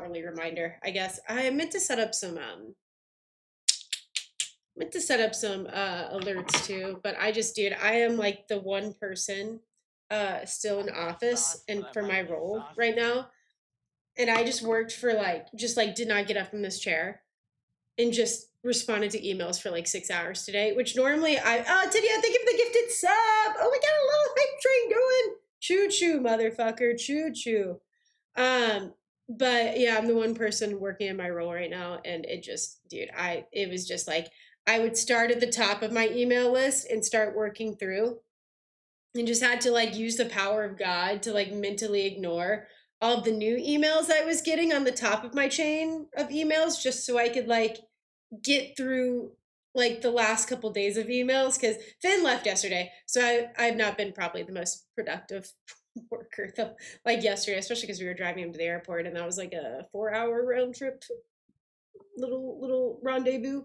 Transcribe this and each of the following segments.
hourly reminder, I guess. I meant to set up some alerts too, but dude, I am like the one person still in office and for my role right now. And I just worked for did not get up from this chair and just responded to emails for like 6 hours today, which normally Tidia, thank you for the gifted sub. Oh my God, a little hype train going. Choo choo, motherfucker, choo choo. But yeah, I'm the one person working in my role right now, and it was just like I would start at the top of my email list and start working through, and just had to like use the power of God to like mentally ignore all of the new emails I was getting on the top of my chain of emails, just so I could like get through like the last couple days of emails, because Finn left yesterday, so I've not been probably the most productive worker though, like yesterday, especially because we were driving him to the airport, and that was like a 4-hour round trip, little rendezvous.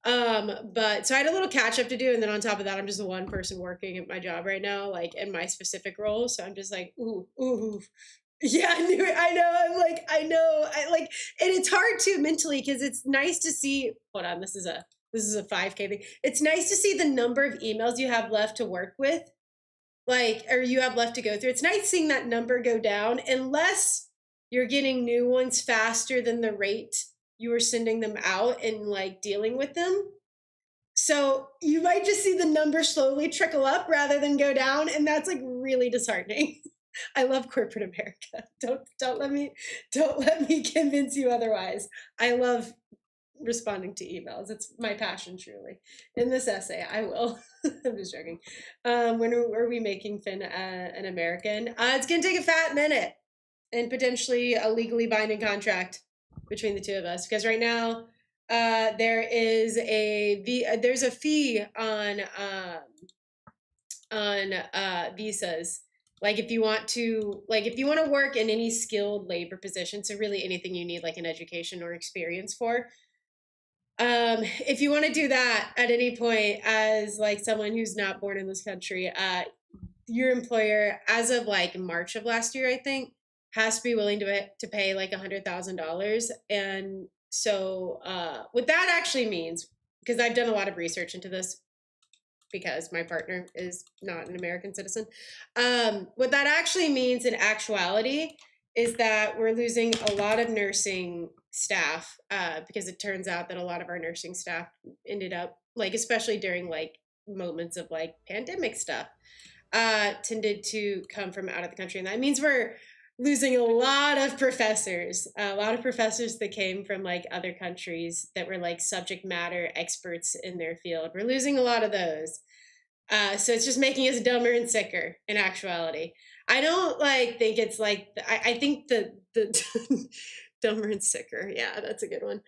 But so I had a little catch up to do, and then on top of that, I'm just the one person working at my job right now, like in my specific role. So I'm just like, ooh. Yeah, I knew it. I know. I'm like, I know. And it's hard too mentally, because it's nice to see. Hold on, this is a 5K thing. It's nice to see the number of emails you have left to work with, or you have left to go through. It's nice seeing that number go down, unless you're getting new ones faster than the rate you were sending them out and like dealing with them. So you might just see the number slowly trickle up rather than go down, and that's like really disheartening. I love corporate America. Don't let me convince you otherwise. I love responding to emails. It's my passion, truly. In this essay, I will. I'm just joking. When are we making Finn an American? It's gonna take a fat minute, and potentially a legally binding contract between the two of us, because right now there's a fee on visas. Like if you want to work in any skilled labor position, so really anything you need like an education or experience for, if you want to do that at any point as like someone who's not born in this country, your employer, as of like March of last year, I think, has to be willing to pay like $100,000. And so what that actually means, because I've done a lot of research into this, because my partner is not an American citizen. What that actually means in actuality is that we're losing a lot of nursing staff, because it turns out that a lot of our nursing staff ended up, like, especially during like moments of like pandemic stuff, tended to come from out of the country. And that means we're losing a lot of professors that came from like other countries that were like subject matter experts in their field. We're losing a lot of those. So it's just making us dumber and sicker in actuality. I don't think it's like, I think the dumber and sicker. Yeah, that's a good one.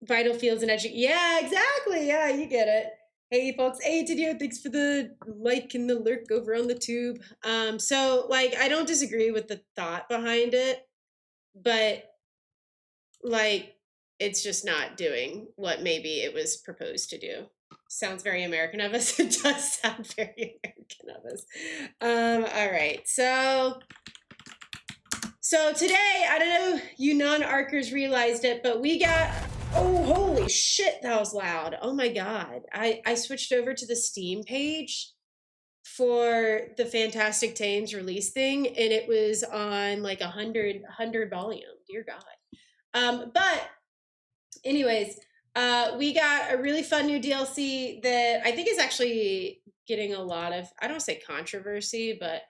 Vital fields and education. Yeah, exactly. Yeah, you get it. Hey folks, hey Tidio, thanks for the like and the lurk over on the tube. So like I don't disagree with the thought behind it, but like it's just not doing what maybe it was proposed to do. Sounds very American of us. It does sound very American of us. All right, so today, I don't know, you non-Arkers realized it, but we got, oh, holy shit, that was loud. Oh my God. I switched over to the Steam page for the Fantastic Tames release thing, and it was on like 100 volume. Dear God. But anyways, we got a really fun new DLC that I think is actually getting a lot of, I don't want to say controversy, but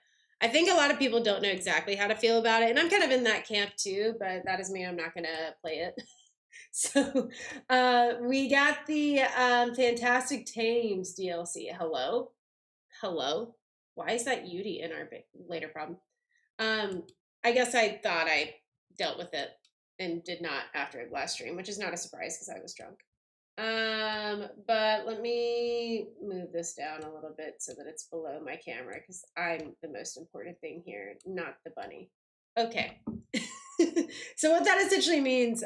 I think a lot of people don't know exactly how to feel about it. And I'm kind of in that camp too, but that doesn't mean I'm not going to play it. So we got the Fantastic Tames DLC. Hello? Why is that Yudi in our later problem? I guess I thought I dealt with it and did not after last stream, which is not a surprise because I was drunk. But let me move this down a little bit so that it's below my camera, because I'm the most important thing here, not the bunny. Okay. So what that essentially means,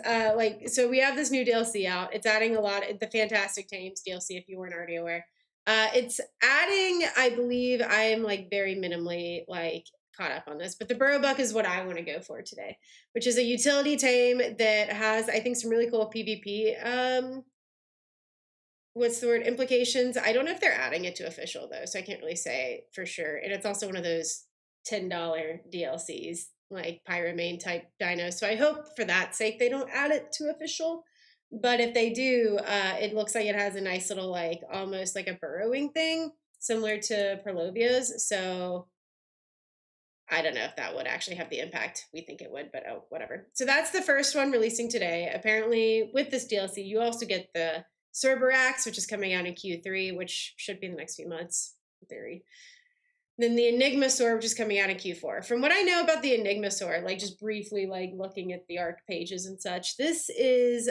so we have this new DLC out. It's adding a lot, the Fantastic Tames DLC, if you weren't already aware. It's adding, I believe, I am like very minimally like caught up on this, but the BurrowBuck is what I want to go for today, which is a utility tame that has, I think, some really cool PvP, what's the word, implications. I don't know if they're adding it to official though, so I can't really say for sure. And it's also one of those $10 DLCs, like Pyromane type dinos. So I hope for that sake they don't add it to official. But if they do, it looks like it has a nice little, like, almost like a burrowing thing, similar to Perlovia's. So I don't know if that would actually have the impact we think it would, but oh, whatever. So that's the first one releasing today. Apparently, with this DLC, you also get the Cerberus, which is coming out in Q3, which should be in the next few months, in theory. Then the Enigmasaur, which is coming out in Q4. From what I know about the Enigmasaur, like just briefly like looking at the Ark pages and such, this is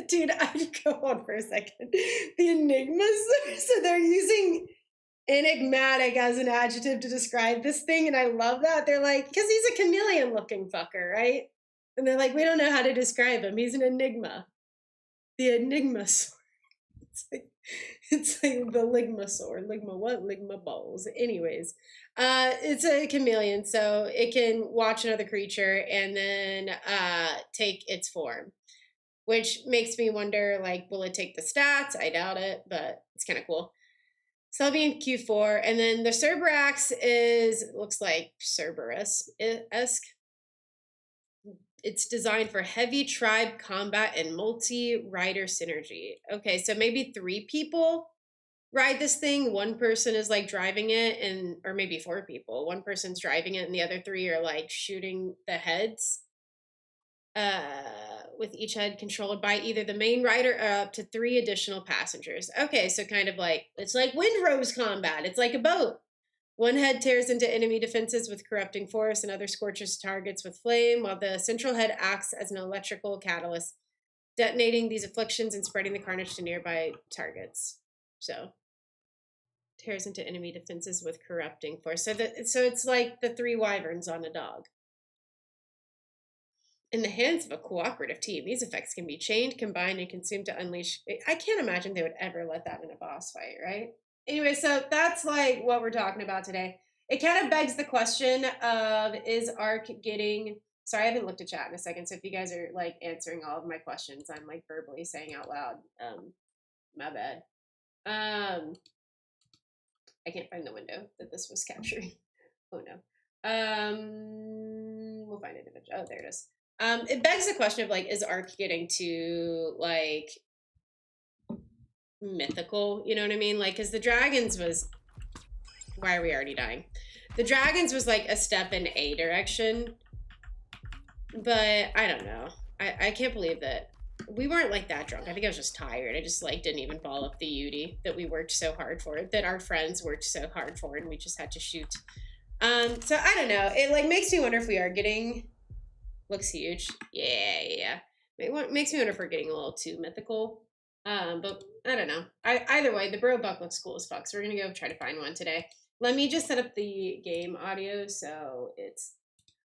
dude, I would go on for a second. The Enigmasaur, so they're using enigmatic as an adjective to describe this thing, and I love that. They're like, because he's a chameleon looking fucker, right? And they're like, we don't know how to describe him. He's an enigma. The Enigmasaur. It's like the Ligmasaur. Ligma what? Ligma balls. Anyways, it's a chameleon, so it can watch another creature and then take its form, which makes me wonder, like, will it take the stats? I doubt it, but it's kind of cool. So that'll be in Q4. And then the Cerberus looks like Cerberus-esque. It's designed for heavy tribe combat and multi-rider synergy. Okay, so maybe 3 people ride this thing. One person is like driving it, or maybe 4 people. One person's driving it and the other 3 are like shooting the heads. With each head controlled by either the main rider or up to 3 additional passengers. Okay, so kind of like, it's like Windrose combat. It's like a boat. One head tears into enemy defenses with corrupting force and other scorches targets with flame, while the central head acts as an electrical catalyst, detonating these afflictions and spreading the carnage to nearby targets. So, tears into enemy defenses with corrupting force. So it's like the 3 wyverns on a dog. In the hands of a cooperative team, these effects can be chained, combined, and consumed to unleash. I can't imagine they would ever let that in a boss fight, right? Anyway, so that's like what we're talking about today. It kind of begs the question of, is Ark getting... Sorry, I haven't looked at chat in a second, so if you guys are like answering all of my questions, I'm like verbally saying out loud. My bad. I can't find the window that this was capturing. Oh no. We'll find it eventually. Oh, there it is. It begs the question of, like, is Ark getting to, like, mythical, you know what I mean? Like, because the dragons was... Why are we already dying? The dragons was, like, a step in a direction, but I don't know. I can't believe that we weren't, like, that drunk. I think I was just tired. I just, like, didn't even ball up the Yudi that we worked so hard for, that our friends worked so hard for, and we just had to shoot. So I don't know. It, like, makes me wonder if we are getting... Looks huge. Yeah. It makes me wonder if we're getting a little too mythical. But I don't know. Either way, the BurrowBuck looks cool as fuck. So we're going to go try to find one today. Let me just set up the game audio so it's...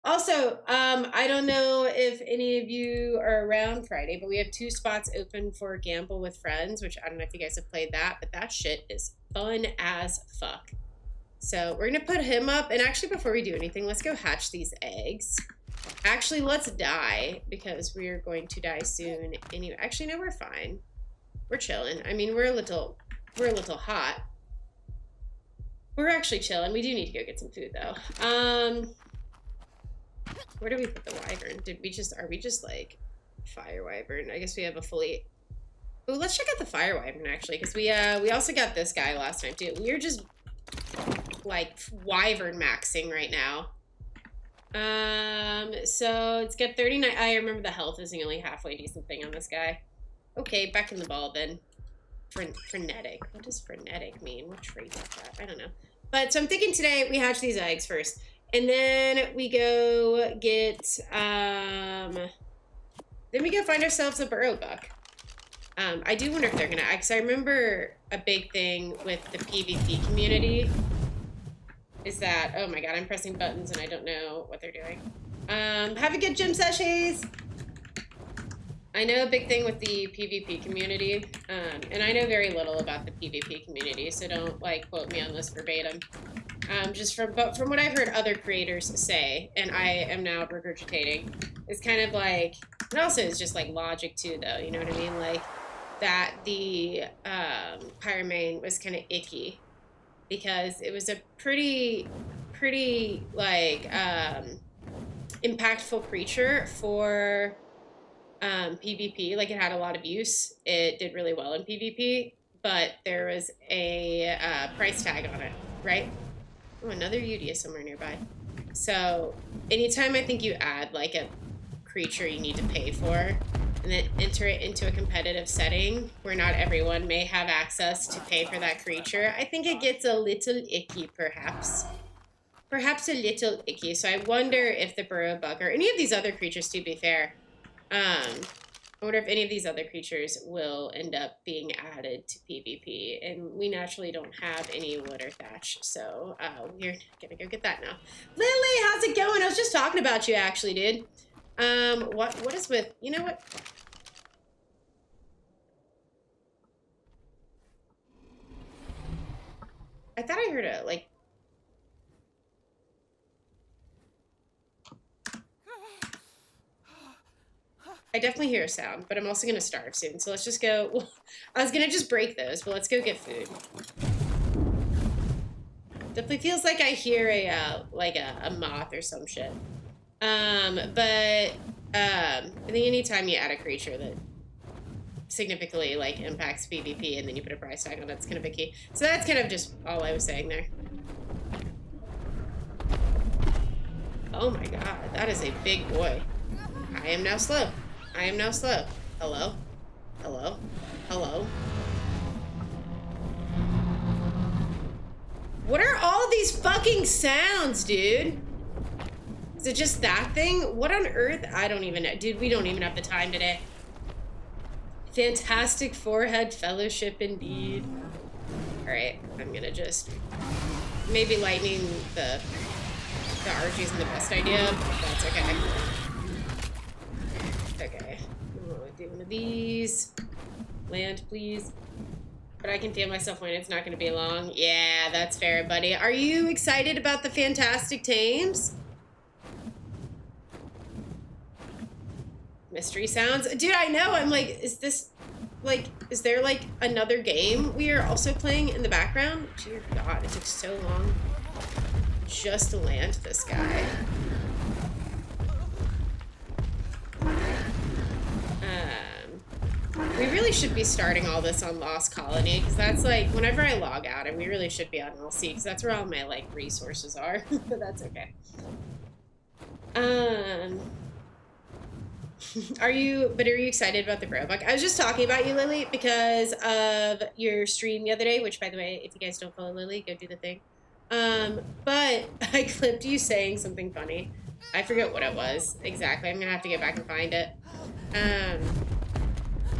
Also, I don't know if any of you are around Friday, but we have 2 spots open for Gamble with Friends, which I don't know if you guys have played that, but that shit is fun as fuck. So we're going to put him up. And actually, before we do anything, let's go hatch these eggs. Actually, let's die, because we are going to die soon anyway. Actually, no, we're fine. We're chilling. I mean, we're a little hot. We're actually chilling. We do need to go get some food, though. Where do we put the wyvern? Are we just, like, fire wyvern? I guess we have a fully... Oh, let's check out the fire wyvern, actually, because we also got this guy last time, too. We're just, like, wyvern maxing right now. So it's got 39. I remember the health is the only halfway decent thing on this guy. Okay, back in the ball then. Frenetic. What does frenetic mean? What trait is that? I don't know. But so I'm thinking today we hatch these eggs first, and then we go get then we go find ourselves a BurrowBuck. I do wonder if they're gonna, because I remember a big thing with the PvP community is that, oh my god, I'm pressing buttons and I don't know what they're doing. Have a good gym sessions! I know a big thing with the PvP community, and I know very little about the PvP community, so don't, like, quote me on this verbatim. Just from what I've heard other creators say, and I am now regurgitating, it's kind of like, it also is just like logic too, though. You know what I mean? Like that the Pyromane was kind of icky because it was a pretty like impactful creature for PvP. Like it had a lot of use. It did really well in PvP, but there was a price tag on it, right? Oh, another Udia somewhere nearby. So anytime I think you add like a creature you need to pay for and then enter it into a competitive setting where not everyone may have access to pay for that creature, I think it gets a little icky, perhaps. Perhaps a little icky. So I wonder if the BurrowBuck or any of these other creatures, to be fair, I wonder if any of these other creatures will end up being added to PvP, and we naturally don't have any wood or thatch, so we're gonna go get that now. Lily, how's it going? I was just talking about you, actually, dude. What is with, you know what? I thought I heard a, like, I definitely hear a sound, but I'm also gonna starve soon, so let's just go. Well, I was gonna just break those, but let's go get food. Definitely feels like I hear a like a moth or some shit. I think anytime you add a creature that significantly like impacts PvP and then you put a price tag on it, it's kind of a key. So that's kind of just all I was saying there. Oh my god, that is a big boy. I am now slow. I am now slow. Hello? Hello? Hello? What are all these fucking sounds, dude? Is it just that thing? What on earth? I don't even know. Dude, we don't even have the time today. Fantastic forehead fellowship indeed. Alright, I'm gonna just... Maybe lightning the RG isn't the best idea, but that's okay. Okay. I'll do one of these. Land, please. But I can feel myself when it's not going to be long. Yeah, that's fair, buddy. Are you excited about the fantastic Tames? Mystery sounds. Dude, I know. I'm like, is this, like, is there, like, another game we are also playing in the background? Dear God, it took so long just to land this guy. We really should be starting all this on Lost Colony, because that's like, whenever I log out, and we really should be on LC, because that's where all my, like, resources are. But that's okay. Are you excited about the BurrowBuck? I was just talking about you, Lily, because of your stream the other day, which, by the way, if you guys don't follow Lily, go do the thing. But I clipped you saying something funny. I forget what it was exactly. I'm gonna have to get back and find it.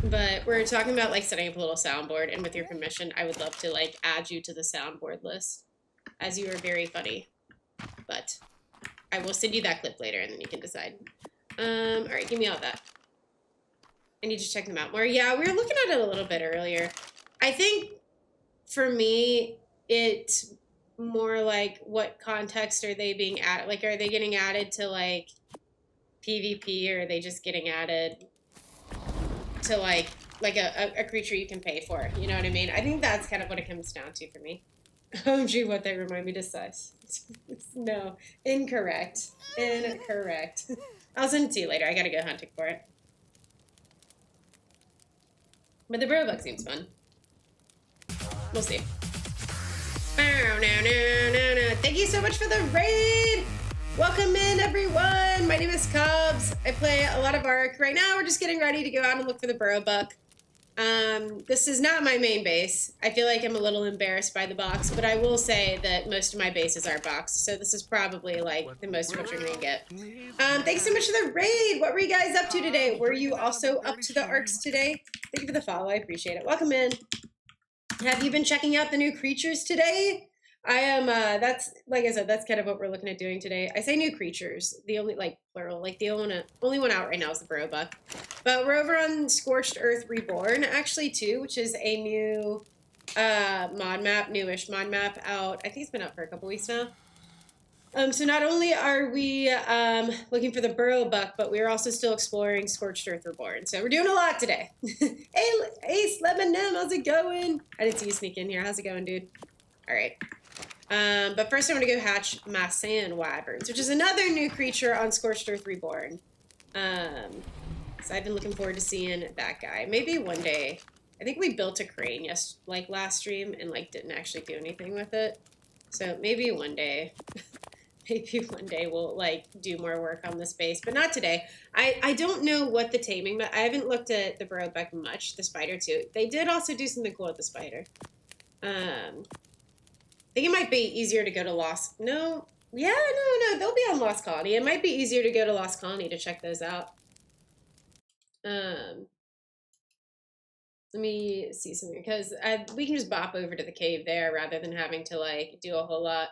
But we're talking about, like, setting up a little soundboard, and with your permission, I would love to, like, add you to the soundboard list, as you are very funny. But I will send you that clip later, and then you can decide. Alright, give me all that. I need to check them out more. Yeah, we were looking at it a little bit earlier. I think, for me, it's more like, what context are they being added? Like, are they getting added to, like, PvP, or are they just getting added to like a creature you can pay for? You know what I mean? I think that's kind of what it comes down to for me. Oh, gee, what they remind me to size. No, incorrect. Incorrect. I'll send it to you later. I gotta go hunting for it. But the BurrowBuck seems fun. We'll see. Thank you so much for the raid! Welcome in, everyone! My name is Cubs. I play a lot of Ark. Right now, we're just getting ready to go out and look for the BurrowBuck. This is not my main base. I feel like I'm a little embarrassed by the box, but I will say that most of my bases are boxed, so this is probably, like, the most of what you're gonna get. Thanks so much for the raid! What were you guys up to today? Were you also up to the Arks today? Thank you for the follow. I appreciate it. Welcome in. Have you been checking out the new creatures today? I am, that's, like I said, that's kind of what we're looking at doing today. I say new creatures, the only, like, plural, like, the only one out right now is the BurrowBuck. But we're over on Scorched Earth Reborn, actually, too, which is a new mod map, newish mod map out. I think it's been out for a couple weeks now. So not only are we looking for the BurrowBuck, but we're also still exploring Scorched Earth Reborn. So we're doing a lot today. Hey, Lemon, how's it going? I didn't see you sneak in here. How's it going, dude? All right. But first I'm going to go hatch my sand wyverns, which is another new creature on Scorched Earth Reborn. So I've been looking forward to seeing that guy. Maybe one day. I think we built a crane last stream and didn't actually do anything with it. So maybe one day. Maybe one day we'll do more work on this base, but not today. I don't know what the taming, but I haven't looked at the BurrowBuck much. The spider too. They did also do something cool with the spider. I think it might be easier to go to Lost. No, yeah, no, they'll be on Lost Colony. It might be easier to go to Lost Colony to check those out. Let me see something because we can just bop over to the cave there rather than having to do a whole lot.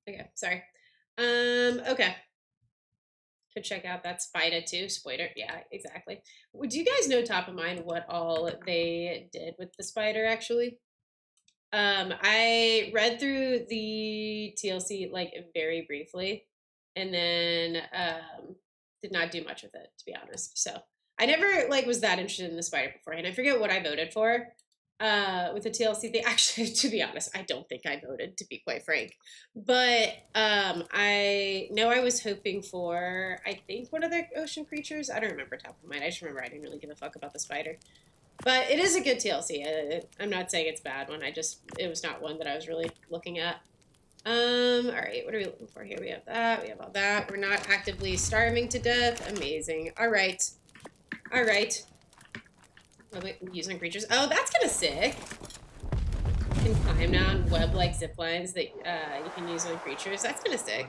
Okay, sorry. Okay. Could check out that spider too. Spoiler. Yeah, exactly. Would you guys know top of mind what all they did with the spider actually? I read through the TLC very briefly and then did not do much with it, to be honest. So I never was that interested in the spider beforehand. I forget what I voted for with the TLC thing. Actually, to be honest, I don't think I voted, to be quite frank. But I know I was hoping for, I think, one of the ocean creatures. I don't remember top of mind. I just remember I didn't really give a fuck about the spider. But it is a good TLC. I'm not saying it's a bad one. It was not one that I was really looking at. All right, what are we looking for here? We have that. We have all that. We're not actively starving to death. Amazing. All right. All right. Oh, wait, using creatures. Oh, that's kind of sick. You can climb down web-like zip lines that you can use on creatures. That's kind of sick.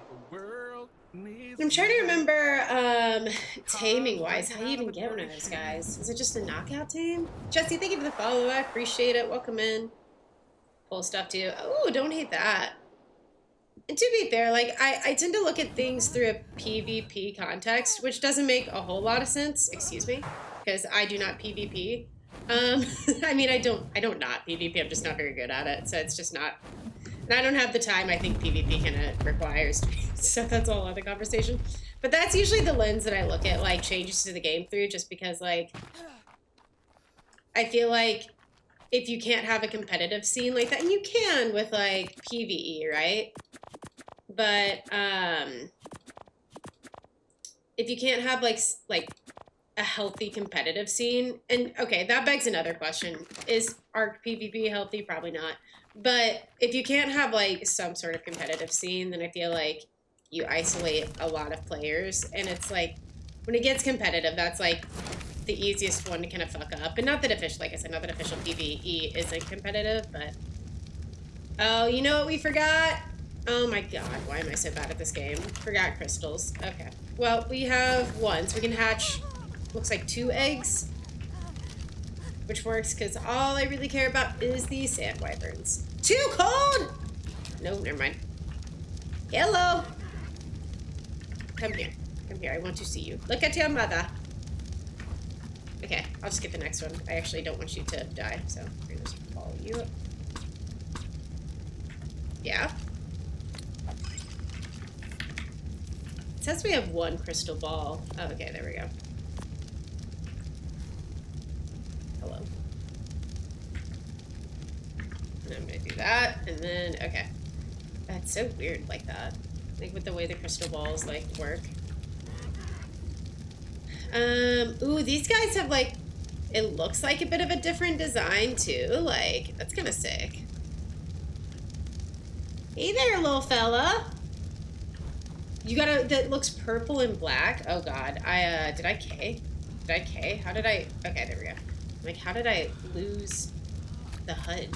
I'm trying to remember, taming-wise, how do you even get one of those guys? Is it just a knockout tame? Jesse, thank you for the follow. I appreciate it. Welcome in. Pull stuff too. Oh, don't hate that. And to be fair, I tend to look at things through a PvP context, which doesn't make a whole lot of sense. Excuse me, because I do not PvP. I mean, I don't not PvP. I'm just not very good at it, so it's just not. And I don't have the time I think PvP kind of requires. So that's a whole other conversation. But that's usually the lens that I look at changes to the game through, just because I feel like if you can't have a competitive scene like that, and you can with PvE, right? But if you can't have a healthy competitive scene, and okay, that begs another question: is Ark PvP healthy? Probably not. But if you can't have some sort of competitive scene, then I feel like you isolate a lot of players, and it's when it gets competitive, that's the easiest one to kind of fuck up. And not that official, like I said, not that official PvE isn't competitive, but oh, you know what we forgot? Oh my god, why am I so bad at this game? Forgot crystals. Okay, well, we have one, so we can hatch, looks like 2 eggs, which works because all I really care about is the sand wyverns. Too cold! No, never mind. Hello! Come here. Come here. I want to see you. Look at your mother. Okay, I'll just get the next one. I actually don't want you to die, so I'm going to just follow you up. Yeah? It says we have 1 crystal ball. Oh, okay, there we go. Hello. And I'm going to do that, and then, okay. That's so weird like that. With the way the crystal balls work. Ooh, these guys have it looks like a bit of a different design too. That's kind of sick. Hey there, little fella. You got that looks purple and black. Oh god, did I K? Did I K? How did I, okay, there we go. How did I lose the HUD?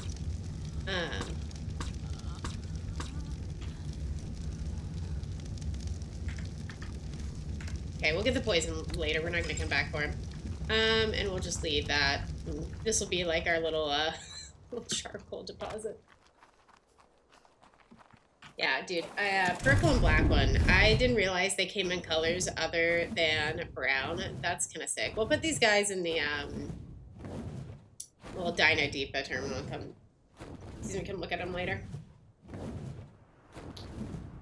Okay, we'll get the poison later. We're not going to come back for him. And we'll just leave that. This will be like our little, little charcoal deposit. Yeah, dude, purple and black one. I didn't realize they came in colors other than brown. That's kind of sick. We'll put these guys in the, little Dino Depot terminal and he's gonna come look at them later.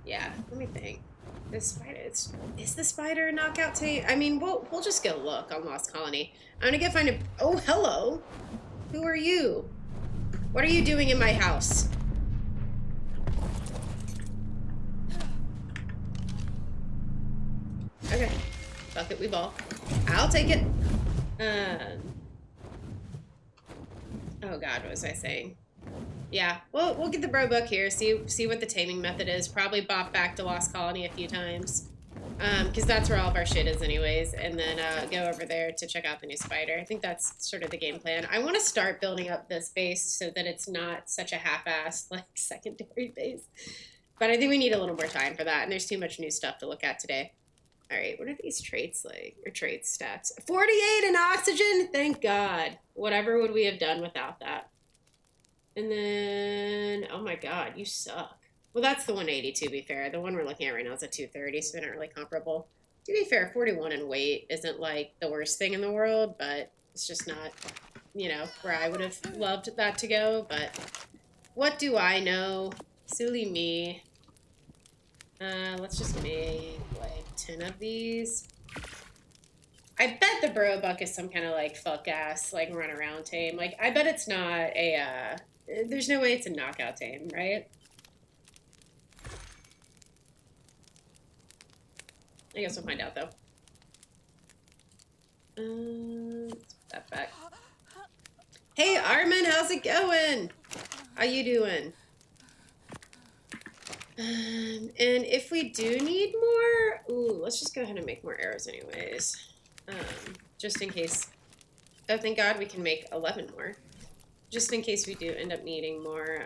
Yeah, let me think. This spider, is the spider a knockout tame? I mean, we'll just go look on Lost Colony. I'm gonna go find a, oh, hello. Who are you? What are you doing in my house? Okay, bucket we ball. I'll take it. Oh God, what was I saying? Yeah, we'll get the BurrowBuck here. See what the taming method is. Probably bop back to Lost Colony a few times, because that's where all of our shit is, anyways. And then go over there to check out the new spider. I think that's sort of the game plan. I want to start building up this base so that it's not such a half-assed like secondary base. But I think we need a little more time for that, and there's too much new stuff to look at today. All right, what are these traits like? Or trait stats? 48 in oxygen? Thank God. Whatever would we have done without that? And then, oh my God, you suck. Well, that's the 180, to be fair. The one we're looking at right now is a 230, so they're not really comparable. To be fair, 41 in weight isn't like the worst thing in the world, but it's just not, you know, where I would have loved that to go. But what do I know? Silly me. Let's just make like 10 of these. I bet the BurrowBuck is some kind of like fuck ass, like run around tame. Like, I bet it's not a, there's no way it's a knockout tame, right? I guess we'll find out though. Let's put that back. Hey Armin, how's it going? How you doing? And if we do need more, ooh, let's just go ahead and make more arrows anyways. Just in case. Oh, thank God we can make 11 more. Just in case we do end up needing more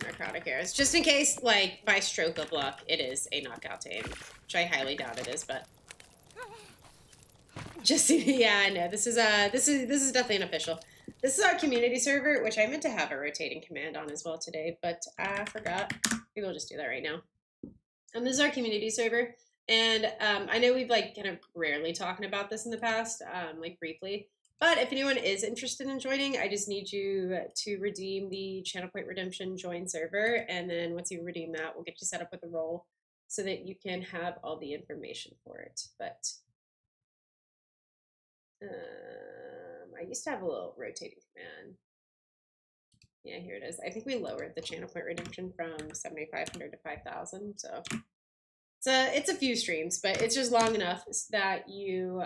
narcotic arrows. Just in case, like, by stroke of luck, it is a knockout tame. Which I highly doubt it is, but just, yeah, I know. This is definitely unofficial. This is our community server, which I meant to have a rotating command on as well today, but I forgot. Maybe we'll just do that right now. This is our community server, and I know we've like kind of rarely talking about this in the past, like briefly. But if anyone is interested in joining, I just need you to redeem the Channel Point Redemption join server, and then once you redeem that, we'll get you set up with a role so that you can have all the information for it. But I used to have a little rotating command. Yeah, here it is. I think we lowered the Channel Point Redemption from 7,500 to 5,000. So it's a few streams, but it's just long enough that you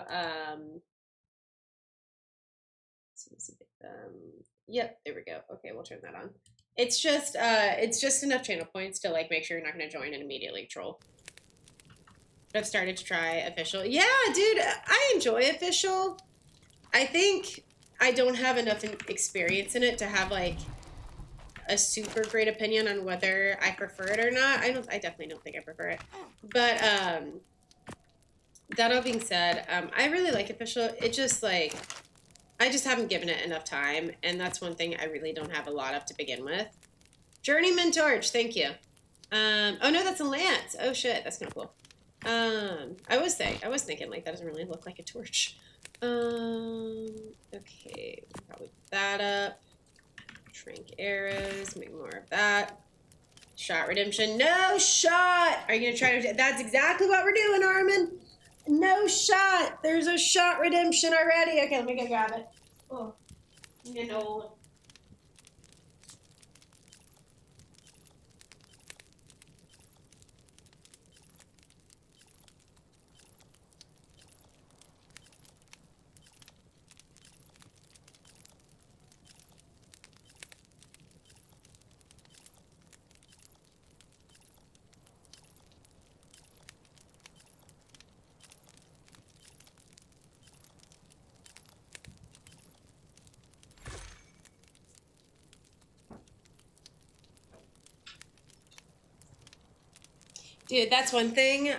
yep, there we go. Okay, we'll turn that on. It's just enough channel points to like make sure you're not going to join and immediately troll. I've started to try official. Yeah, dude, I enjoy official. I think I don't have enough experience in it to have like a super great opinion on whether I prefer it or not. I definitely don't think I prefer it. But that all being said, I really like official. It just like I just haven't given it enough time, and that's one thing I really don't have a lot of to begin with. Journeyman torch, thank you. Oh no, that's a lance. Oh shit, that's kind of cool. I was thinking like that doesn't really look like a torch. Okay, we'll probably put that up. Shrink arrows, make more of that. Shot redemption. No shot! Are you gonna try to? That's exactly what we're doing, Armin. No shot. There's a shot redemption already. Okay, let me go grab it. Oh, I'm getting old. Dude, that's one thing.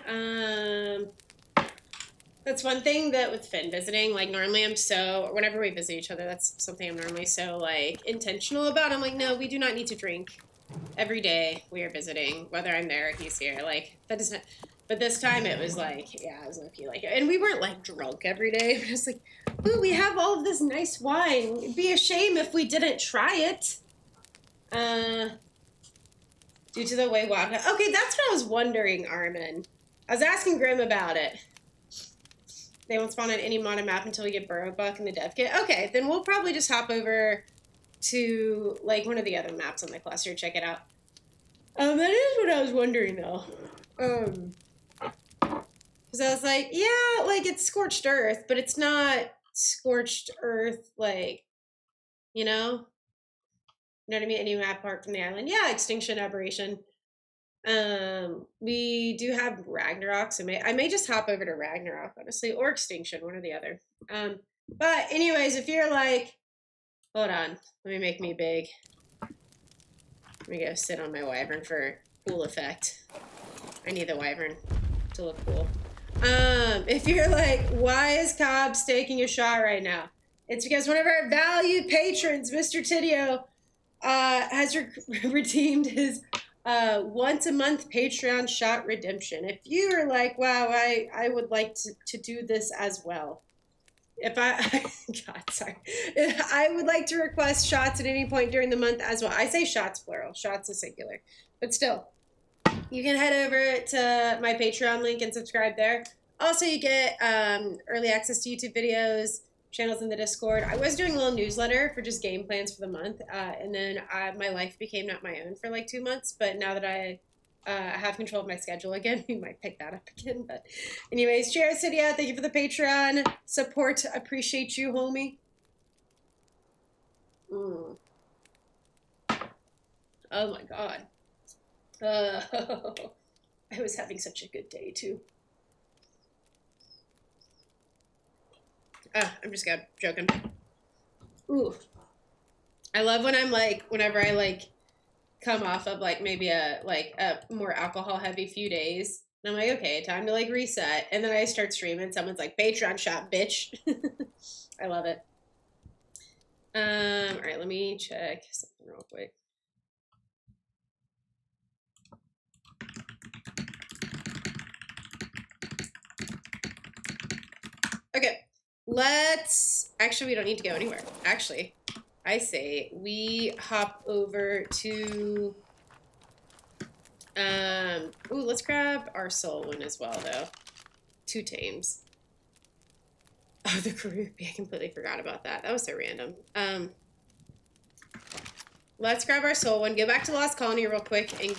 That's one thing that with Finn visiting, like normally I'm so, whenever we visit each other, that's something I'm normally so like intentional about. I'm like, no, we do not need to drink every day we are visiting, whether I'm there or he's here. Like that doesn't, but this time it was like, yeah, I was lucky. Like, and we weren't like drunk every day. We're just like, ooh, we have all of this nice wine. It'd be a shame if we didn't try it. Due to the way Waka. Okay, that's what I was wondering, Armin. I was asking Grim about it. They won't spawn on any modded map until we get BurrowBuck in the dev kit. Okay, then we'll probably just hop over to like one of the other maps on the cluster, check it out. That is what I was wondering though. Because I was like, yeah, like it's Scorched Earth, but it's not Scorched Earth, like, you know? You know what I mean? Any map apart from the island. Yeah, Extinction Aberration. We do have Ragnarok, so I may just hop over to Ragnarok, honestly, or Extinction, one or the other. But anyways, if you're like, hold on, let me make me big. Let me go sit on my wyvern for cool effect. I need the wyvern to look cool. If you're like, why is Cobbs taking a shot right now? It's because one of our valued patrons, Mr. Tidio, has redeemed his once a month Patreon shot redemption. If you are like, wow, I would like to do this as well. If God, sorry. I would like to request shots at any point during the month as well. I say shots plural, shots is singular. But still, you can head over to my Patreon link and subscribe there. Also, you get early access to YouTube videos, channels in the Discord. I was doing a little newsletter for just game plans for the month, and then my life became not my own for like 2 months, but now that I have control of my schedule again, we might pick that up again. But anyways, cheers, Cydia. Thank you for the Patreon support. Appreciate you, homie. Oh my God. I was having such a good day too. I'm just joking. Ooh. I love when I'm like, whenever I like come off of like maybe a more alcohol heavy few days. And I'm like, okay, time to like reset. And then I start streaming. Someone's like, Patreon shot, bitch. I love it. All right, let me check something real quick. Okay, actually, we don't need to go anywhere. Actually, I say we hop over to, let's grab our soul one as well, though. 2 Tames. Oh, the Karupi, I completely forgot about that. That was so random. Let's grab our soul one, go back to Lost Colony real quick, and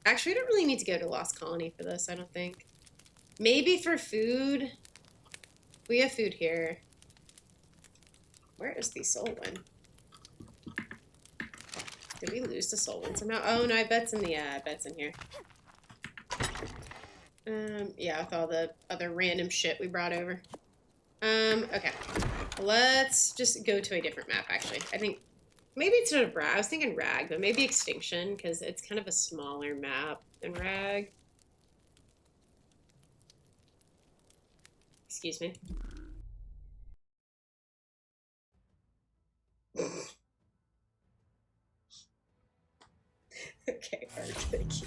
actually, we don't really need to go to Lost Colony for this, I don't think. Maybe for food. We have food here. Where is the soul one? Did we lose the soul one somehow? Oh no, I bet's in the bet's in here. Yeah, with all the other random shit we brought over. Okay. Let's just go to a different map, actually. I think maybe it's not a Rag. I was thinking Rag, but maybe Extinction, because it's kind of a smaller map than Rag. Excuse me. Okay, Ark, thank you.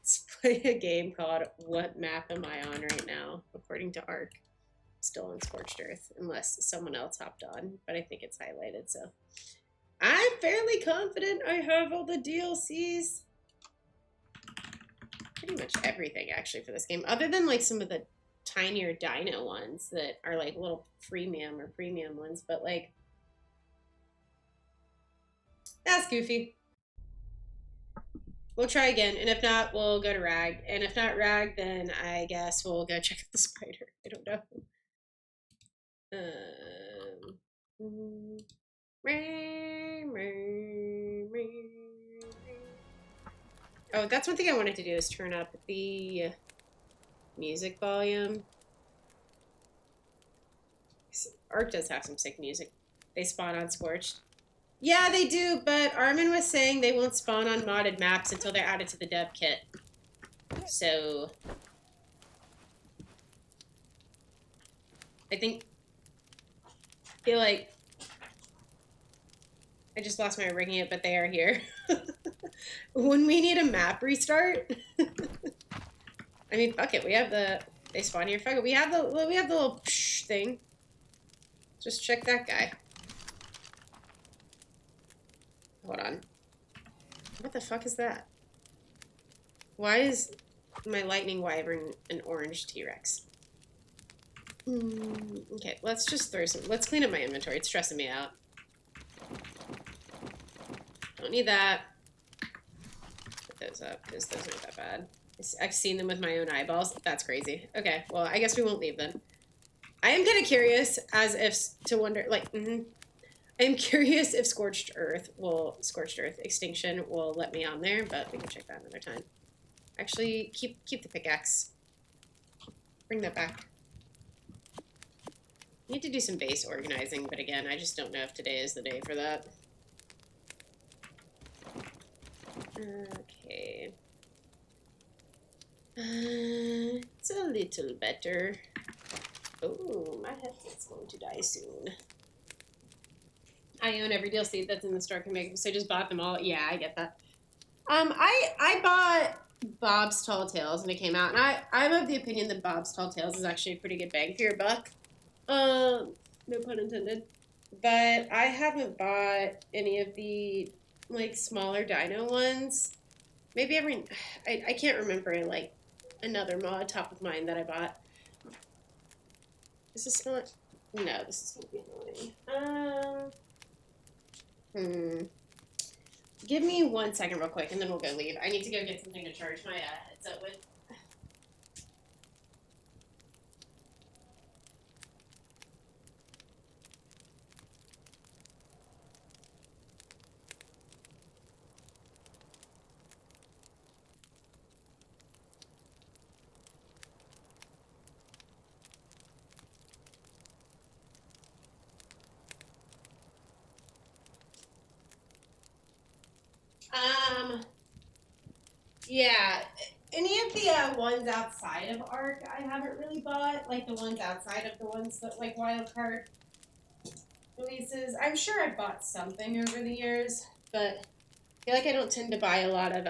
Let's play a game called What Map Am I On Right Now? According to Ark. Still on Scorched Earth, unless someone else hopped on, but I think it's highlighted, so. I'm fairly confident I have all the DLCs. Pretty much everything, actually, for this game, other than, like, some of the tinier dino ones that are, like, little freemium or premium ones, but, like, that's goofy. We'll try again, and if not, we'll go to Rag. And if not Rag, then I guess we'll go check out the spider. I don't know. Oh, that's one thing I wanted to do is turn up the music volume. Ark does have some sick music. They spawn on Scorched. Yeah, they do, but Armin was saying they won't spawn on modded maps until they're added to the dev kit. So... I feel like I just lost my rigging it, but they are here. When we need a map restart. I mean, fuck it. We have they spawn here. Fuck it. We have the little psh thing. Just check that guy. Hold on. What the fuck is that? Why is my lightning wyvern an orange T-Rex? Okay, let's just throw some. Let's clean up my inventory. It's stressing me out. Don't need that. Put those up because those aren't that bad. I've seen them with my own eyeballs. That's crazy. Okay, well, I guess we won't leave then. I am kind of curious, as if to wonder, like, I am curious if Scorched Earth Extinction will let me on there, but we can check that another time. Actually, keep the pickaxe. Bring that back. Need to do some base organizing, but again, I just don't know if today is the day for that. Okay. It's a little better. Oh, my headset's going to die soon. I own every DLC that's in the store can make, so I just bought them all. Yeah, I get that. I bought Bob's Tall Tales when it came out, and I'm of the opinion that Bob's Tall Tales is actually a pretty good bang for your buck. No pun intended. But I haven't bought any of the like smaller dino ones. Maybe I can't remember like another mod top of mind that I bought. Is this not? No, this is gonna be annoying. Give me 1 second real quick and then we'll go leave. I need to go get something to charge my headset with. Yeah, any of the ones outside of Ark I haven't really bought, like the ones outside of the ones that like wildcard releases. I'm sure I've bought something over the years, but I feel like I don't tend to buy a lot of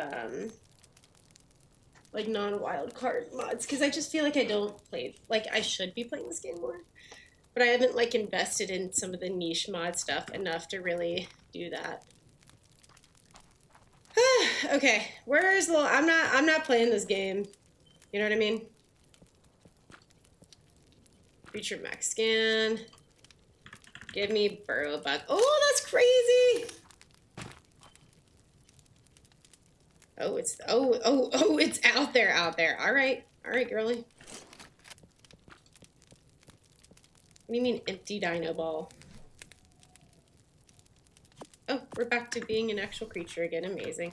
like non-wildcard mods because I just feel like I don't play, like I should be playing this game more, but I haven't like invested in some of the niche mod stuff enough to really do that. Okay, where's the? I'm not playing this game. You know what I mean? Creature mech scan. Give me BurrowBuck. Oh, that's crazy. Oh, it's it's out there. All right, girly. What do you mean empty dino ball? Oh, we're back to being an actual creature again. Amazing.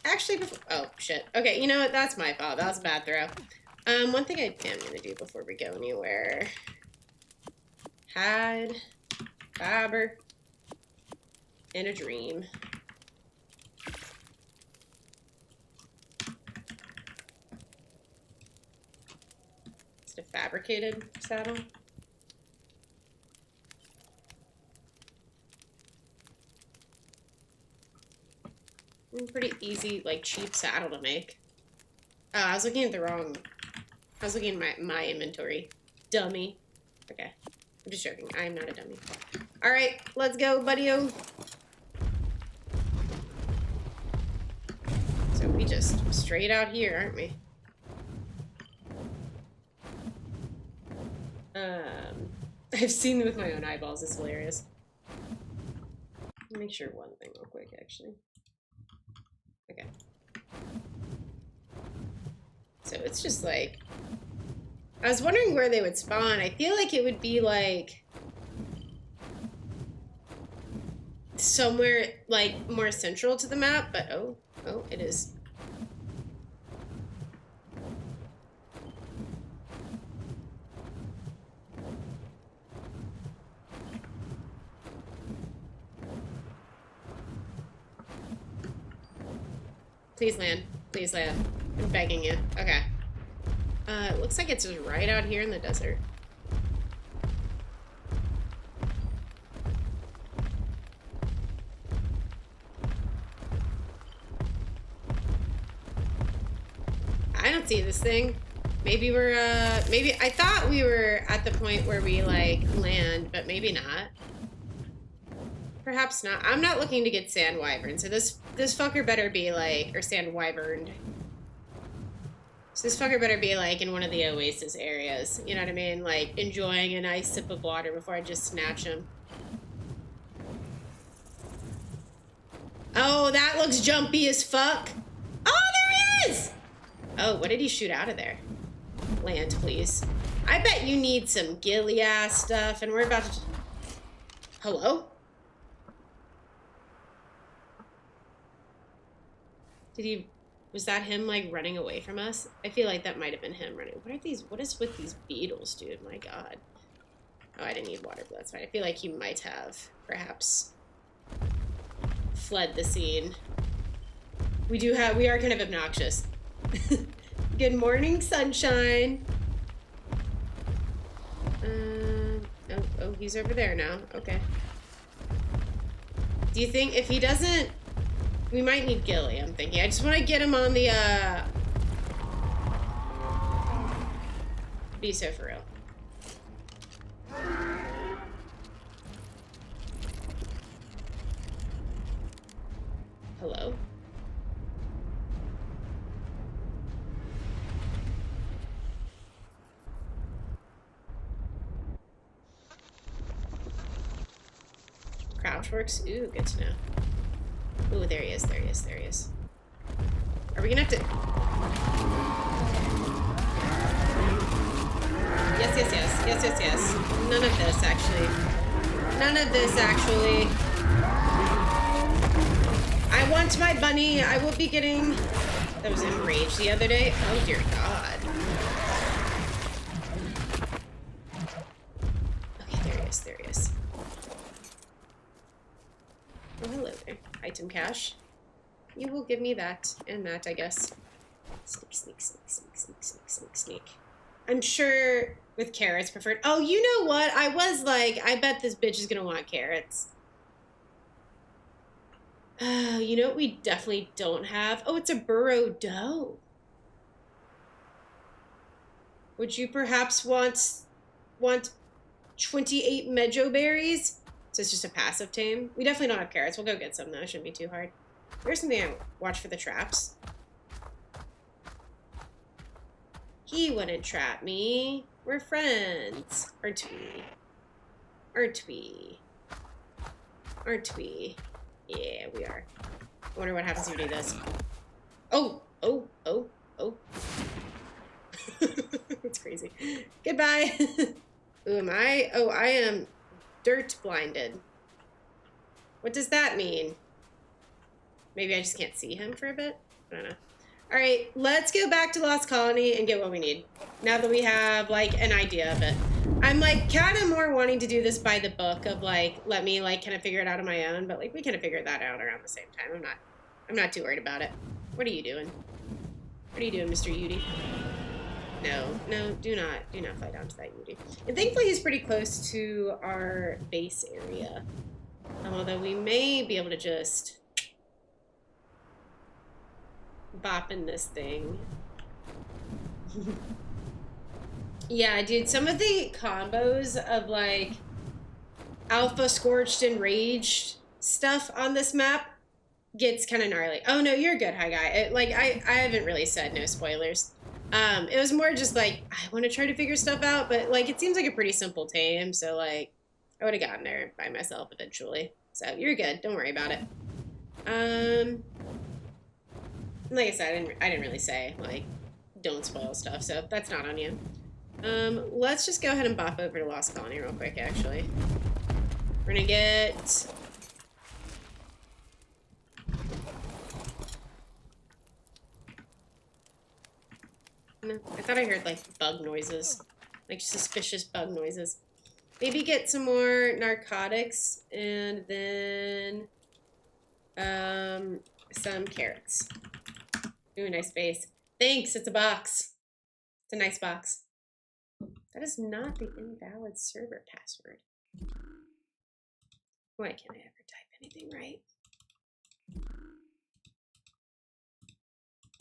Actually, oh, shit. Okay, you know what? That's my fault. That was a bad throw. One thing I am going to do before we go anywhere. Had fiber and a dream. It's a fabricated saddle. Pretty easy, like, cheap saddle to make. Oh, I was looking at the wrong... I was looking at my inventory. Dummy. Okay. I'm just joking. I am not a dummy. Alright, let's go, buddy-o. So we just straight out here, aren't we? I've seen them with my own eyeballs. It's hilarious. Make sure one thing real quick, actually. Okay. So it's just like... I was wondering where they would spawn. I feel like it would be like... somewhere, like, more central to the map, but oh, it is. Please land. Please land. I'm begging you. Okay. It looks like it's just right out here in the desert. I don't see this thing. Maybe we're, maybe, I thought we were at the point where we, like, land, but maybe not. Perhaps not. I'm not looking to get sand wyvern, so this fucker better be, like, or sand wyverned. So this fucker better be, like, in one of the oasis areas. You know what I mean? Like, enjoying a nice sip of water before I just snatch him. Oh, that looks jumpy as fuck. Oh, there he is! Oh, what did he shoot out of there? Land, please. I bet you need some ghillie-ass stuff, and we're about to... Hello? Did he... Was that him, like, running away from us? I feel like that might have been him running. What are these... What is with these beetles, dude? My god. Oh, I didn't need water, but that's fine. I feel like he might have, perhaps, fled the scene. We are kind of obnoxious. Good morning, sunshine. Oh, he's over there now. Okay. Do you think if he doesn't... We might need ghillie, I'm thinking. I just want to get him on the, Be so for real. Hello? Crouch works? Ooh, good to know. Ooh, there he is, there he is, there he is. Are we gonna have to... Yes, yes, yes, yes, yes, yes. None of this, actually. None of this, actually. I want my bunny. I will be getting... That was enraged the other day. Oh, dear God. Okay, there he is, there he is. Oh, hello there. Item cache. You will give me that and that, I guess. Sneak, sneak, sneak, sneak, sneak, sneak, sneak, sneak. I'm sure with carrots preferred. Oh, you know what? I was like, I bet this bitch is gonna want carrots. You know what we definitely don't have? Oh, it's a burrow doe. Would you perhaps want 28 mejo berries? So it's just a passive tame. We definitely don't have carrots. We'll go get some though. It shouldn't be too hard. Here's something I watch for the traps. He wouldn't trap me. We're friends. Aren't we? Aren't we? Aren't we? Yeah, we are. I wonder what happens if we do this. Oh, oh, oh, oh. It's crazy. Goodbye. Who am I? Oh, I am dirt blinded. What does that mean? Maybe I just can't see him for a bit? I don't know. All right, let's go back to Lost Colony and get what we need. Now that we have, like, an idea of it. I'm, like, kind of more wanting to do this by the book of, like, let me, like, kind of figure it out on my own. But, like, we kind of figured that out around the same time. I'm not too worried about it. What are you doing? What are you doing, Mr. Yudi? No, do not fly down to that Yudi. And thankfully he's pretty close to our base area. Although we may be able to just bop in this thing. Yeah, dude, some of the combos of, like, Alpha, Scorched, and Raged stuff on this map gets kind of gnarly. Oh, no, you're good, hi guy. I haven't really said no spoilers. It was more just, like, I want to try to figure stuff out, but, like, it seems like a pretty simple tame, so, like, I would have gotten there by myself eventually. So, you're good. Don't worry about it. Like I said, I didn't really say, like, don't spoil stuff, so that's not on you. Let's just go ahead and bop over to Lost Colony real quick, actually. We're gonna get... No, I thought I heard, like, bug noises. Like, suspicious bug noises. Maybe get some more narcotics, and then... some carrots. Ooh, nice base. Thanks, it's a box. It's a nice box. That is not the invalid server password. Why can't I ever type anything right?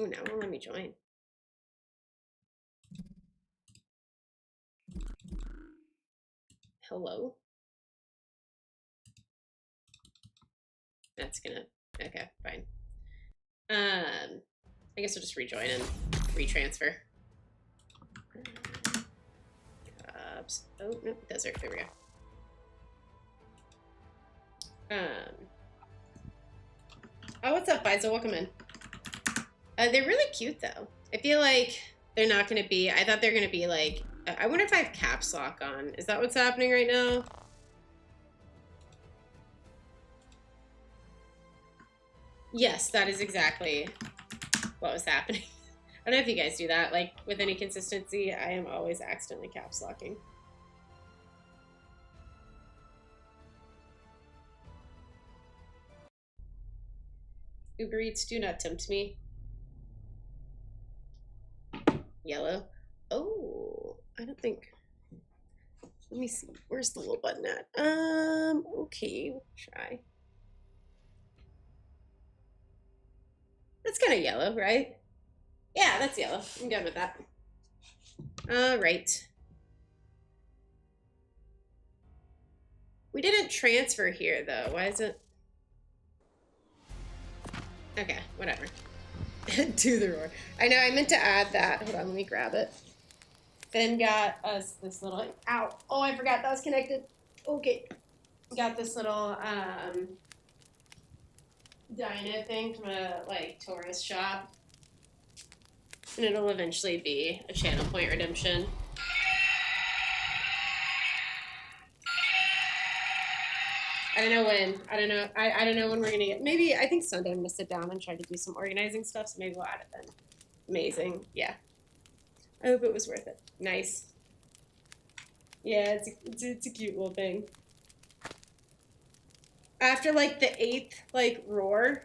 Oh, now it won't let me join. Hello? That's gonna, okay, fine. I guess I'll just rejoin and retransfer. Oh, no, desert, there we go. Oh, what's up, Faisal? Welcome in. They're really cute, though. I feel like they're not gonna be, I thought they're gonna be like, I wonder if I have caps lock on. Is that what's happening right now? Yes, that is exactly what was happening. I don't know if you guys do that, like, with any consistency. I am always accidentally caps locking. Uber Eats, do not tempt me. Yellow. Oh, I don't think. Let me see. Where's the little button at? Okay, we'll try. That's kind of yellow, right? Yeah, that's yellow. I'm good with that. All right. We didn't transfer here, though. Why is it? Okay, whatever. To the roar. I know, I meant to add that. Hold on, let me grab it. Then got us this little, ow. Oh, I forgot that was connected. Okay. Got this little dino thing from a like tourist shop. And it'll eventually be a channel point redemption. I don't know when. I don't know. I don't know when we're gonna get. Maybe I think Sunday I'm gonna sit down and try to do some organizing stuff. So maybe we'll add it then. Amazing. Yeah. I hope it was worth it. Nice. Yeah, it's a cute little thing. After like the 8th like roar,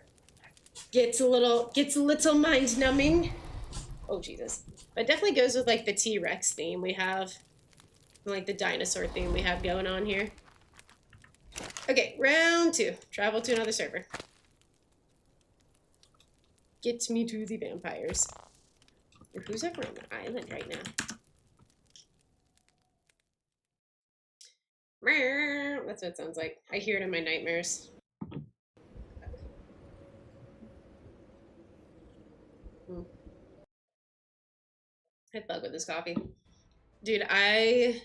gets a little mind numbing. Oh Jesus! But it definitely goes with like the T-Rex theme we have, like the dinosaur theme we have going on here. Okay, round 2. Travel to another server. Get me to the vampires. Who's ever on the island right now? That's what it sounds like. I hear it in my nightmares. I'd bug with this coffee. Dude, I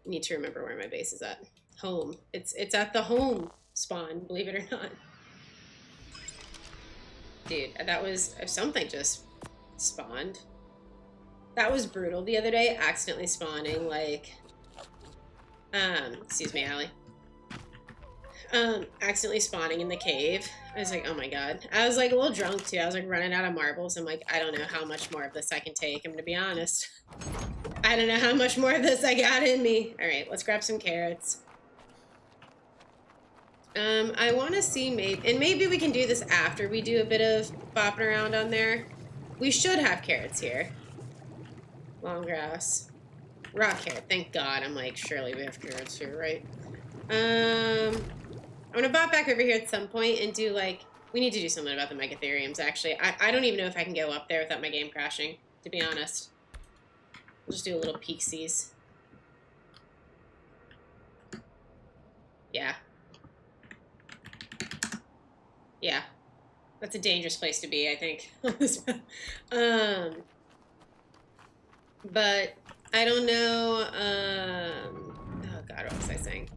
need to remember where my base is at. Home. It's at the home spawn, believe it or not. Dude, that was, something just spawned. That was brutal the other day, accidentally spawning, like, excuse me, Allie. Accidentally spawning in the cave. I was like, oh my god. I was like a little drunk too. I was like running out of marbles. I'm like, I don't know how much more of this I can take. I'm gonna be honest. I don't know how much more of this I got in me. All right, let's grab some carrots. I want to see maybe we can do this after we do a bit of bopping around on there. We should have carrots here. Long grass. Rock carrot, thank God. I'm like, surely we have carrots here, right? I'm gonna bop back over here at some point and do like, we need to do something about the megatheriums actually. I don't even know if I can go up there without my game crashing, to be honest. We'll just do a little peeksies. Yeah. Yeah. That's a dangerous place to be, I think. But I don't know, oh God, what was I saying?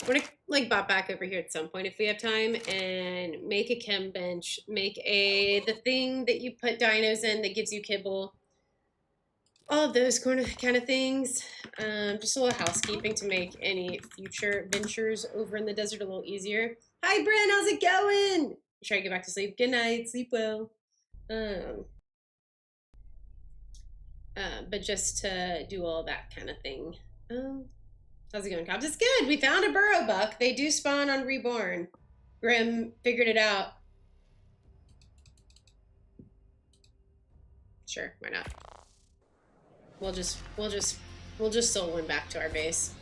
I'm gonna like bop back over here at some point if we have time and make a chem bench, make the thing that you put dinos in that gives you kibble. All of those kind of things. Just a little housekeeping to make any future ventures over in the desert a little easier. Hi, Bryn, how's it going? Try to get back to sleep. Good night, sleep well. But just to do all that kind of thing. How's it going, Cobbs? It's good. We found a BurrowBuck. They do spawn on Reborn. Grim figured it out. Sure, why not? We'll just soul one back to our base.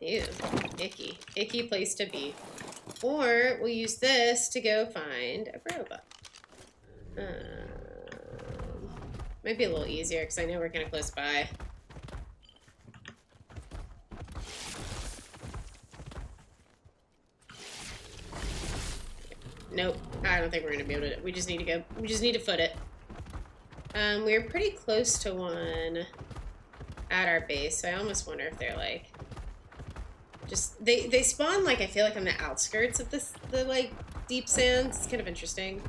Ew, icky. Icky place to be. Or we'll use this to go find a BurrowBuck. Might be a little easier because I know we're kind of close by. Nope, I don't think we're gonna be able to. We just need to go. We just need to foot it. We're pretty close to one at our base, so I almost wonder if they're like just they spawn like I feel like on the outskirts of the like deep sands. It's kind of interesting.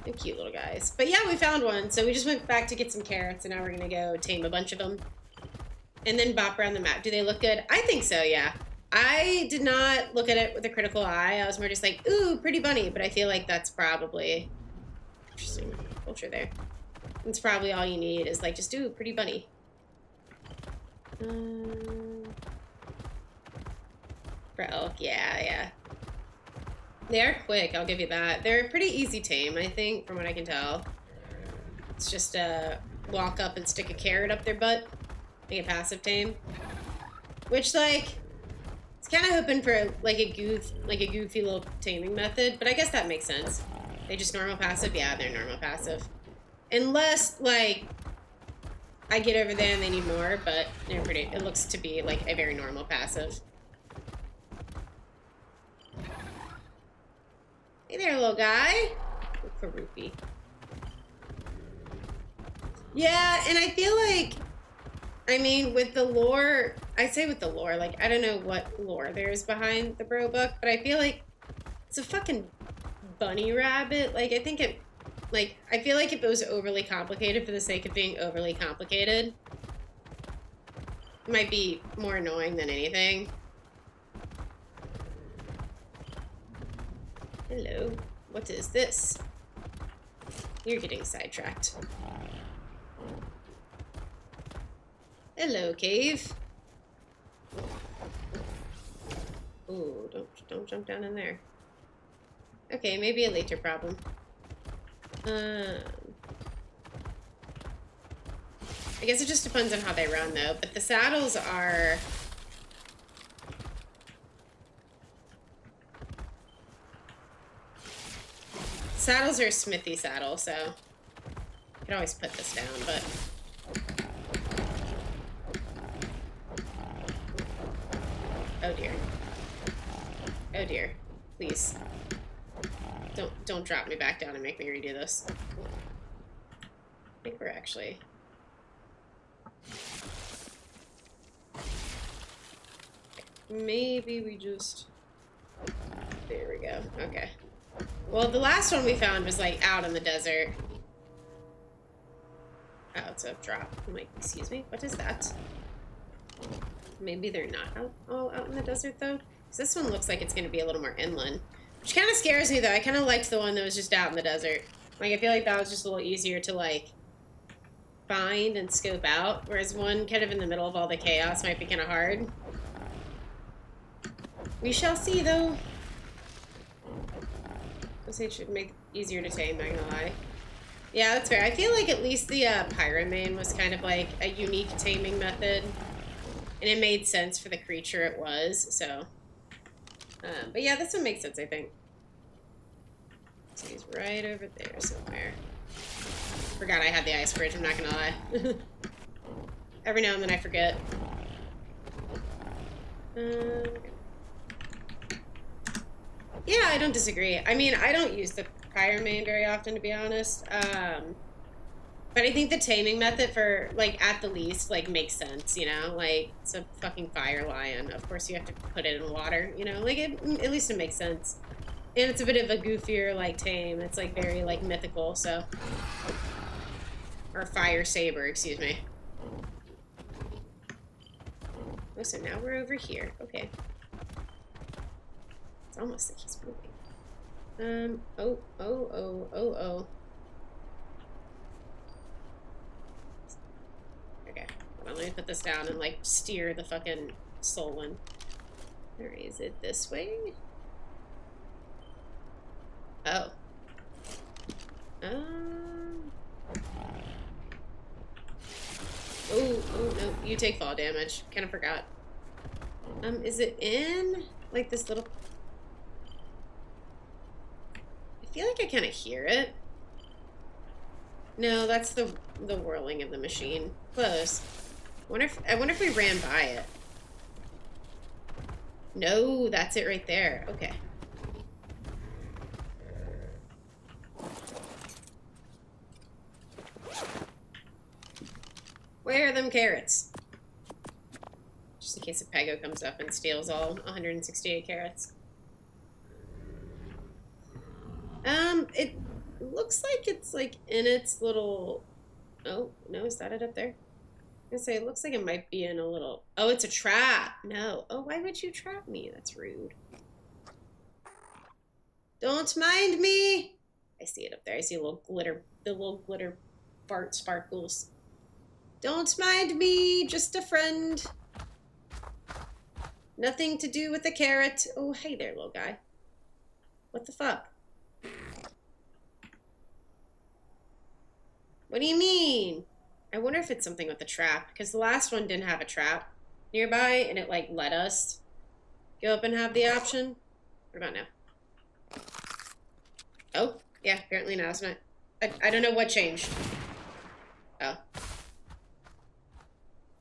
They're cute little guys. But yeah, we found one, so we just went back to get some carrots, and now we're gonna go tame a bunch of them, and then bop around the map. Do they look good? I think so. Yeah. I did not look at it with a critical eye. I was more just like, ooh, pretty bunny. But I feel like that's probably interesting culture there. That's probably all you need is like just ooh, pretty bunny. For elk, yeah. They are quick, I'll give you that. They're pretty easy tame, I think, from what I can tell. It's just walk up and stick a carrot up their butt. Make a passive tame. Which, like, it's kind of hoping for like a goofy little taming method, but I guess that makes sense. They just normal passive? Yeah, they're normal passive. Unless, like, I get over there and they need more, but they're pretty, it looks to be like a very normal passive. Hey there, little guy. Karupi. Yeah, and I feel like, I mean, with the lore, I say with the lore, like, I don't know what lore there is behind the BurrowBuck, but I feel like it's a fucking bunny rabbit. Like, I think it, like, I feel like if it was overly complicated for the sake of being overly complicated, it might be more annoying than anything. Hello. What is this? You're getting sidetracked. Hello, cave. Ooh, don't jump down in there. Okay, maybe a later problem. I guess it just depends on how they run, though. But the saddles are... Saddles are a smithy saddle, so... I could always put this down, but... Oh dear. Oh dear. Please. Don't drop me back down and make me redo this. I think we're actually... Maybe we just... There we go. Okay. Well, the last one we found was, like, out in the desert. Oh, it's a drop. I'm like, excuse me? What is that? Maybe they're not all out in the desert, though. Because this one looks like it's going to be a little more inland. Which kind of scares me, though. I kind of liked the one that was just out in the desert. Like, I feel like that was just a little easier to, like, find and scope out. Whereas one kind of in the middle of all the chaos might be kind of hard. We shall see, though. I guess it should make it easier to tame, not gonna lie. Yeah, that's fair. I feel like at least the Pyromane was kind of like a unique taming method. And it made sense for the creature it was, so. But yeah, this one makes sense, I think. So he's right over there somewhere. Forgot I had the ice bridge, I'm not gonna lie. Every now and then I forget. Yeah, I don't disagree. I mean, I don't use the Pyromane very often, to be honest. But I think the taming method for, like, at the least, like, makes sense, you know? Like, it's a fucking fire lion. Of course you have to put it in water, you know? Like, at least it makes sense. And it's a bit of a goofier, like, tame. It's, like, very, like, mythical, so... Or fire saber, excuse me. Oh, so now we're over here. Okay. It's almost like he's moving. Oh. Okay. Hold on, let me put this down and, like, steer the fucking soul one. Or is it this way? Oh. Oh, no. You take fall damage. Kind of forgot. Is it in, like, this little... I feel like I kind of hear it. No, that's the whirling of the machine. Close. I wonder if we ran by it. No, that's it right there. Okay. Where are them carrots? Just in case a Pego comes up and steals all 168 carrots. It looks like it's like in its little... Oh, no, is that it up there? I was gonna say, it looks like it might be in a little... Oh, it's a trap. No. Oh, why would you trap me? That's rude. Don't mind me. I see it up there. I see a little glitter, the little glitter fart sparkles. Don't mind me, just a friend. Nothing to do with the carrot. Oh, hey there, little guy. What the fuck? What do you mean? I wonder if it's something with the trap, because the last one didn't have a trap nearby, and it, like, let us go up and have the option. What about now? Oh, yeah, apparently now it's not. I don't know what changed. Oh.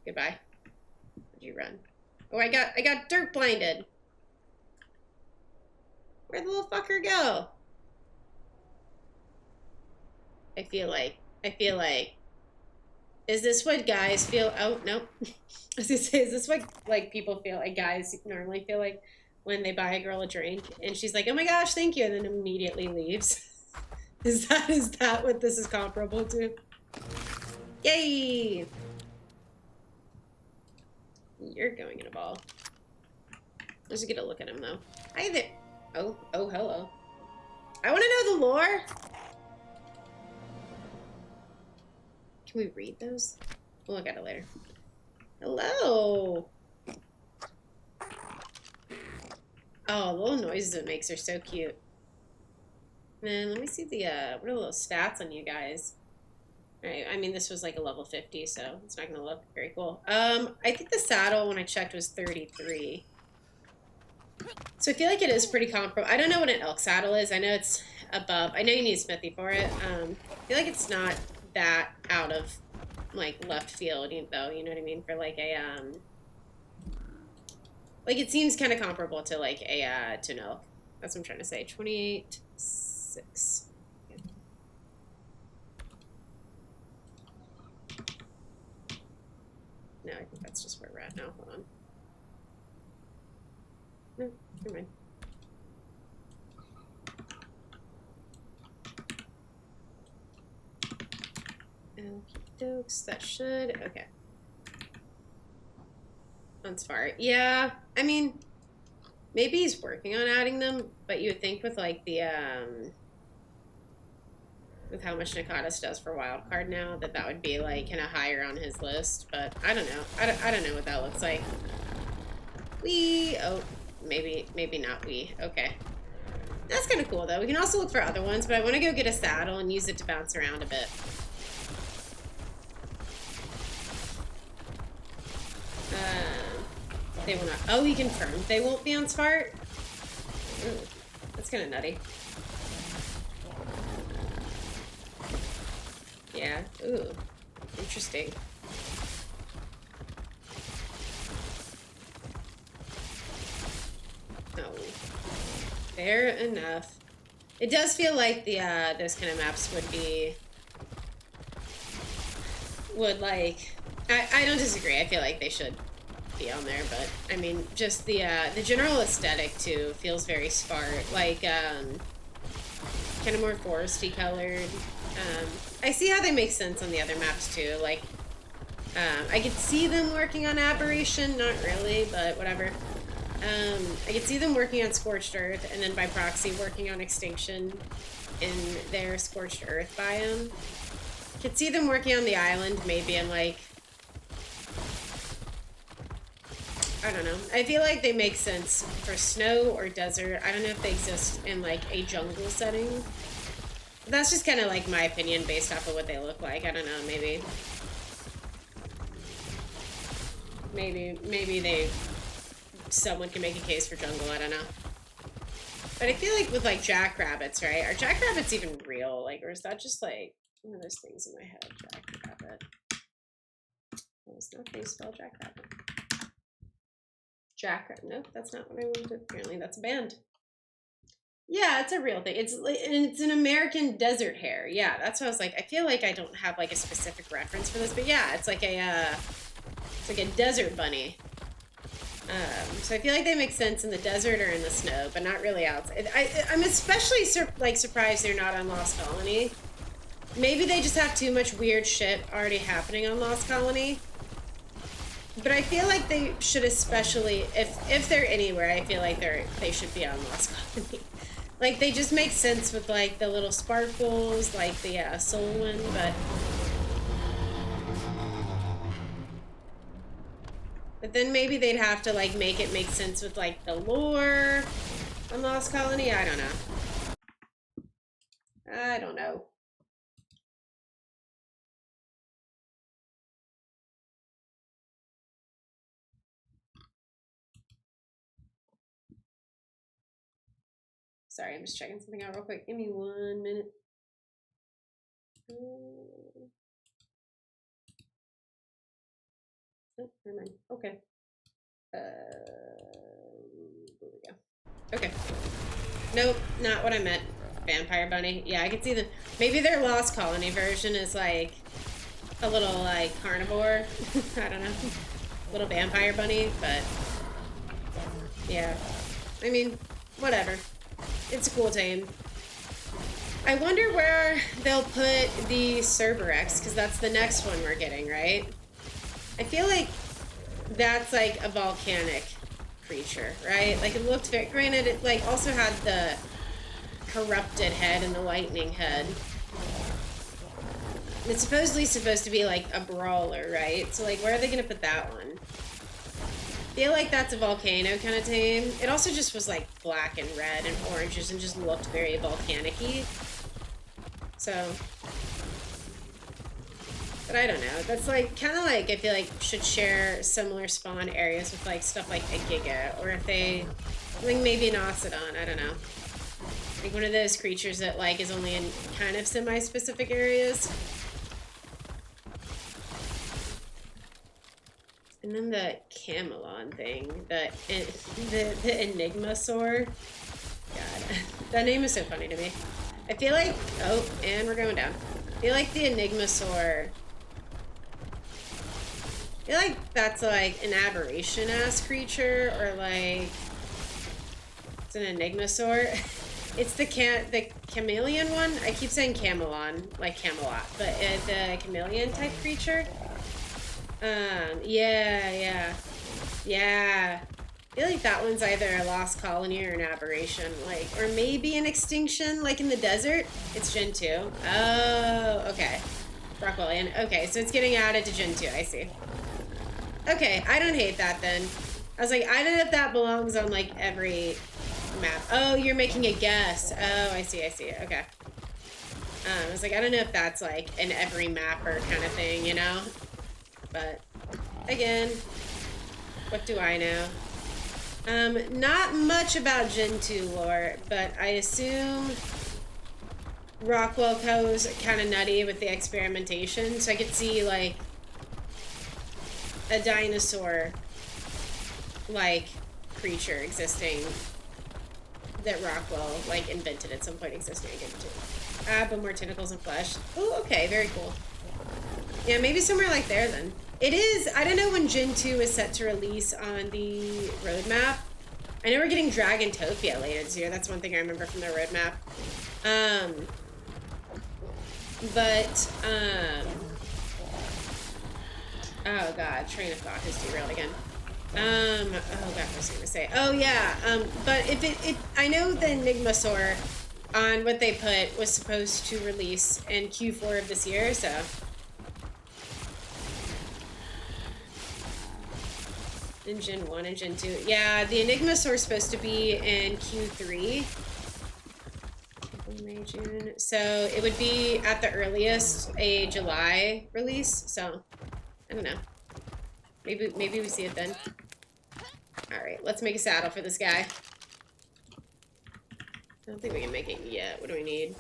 Goodbye. Where'd you run? Oh, I got dirt blinded. Where'd the little fucker go? I feel like, is this what guys feel? Oh, no. I was gonna say, is this what, like, people feel like guys normally feel like when they buy a girl a drink and she's like, oh my gosh, thank you, and then immediately leaves? Is that what this is comparable to? Yay! You're going in a ball. Let's get a look at him, though. Hi there. Oh, hello. I want to know the lore. Can we read those? We'll look at it later. Hello. Oh, the little noises it makes are so cute. Man, let me see the, what are the little stats on you guys? Right, I mean, this was like a level 50, so it's not going to look very cool. I think the saddle, when I checked, was 33. So I feel like it is pretty comparable. I don't know what an elk saddle is. I know it's above. I know you need a smithy for it. I feel like it's not that out of, like, left field, though. You know what I mean? For, like, a, like, it seems kind of comparable to, like, a, to an elk. That's what I'm trying to say. 28.6. No, I think that's just where we're at now. Hold on. No, never mind. Okie dokes, that should... Okay. That's far. Yeah, I mean, maybe he's working on adding them, but you would think with, like, the, with how much Nakatas does for wildcard now, that would be, like, kind of higher on his list, but I don't know. I don't know what that looks like. Oh, maybe not okay. That's kind of cool, though. We can also look for other ones, but I want to go get a saddle and use it to bounce around a bit. They will not. Oh, he confirmed they won't be on Smart? Ooh, that's kind of nutty. Yeah. Ooh. Interesting. Oh. Fair enough. It does feel like the those kind of maps would like I don't disagree. I feel like they should be on there, but I mean just the general aesthetic too feels very Spark, like kind of more foresty colored. I see how they make sense on the other maps too. Like, I could see them working on Aberration, not really, but whatever. I could see them working on Scorched Earth, and then by proxy working on Extinction in their Scorched Earth biome. Could see them working on the island, maybe in like I don't know. I feel like they make sense for snow or desert. I don't know if they exist in like a jungle setting. But that's just kind of like my opinion based off of what they look like. I don't know, maybe someone can make a case for jungle, I don't know. But I feel like with like jackrabbits, right? Are jackrabbits even real? Like, or is that just like one of those things in my head? Jackrabbit. Well, it's not how you spell jackrabbit. Jackrabbit. Nope, that's not what I wanted. Apparently, that's a band. Yeah, it's a real thing. It's an American desert hare. Yeah, that's what I was like. I feel like I don't have like a specific reference for this, but yeah, it's like a desert bunny. So I feel like they make sense in the desert or in the snow, but not really outside. I'm especially surprised they're not on Lost Colony. Maybe they just have too much weird shit already happening on Lost Colony. But I feel like they should, especially if they're anywhere, I feel like they should be on Lost Colony. Like, they just make sense with like the little sparkles, like the soul one, but then maybe they'd have to like make it make sense with like the lore on Lost Colony. I don't know. Sorry, I'm just checking something out real quick. Give me 1 minute. Oh, never mind. Okay. There we go. Okay. Nope, not what I meant. Vampire bunny. Yeah, I could see maybe their Lost Colony version is like a little like carnivore. I don't know. Little vampire bunny, but yeah. I mean, whatever. It's a cool tame. I wonder where they'll put the Cerberus, because that's the next one we're getting, right? I feel like that's like a volcanic creature, right? Like, it looked very, granted, it like also had the corrupted head and the lightning head. It's supposedly supposed to be like a brawler, right? So like, where are they gonna put that one? I feel like that's a volcano kind of tame. It also just was like black and red and oranges and just looked very volcanic-y. So, but I don't know. That's like kind of like, I feel like should share similar spawn areas with like stuff like a Giga, or if they, like maybe an Octodon, I don't know. Like one of those creatures that like is only in kind of semi-specific areas. And then the Camelon thing, the Enigmasaur. God, that name is so funny to me. I feel like, oh, and we're going down. I feel like the Enigmasaur, I feel like that's like an aberration-ass creature, or like, it's an Enigmasaur. It's the chameleon one. I keep saying Camelon, like Camelot, but the chameleon type creature. Yeah. I feel like that one's either a lost colony or an aberration, like, or maybe an extinction, like in the desert. It's Gen 2. Oh, okay. Rockwellian. Okay, so it's getting added to Gen 2, I see. Okay, I don't hate that then. I was like, I don't know if that belongs on like every map. Oh, you're making a guess. Oh, I see, okay. I was like, I don't know if that's like an every mapper kind of thing, you know? But again, what do I know? Not much about Gen 2 lore, but I assume Rockwell goes kind of nutty with the experimentation, so I could see like a dinosaur like creature existing that Rockwell like invented at some point existing in Gen 2. But more tentacles and flesh. Oh, okay, very cool. Yeah, maybe somewhere like there then. It is, I don't know when Gen 2 is set to release on the roadmap. I know we're getting Dragantopia later this year. That's one thing I remember from the roadmap. Oh god, train of thought has derailed again. Oh god, what was I gonna say? Oh yeah, but if I know the Enigmasaur on what they put was supposed to release in Q4 of this year, so. In Gen 1 and Gen 2. Yeah, the Enigma source is supposed to be in Q3. May, June. So it would be at the earliest a July release. So I don't know. Maybe we see it then. Alright, let's make a saddle for this guy. I don't think we can make it yet. What do we need?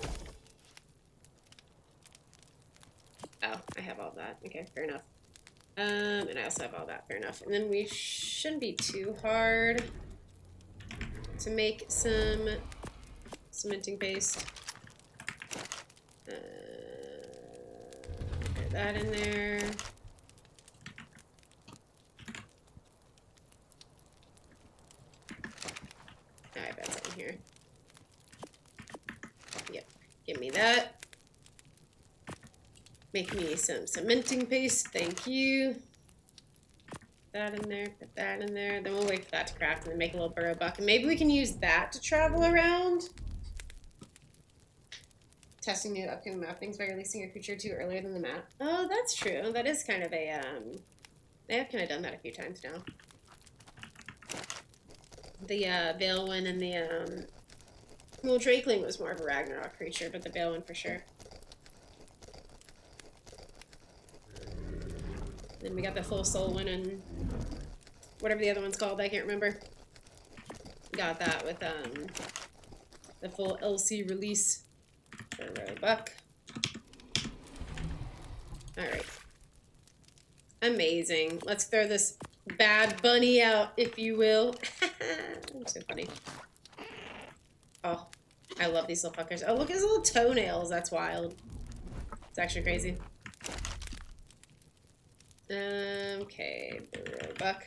Oh, I have all that. Okay, fair enough. And I also have all that. Fair enough. And then we shouldn't be too hard to make some cementing paste. Put that in there. I bet it's in here. Yep, give me that. Make me some cementing paste, thank you. Put that in there, put that in there. Then we'll wait for that to craft and then make a little BurrowBuck. And maybe we can use that to travel around. Testing new upcoming mappings by releasing a creature too earlier than the map. Oh, that's true. That is kind of a, they have kind of done that a few times now. The, Balewind and the, well, Drakeling was more of a Ragnarok creature, but the Balewind for sure. Then we got the full soul one and whatever the other one's called, I can't remember. Got that with, the full LC release. BurrowBuck. Alright. Amazing. Let's throw this bad bunny out, if you will. So funny. Oh, I love these little fuckers. Oh, look at his little toenails. That's wild. It's actually crazy. Okay, BurrowBuck.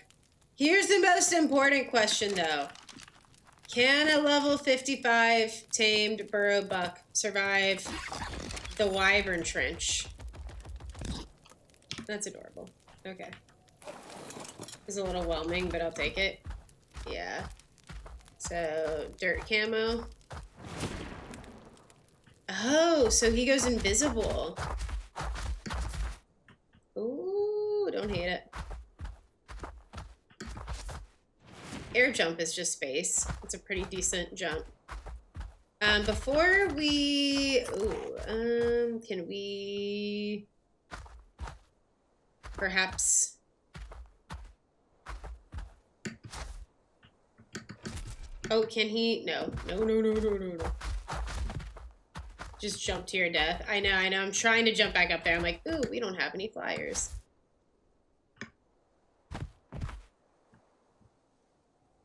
Here's the most important question, though. Can a level 55 tamed BurrowBuck survive the Wyvern Trench? That's adorable. Okay. It's a little whelming, but I'll take it. Yeah. So, dirt camo. Oh, so he goes invisible. Ooh, don't hate it. Air jump is just space. It's a pretty decent jump. Before we... Ooh, can we... Perhaps... Oh, can he... No. No. Just jump to your death. I know. I'm trying to jump back up there. I'm like, ooh, we don't have any flyers.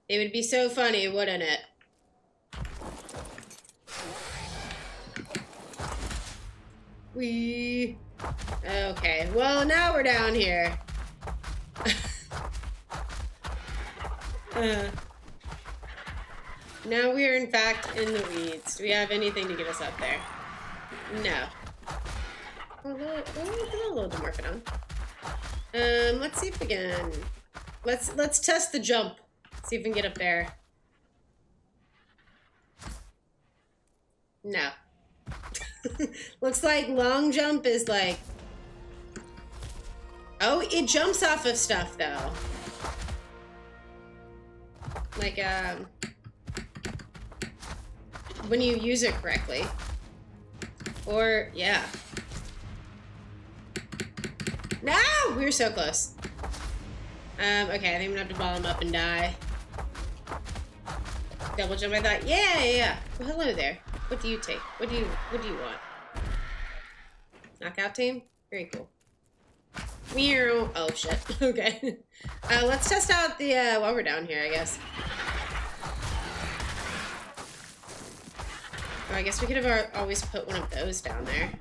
It would be so funny, wouldn't it? Okay, well, now we're down here. Now we are, in fact, in the weeds. Do we have anything to get us up there? No. Well, a little Dimorphodon. Let's see if we can... Let's test the jump. See if we can get up there. No. Looks like long jump is like... Oh, it jumps off of stuff, though. Like, when you use it correctly. Or, yeah. No! We were so close. Okay, I think I'm gonna have to ball him up and die. Double jump, I thought. Yeah. Well, hello there. What do you take? What do you want? Knockout team? Very cool. Meow. Oh, shit. Okay. Let's test out the, while we're down here, I guess. Oh, I guess we could have always put one of those down there.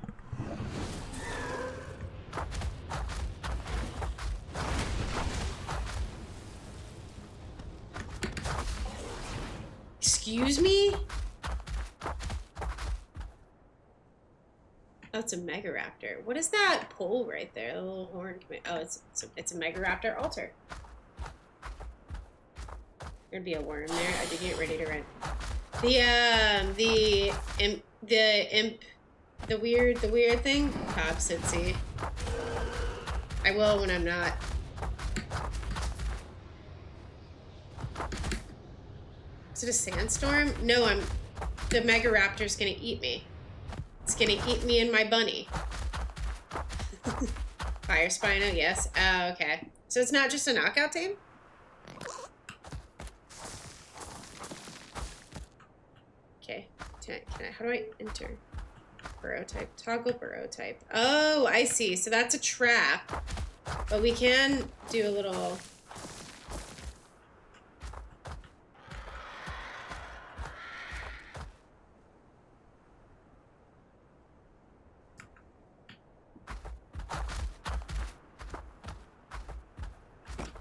Excuse me? Oh, it's a Megaraptor. What is that pole right there? The little horn. Oh, it's a Megaraptor altar. There'd be a worm there. I did get ready to run. The weird thing. Top Sitsy. I will when I'm not. Is it a sandstorm? No, the Mega Raptor's gonna eat me. It's gonna eat me and my bunny. Fire Spino, yes. Oh, okay. So it's not just a knockout team? Okay. How do I enter? Burrow type. Toggle burrow type. Oh, I see. So that's a trap. But we can do a little...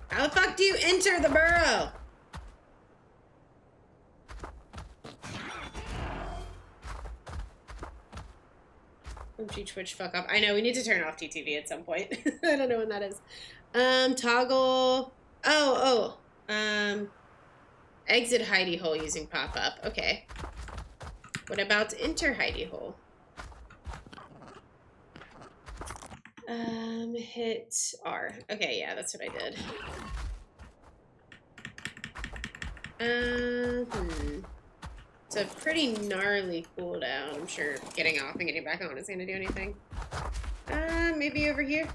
How the fuck do you enter the burrow? Twitch fuck up. I know, we need to turn off TTV at some point. I don't know when that is. Toggle. Exit hidey hole using pop-up. Okay. What about enter hidey hole? Hit R. Okay, yeah, that's what I did. It's a pretty gnarly cooldown. I'm sure getting off and getting back on is gonna do anything. Maybe over here?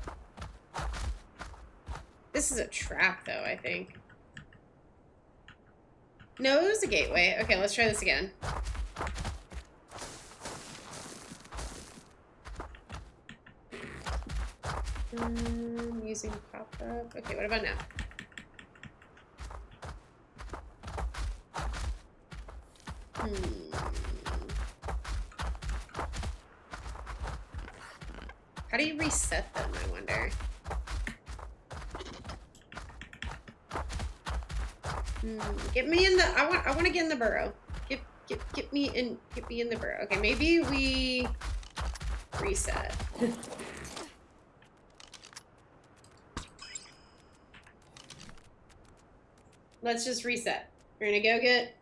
This is a trap, though, I think. No, it was a gateway. Okay, let's try this again. Using pop-up. Okay, what about now? How do you reset them, I wonder? Get me in the... I want to get in the burrow. Get me in the burrow. Okay, maybe we reset. Let's just reset. We're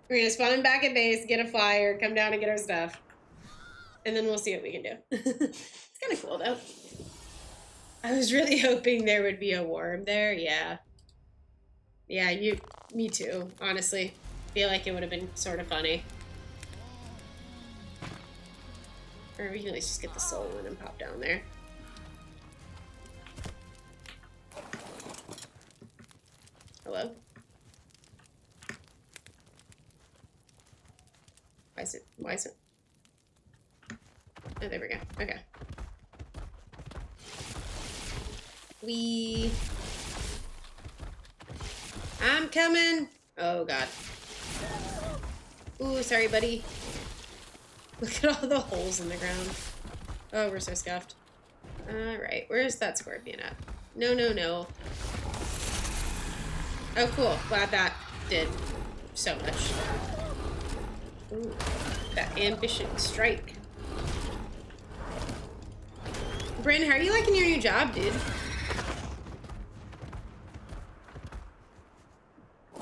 gonna spawn back at base, get a flyer, come down and get our stuff. And then we'll see what we can do. It's kind of cool, though. I was really hoping there would be a worm there, yeah. Yeah, me too, honestly. Feel like it would have been sort of funny. Or we can at least just get the soul one and pop down there. Hello? Why is it? Oh, there we go. Okay. I'm coming. Oh, God. Ooh, sorry, buddy. Look at all the holes in the ground. Oh, we're so scuffed. Alright, where's that scorpion at? No, no, no. Oh, cool. Glad that did so much. Ooh, that ambition strike. Bryn, how are you liking your new job, dude?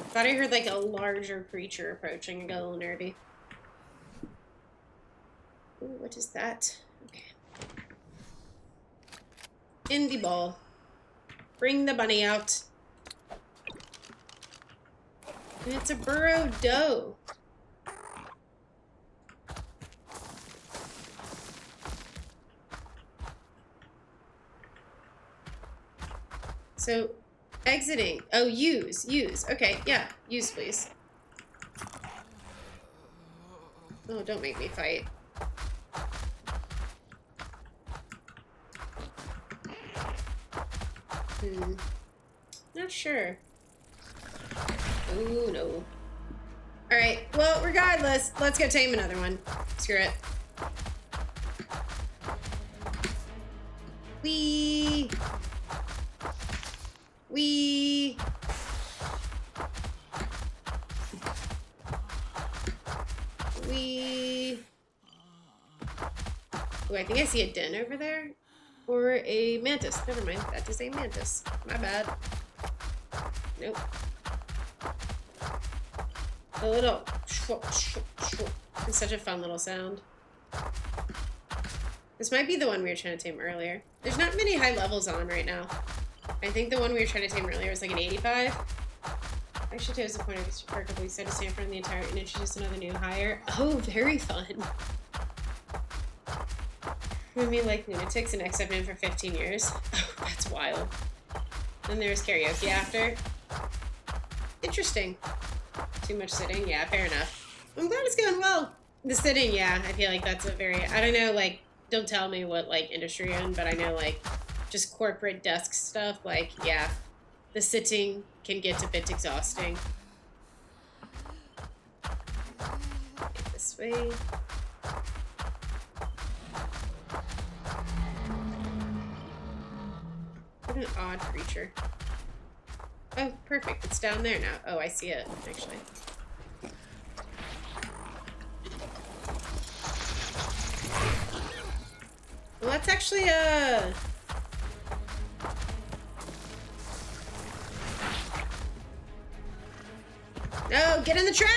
Thought I heard like a larger creature approaching and got a little nervy. Ooh, what is that? Okay. In the ball. Bring the bunny out. And it's a burrow doe. So, exiting. Oh, use. Okay, yeah. Use, please. Oh, don't make me fight. Not sure. Ooh, no. Alright, well, regardless, let's go tame another one. Screw it. Wee. Ooh, I think I see a den over there. Or a mantis. Never mind. That is a mantis. My bad. Nope. A little... It's such a fun little sound. This might be the one we were trying to tame earlier. There's not many high levels on right now. I think the one we were trying to tame earlier was like an 85. Actually, Tames appointed for a couple weeks ago to stand for the entire and introduce another new hire. Oh, very fun. We mean like lunatics and X have been for 15 years. Oh, that's wild. Then there's karaoke after. Interesting. Too much sitting? Yeah, fair enough. I'm glad it's going well. The sitting, yeah, I feel like that's a very, I don't know, like, don't tell me what, like, industry you're in, but I know, like, just corporate desk stuff, like, yeah, the sitting can get a bit exhausting. Get this way. What an odd creature. Oh, perfect. It's down there now. Oh, I see it, actually. Well, that's actually, No, get in the trap!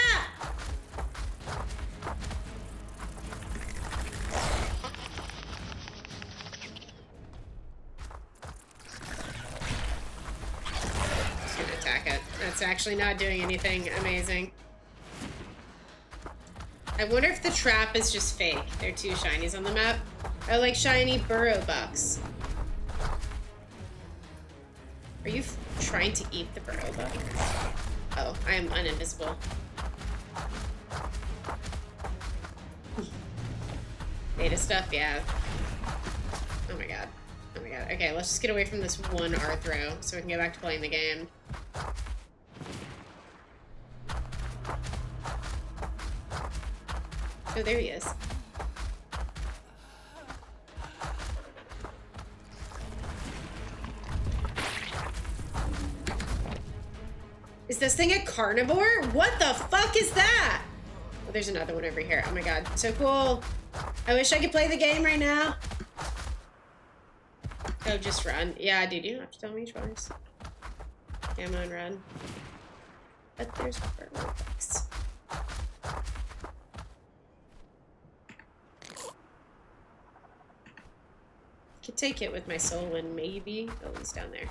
Just gonna attack it. That's actually not doing anything amazing. I wonder if the trap is just fake. There are 2 shinies on the map. I like shiny BurrowBucks. Are you trying to eat the BurrowBuck? Oh, I am uninvisible. Beta stuff, yeah. Oh my god. Oh my god. Okay, let's just get away from this one Arthro so we can get back to playing the game. Oh, there he is. Is this thing a carnivore? What the fuck is that? Oh, there's another one over here. Oh my god, so cool. I wish I could play the game right now. Oh, just run. Yeah, dude, you don't have to tell me twice. Ammo and run. But there's BurrowBucks. Could take it with my soul one, maybe. Oh, he's down there.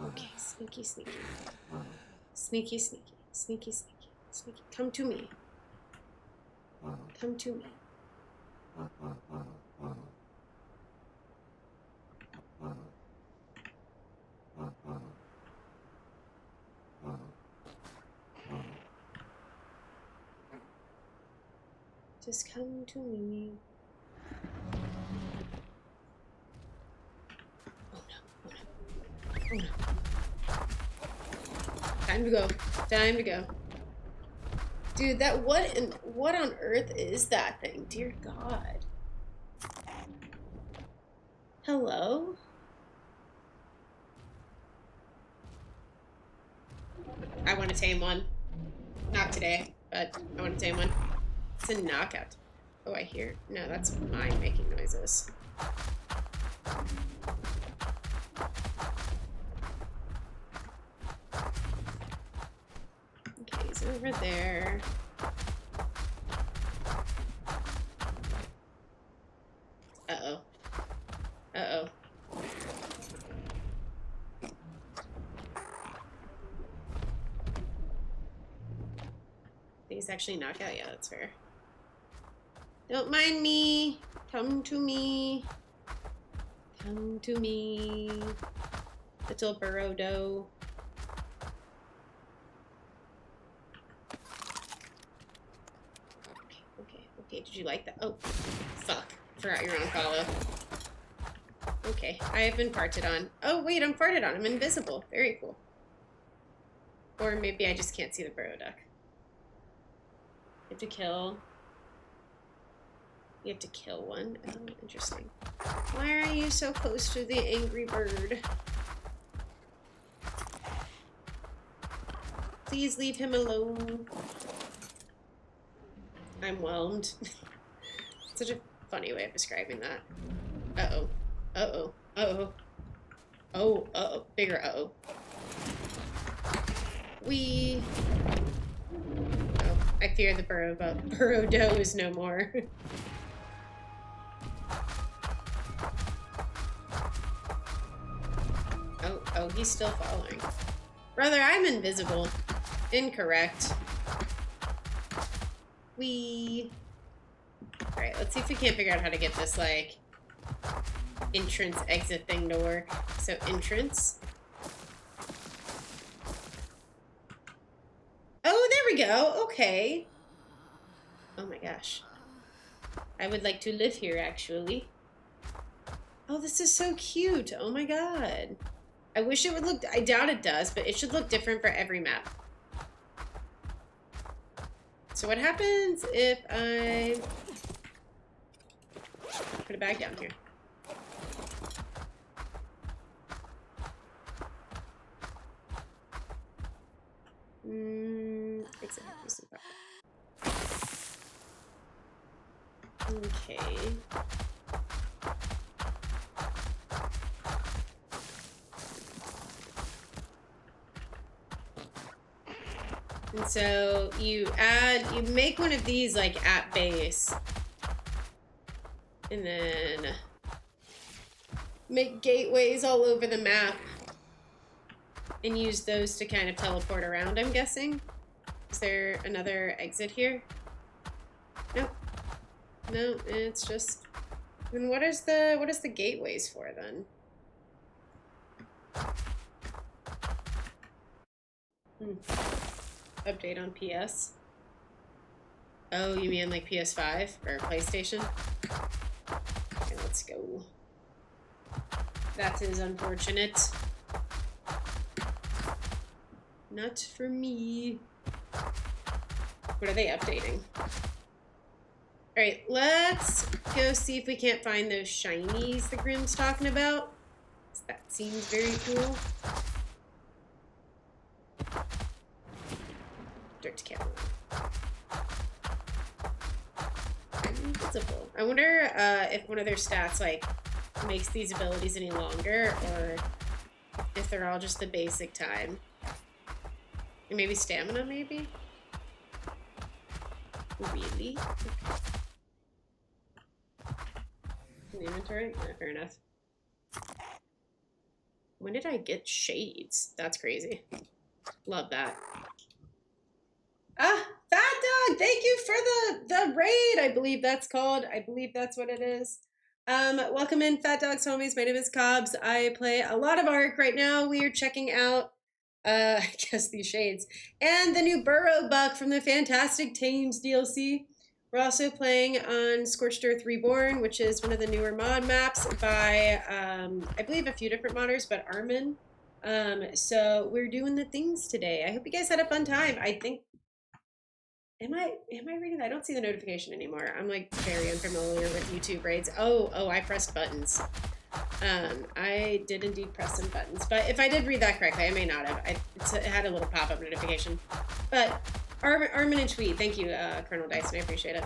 Okay, sneaky, sneaky. Sneaky, sneaky. Sneaky, sneaky. Sneaky. Come to me. Come to me. Just come to me. Oh no, oh no, oh no. Time to go. Time to go. Dude, that what on earth is that thing? Dear God. Hello? I want to tame one. Not today, but I want to tame one. It's a knockout. Oh, I hear. No, that's mine making noises. Okay, he's over there. Uh-oh. Uh-oh. He's actually knocked out. Yeah, that's fair. Don't mind me. Come to me. Come to me. Little burrow doe. Okay. Did you like that? Oh, fuck. Forgot you're on follow. Okay, I have been farted on. Oh, wait, I'm farted on. I'm invisible. Very cool. Or maybe I just can't see the BurrowBuck. You have to kill. You have to kill one. Oh, interesting. Why are you so close to the angry bird? Please leave him alone. I'm whelmed. Such a funny way of describing that. Uh-oh. Uh-oh. Uh-oh. Oh, uh-oh. Bigger uh-oh. We... Oh, I fear the burrow doe is no more. he's still following. Brother, I'm invisible. Incorrect. Alright, let's see if we can't figure out how to get this, like, entrance exit thing to work. So, entrance. Oh, there we go. Okay. Oh my gosh. I would like to live here, actually. Oh, this is so cute. Oh my god. I wish it would look... I doubt it does, but it should look different for every map. So what happens if I put a bag down here? Exit. Okay. And so you make one of these like at base. And then make gateways all over the map. And use those to kind of teleport around, I'm guessing. Is there another exit here? Nope. No, it's just... Then what is the gateways for then? Update on PS. Oh, you mean like PS5 or PlayStation? Okay, let's go. That is unfortunate. Not for me. What are they updating? Alright, let's go see if we can't find those shinies the Grim's talking about. That seems very cool. Dirt to camera. Invisible. I wonder if one of their stats like makes these abilities any longer, or if they're all just the basic time. And maybe stamina, maybe? Really? In the inventory? Yeah, fair enough. When did I get shades? That's crazy. Love that. Ah, Fat Dog, thank you for the raid, I believe that's called. I believe that's what it is. Welcome in, Fat Dogs homies. My name is Cobbs. I play a lot of Ark right now. We are checking out, I guess these shades, and the new BurrowBuck from the fantastic Tames DLC. We're also playing on Scorched Earth Reborn, which is one of the newer mod maps by, I believe a few different modders, but Armin. So we're doing the things today. I hope you guys had a fun time. I think... Am I reading that? I don't see the notification anymore. I'm like very unfamiliar with YouTube raids. Oh, I pressed buttons. I did indeed press some buttons, but if I did read that correctly, I may not have. It had a little pop-up notification. But Armin and Tweet, thank you, Colonel Dyson, I appreciate it.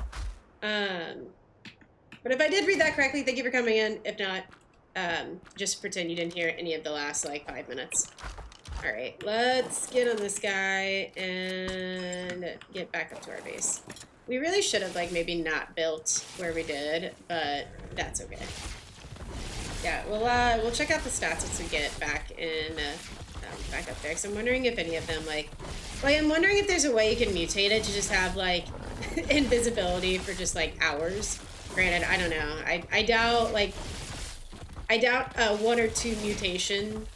But if I did read that correctly, thank you for coming in. If not, just pretend you didn't hear any of the last like 5 minutes. All right, let's get on this guy and get back up to our base. We really should have like maybe not built where we did, but that's okay. Yeah, we'll check out the stats once we get back in, back up there. Because I'm wondering if any of them like I'm wondering if there's a way you can mutate it to just have like invisibility for just like hours. Granted, I don't know. I doubt 1 or 2 mutation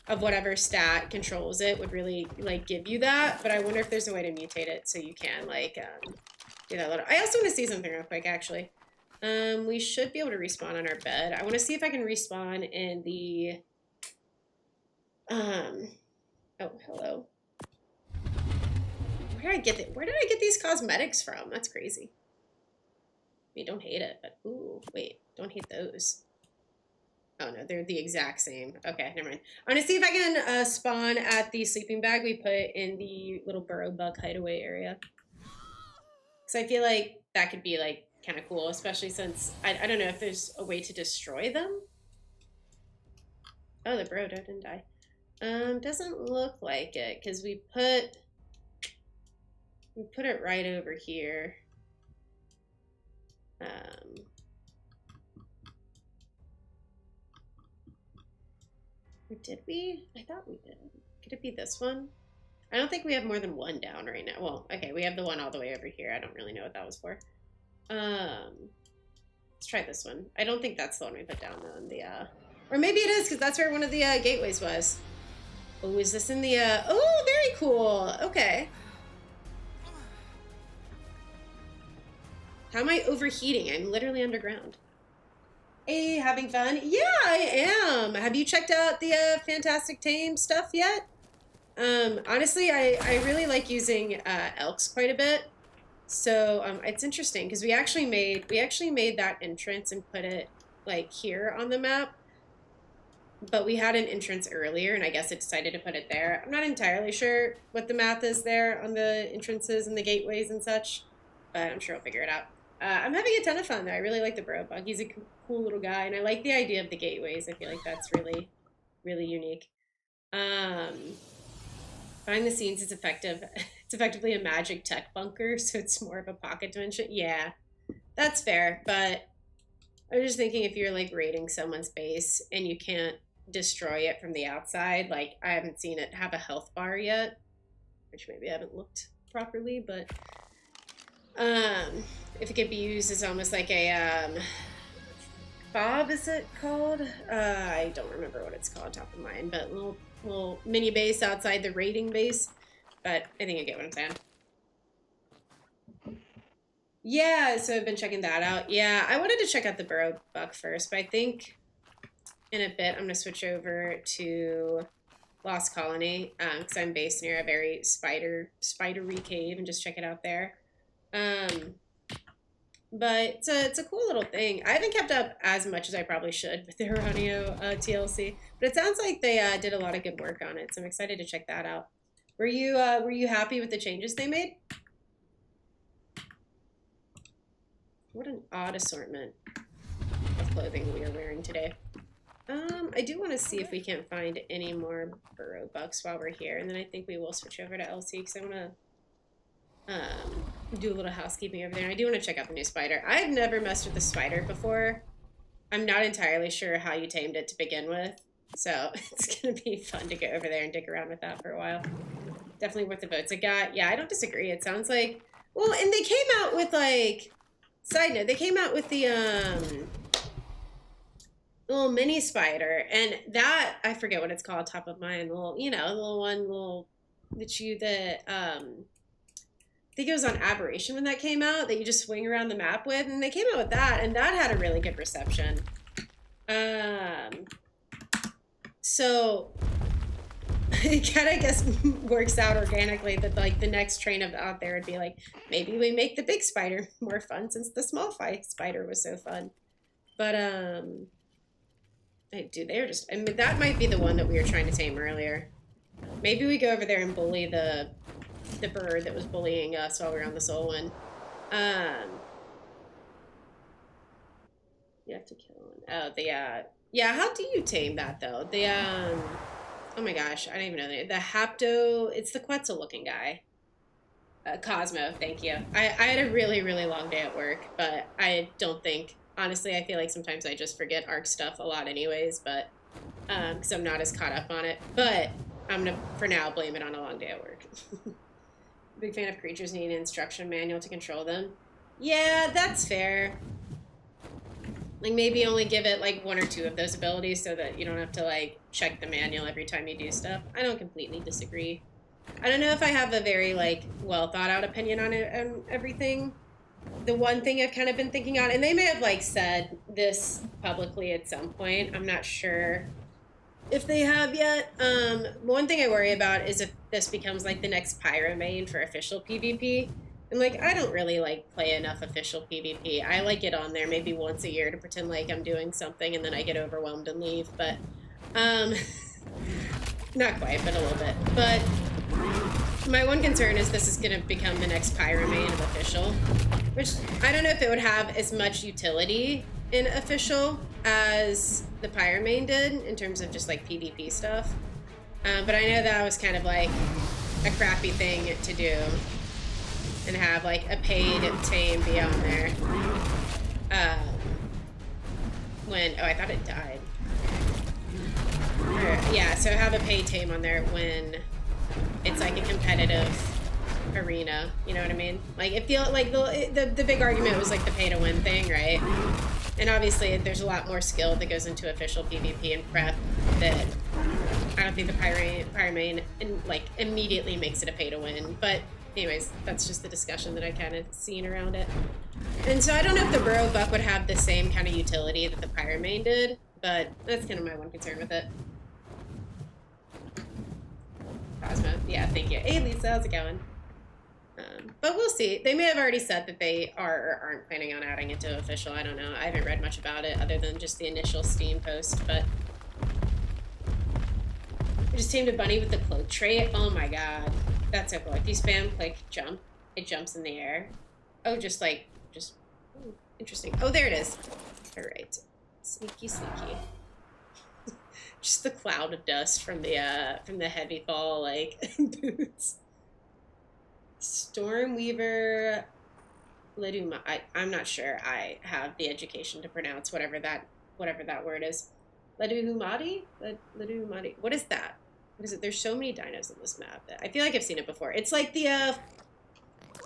of whatever stat controls it would really like give you that, but I wonder if there's a way to mutate it so you can like do that little... I also want to see something real quick actually. We should be able to respawn on our bed. I want to see if I can respawn in the oh, hello. Where did I get these cosmetics from? That's crazy. I mean, don't hate it, but ooh, wait, don't hate those. Oh no, they're the exact same. Okay, never mind. I'm gonna see if I can spawn at the sleeping bag we put in the little BurrowBuck hideaway area. Because I feel like that could be like kind of cool, especially since I don't know if there's a way to destroy them. Oh, the burrow didn't die. Doesn't look like it because we put it right over here. Or did we? I thought we did. Could it be this one? I don't think we have more than one down right now. Well, okay, we have the one all the way over here. I don't really know what that was for. Let's try this one. I don't think that's the one we put down though in the or maybe it is, because that's where one of the gateways was. Oh, is this in the oh, very cool. Okay. How am I overheating? I'm literally underground. Hey, having fun? Yeah, I am. Have you checked out the Fantastic Tames stuff yet? Honestly, I really like using elks quite a bit. So it's interesting because we actually made that entrance and put it like here on the map. But we had an entrance earlier, and I guess it decided to put it there. I'm not entirely sure what the math is there on the entrances and the gateways and such, but I'm sure I'll figure it out. I'm having a ton of fun though. I really like the BurrowBuck. He's a cool little guy, and I like the idea of the gateways. I feel like that's really, really unique. Behind the scenes, it's effective. It's effectively a magic tech bunker, so it's more of a pocket dimension. Yeah, that's fair. But I was just thinking, if you're like raiding someone's base and you can't destroy it from the outside, like I haven't seen it have a health bar yet, which maybe I haven't looked properly, but if it could be used as almost like a fob, is it called? I don't remember what it's called top of mind, but little mini base outside the raiding base. But I think you get what I'm saying. Yeah, so I've been checking that out. Yeah, I wanted to check out the BurrowBuck first, but I think in a bit I'm going to switch over to Lost Colony because I'm based near a very spidery cave and just check it out there. But it's a cool little thing. I haven't kept up as much as I probably should with the Uranio TLC, but it sounds like they did a lot of good work on it, so I'm excited to check that out. Were you happy with the changes they made? What an odd assortment of clothing we are wearing today. I do want to see if we can't find any more BurrowBucks while we're here, and then I think we will switch over to LC because I want to do a little housekeeping over there. And I do want to check out the new spider. I've never messed with the spider before. I'm not entirely sure how you tamed it to begin with, so it's going to be fun to go over there and dig around with that for a while. Definitely worth the votes it got. Yeah, I don't disagree. It sounds like, well, and they came out with like, side note, they came out with the little mini spider, and that, I forget what it's called, top of mind, little, you know, little one, little, I think it was on Aberration when that came out, that you just swing around the map with, and they came out with that, and that had a really good reception. So it kind of, I guess, works out organically that like the next train of out there would be like, maybe we make the big spider more fun since the small spider was so fun. But dude, they're just, I mean, that might be the one that we were trying to tame earlier. Maybe we go over there and bully the bird that was bullying us while we were on the soul one. You have to kill one. Oh, yeah, how do you tame that though? Oh my gosh, I don't even know the name. The Hapto, it's the Quetzal looking guy. Cosmo, thank you. I had a really, really long day at work, but I don't think, honestly, I feel like sometimes I just forget Ark stuff a lot anyways, but, because I'm not as caught up on it. But I'm gonna, for now, blame it on a long day at work. Big fan of creatures need an instruction manual to control them. Yeah, that's fair. Like maybe only give it like 1 or 2 of those abilities so that you don't have to like check the manual every time you do stuff. I don't completely disagree. I don't know if I have a very like well thought out opinion on it and everything. The one thing I've kind of been thinking on, and they may have like said this publicly at some point, I'm not sure if they have yet. One thing I worry about is if this becomes like the next pyro main for official PvP. And like, I don't really like play enough official PvP. I like it on there maybe once a year to pretend like I'm doing something and then I get overwhelmed and leave. But, not quite, but a little bit. But my one concern is this is going to become the next pyro main of official, which I don't know if it would have as much utility in official as the pyro main did in terms of just like PvP stuff. But I know that was kind of like a crappy thing to do and have like a paid tame be on there. When, oh, I thought it died. Yeah, so have a pay tame on there when it's like a competitive arena, you know what I mean? Like, it feels like the big argument was like the pay to win thing, right? And obviously there's a lot more skill that goes into official PvP and prep that I don't think the Pyramane like immediately makes it a pay to win. But anyways, that's just the discussion that I kind of seen around it. And so I don't know if the BurrowBuck would have the same kind of utility that the Pyramane did, but that's kind of my one concern with it. Cosmo, yeah, thank you. Hey Lisa, how's it going? But we'll see. They may have already said that they are or aren't planning on adding it to official. I don't know. I haven't read much about it other than just the initial Steam post, but I just tamed a bunny with the cloak trait. Oh my god. That's so cool. If you spam click jump, it jumps in the air. Oh, ooh, interesting. Oh, there it is. All right. Sneaky, sneaky. Just the cloud of dust from the heavy fall, like, boots. Stormweaver Leduma. I'm not sure I have the education to pronounce whatever that word is. Leduhumadi? Leduhumadi. What is that? What is it? There's so many dinos in this map. I feel like I've seen it before. It's like the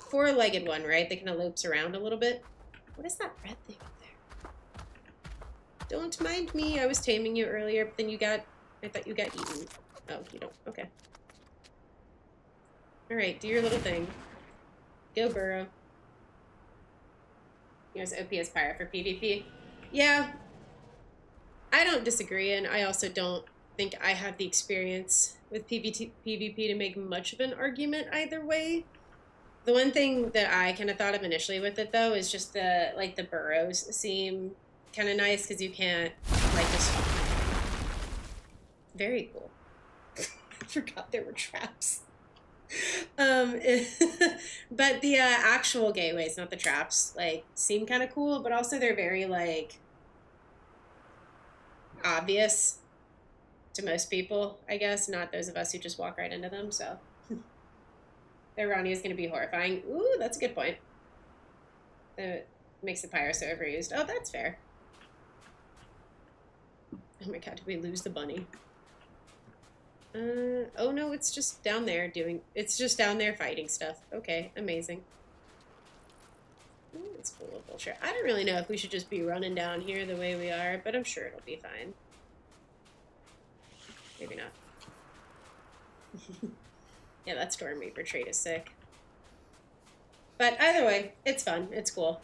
four-legged one, right? That kind of loops around a little bit. What is that red thing up there? Don't mind me. I was taming you earlier, but then I thought you got eaten. Oh, you don't. Okay. Alright, do your little thing. Go Burrow. Here's OP as Pyro for PvP. Yeah. I don't disagree, and I also don't think I have the experience with PvP to make much of an argument either way. The one thing that I kind of thought of initially with it, though, is just the burrows seem kind of nice, because you can't, like, just... Very cool. I forgot there were traps. But the actual gateways, not the traps, like, seem kind of cool, but also they're very, like, obvious to most people, I guess, not those of us who just walk right into them, so. Irania is going to be horrifying. Ooh, that's a good point. It makes the pyro so overused. Oh, that's fair. Oh my god, did we lose the bunny? Oh no, it's just down there fighting stuff. Okay, amazing. Ooh, it's full of bullshit. I don't really know if we should just be running down here the way we are, but I'm sure it'll be fine. Maybe not. Yeah, that Storm Reaper trait is sick. But either way, it's fun. It's cool.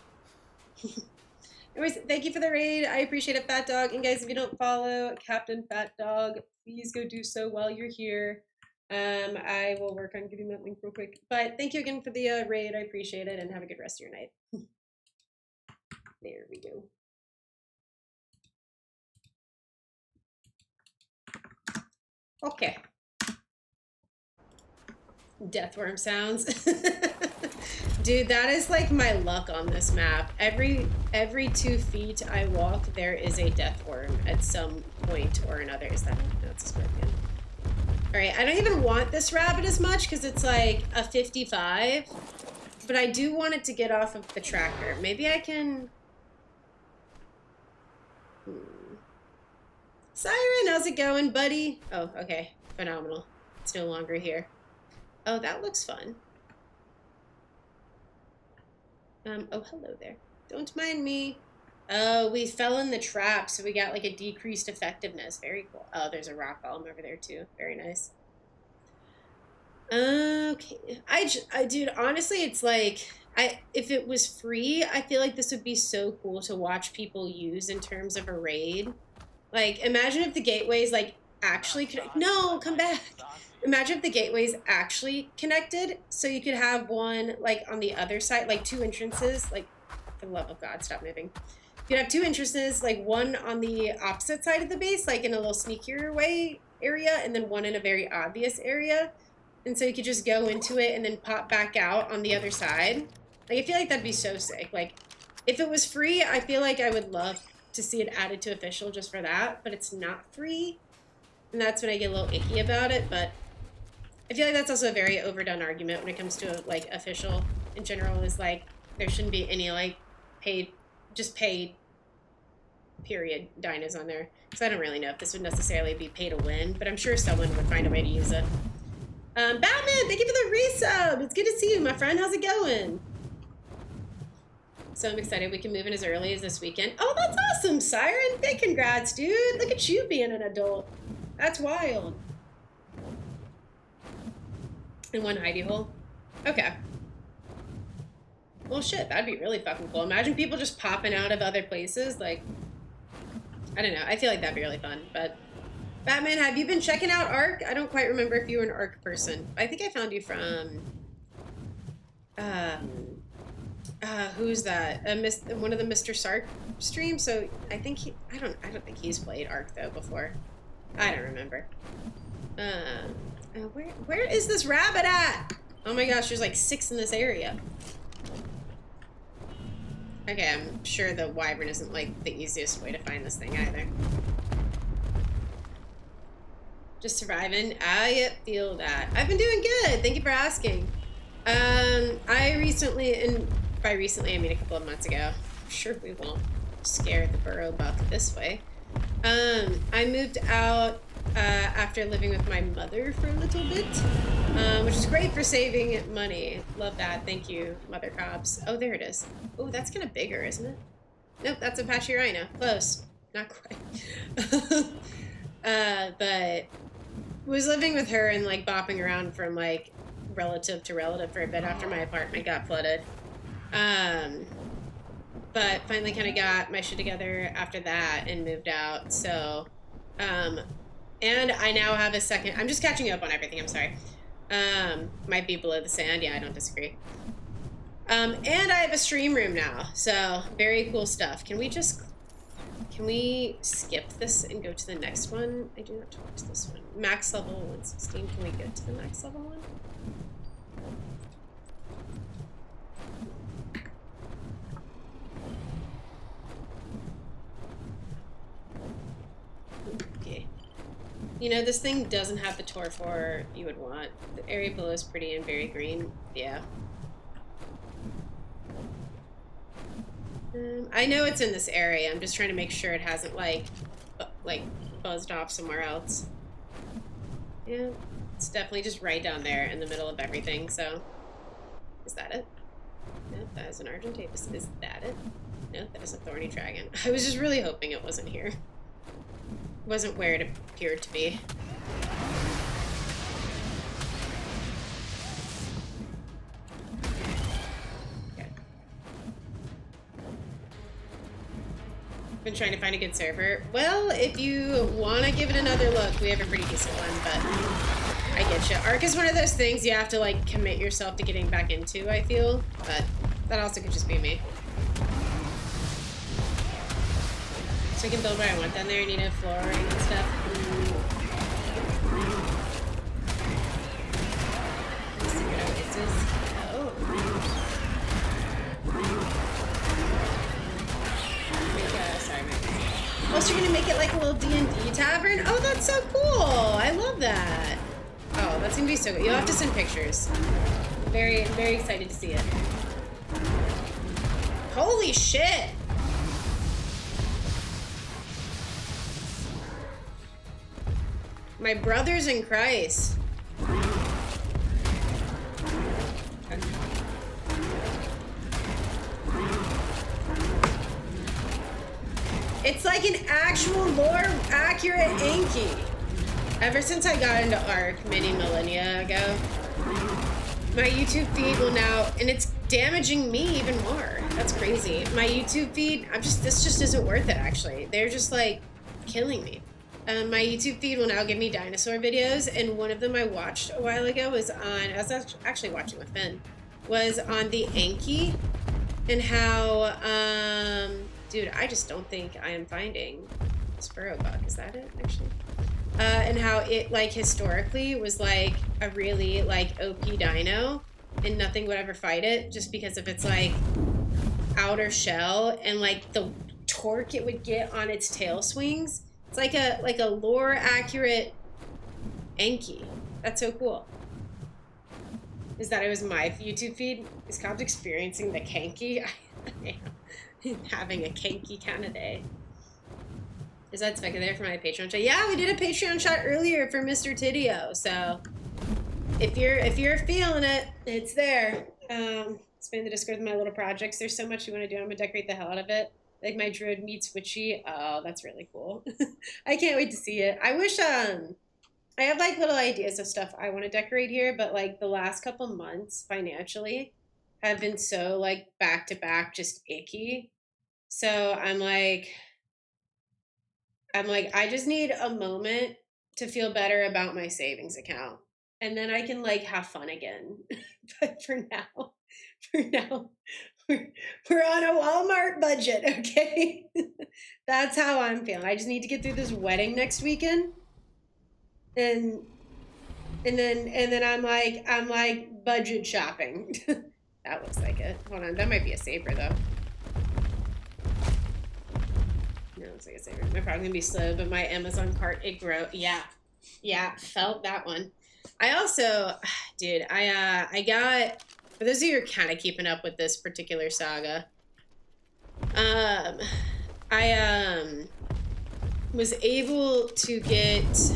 Anyways, thank you for the raid. I appreciate it, Fat Dog. And guys, if you don't follow Captain Fat Dog, please go do so while you're here. I will work on giving that link real quick. But thank you again for the raid. I appreciate it, and have a good rest of your night. There we go. Okay. Deathworm sounds. Dude, that is like my luck on this map. Every 2 feet I walk, there is a deathworm at some point or another. Is that? No, it's a scorpion. Alright, I don't even want this rabbit as much because it's like a 55. But I do want it to get off of the tracker. Maybe I can... Siren, how's it going, buddy? Oh, okay. Phenomenal. It's no longer here. Oh, that looks fun. Oh, hello there. Don't mind me. Oh, we fell in the trap, so we got like a decreased effectiveness. Very cool. Oh, there's a rock golem over there too. Very nice. Okay. Dude, honestly, it's like, if it was free, I feel like this would be so cool to watch people use in terms of a raid. Like, imagine if the gateways, like, actually could... No, come back! Imagine if the gateways actually connected, so you could have one, like, on the other side, like, 2 entrances, like, for the love of God, stop moving. You could have 2 entrances, like, one on the opposite side of the base, like, in a little sneakier way area, and then one in a very obvious area. And so you could just go into it and then pop back out on the other side. Like, I feel like that'd be so sick. Like, if it was free, I feel like I would love to see it added to official just for that, but it's not free, and that's when I get a little icky about it. But I feel like that's also a very overdone argument when it comes to like official in general, is like there shouldn't be any like paid period dinos on there. So I don't really know if this would necessarily be pay to win, but I'm sure someone would find a way to use it. Batman, thank you for the resub. It's good to see you, my friend. How's it going? So I'm excited we can move in as early as this weekend. Oh, that's awesome, Siren. Big congrats, dude. Look at you being an adult. That's wild. In one hidey hole. Okay. Well, shit, that'd be really fucking cool. Imagine people just popping out of other places. Like, I don't know. I feel like that'd be really fun. But, Batman, have you been checking out Ark? I don't quite remember if you were an Ark person. I think I found you from... who's that? One of the Mr. Sark streams. So I think I don't think he's played Ark though before. I don't remember. Where is this rabbit at? Oh my gosh, there's like 6 in this area. Okay, I'm sure the wyvern isn't like the easiest way to find this thing either. Just surviving. I feel that. I've been doing good. Thank you for asking. I recently, and by recently I mean a couple of months ago, I'm sure we won't scare the BurrowBuck this way. I moved out after living with my mother for a little bit, which is great for saving money. Love that. Thank you, Mother Cops. Oh, there it is. Oh, that's kind of bigger, isn't it? Nope, that's a Apache Rhino. Close. Not quite. But was living with her and like bopping around from like relative to relative for a bit after my apartment got flooded. But finally kind of got my shit together after that and moved out. So, and I now have a second, I'm just catching up on everything, I'm sorry. Might be below the sand, yeah, I don't disagree. And I have a stream room now, so very cool stuff. Can we skip this and go to the next one? I do not talk to this one. Max level 116, can we go to the max level one? Okay. You know, this thing doesn't have the Tor4 you would want. The area below is pretty and very green. Yeah. I know it's in this area. I'm just trying to make sure it hasn't, like buzzed off somewhere else. Yeah, it's definitely just right down there in the middle of everything, so... Is that it? Nope, that is an Argentavis. Is that it? Nope, that is a Thorny Dragon. I was just really hoping it wasn't here. It wasn't where it appeared to be. Been trying to find a good server. Well, if you want to give it another look, we have a pretty decent one, but I get you. Ark is one of those things you have to, like, commit yourself to getting back into, I feel, but that also could just be me. So I can build what I want down there. I need a flooring and stuff. Let's see what it is. Oh. Oh, so you're gonna make it like a little D&D tavern? Oh, that's so cool! I love that. Oh, that's gonna be so good. You'll have to send pictures. Very, very excited to see it. Holy shit! My brothers in Christ. It's like an actual lore-accurate Anki. Ever since I got into Ark many millennia ago, my YouTube feed will now, and it's damaging me even more. That's crazy. My YouTube feed, this just isn't worth it, actually. They're just, like, killing me. My YouTube feed will now give me dinosaur videos, and one of them I watched a while ago was on, I was actually watching with Finn, was on the Anki, and how, dude, I just don't think I am finding BurrowBuck. Is that it, actually? And how it, like, historically was, like, a really, like, OP dino, and nothing would ever fight it, just because of its, like, outer shell, and, like, the torque it would get on its tail swings. It's like a lore-accurate Anki. That's so cool. Is that it was my YouTube feed? Is Cobbs experiencing the kanky? I am. Having a kanky kind of day. Is that speculative for my Patreon shot? Yeah, we did a Patreon shot earlier for Mr. Tidio, so if you're feeling it, it's there. Expand the Discord with my little projects. There's so much you want to do. I'm gonna decorate the hell out of it. Like my druid meets witchy. Oh, that's really cool. I can't wait to see it. I wish I have like little ideas of stuff I want to decorate here, but like the last couple months financially have been so like back to back just icky. So I'm like I just need a moment to feel better about my savings account. And then I can like have fun again. But for now, we're on a Walmart budget, okay? That's how I'm feeling. I just need to get through this wedding next weekend. And then I'm like budget shopping. That looks like it. Hold on, that might be a saber though. No, it looks like a saver. My probably gonna be slow, but my Amazon cart, it grow. Yeah, felt that one. I also, dude, I got, for those of you who are kind of keeping up with this particular saga, I was able to get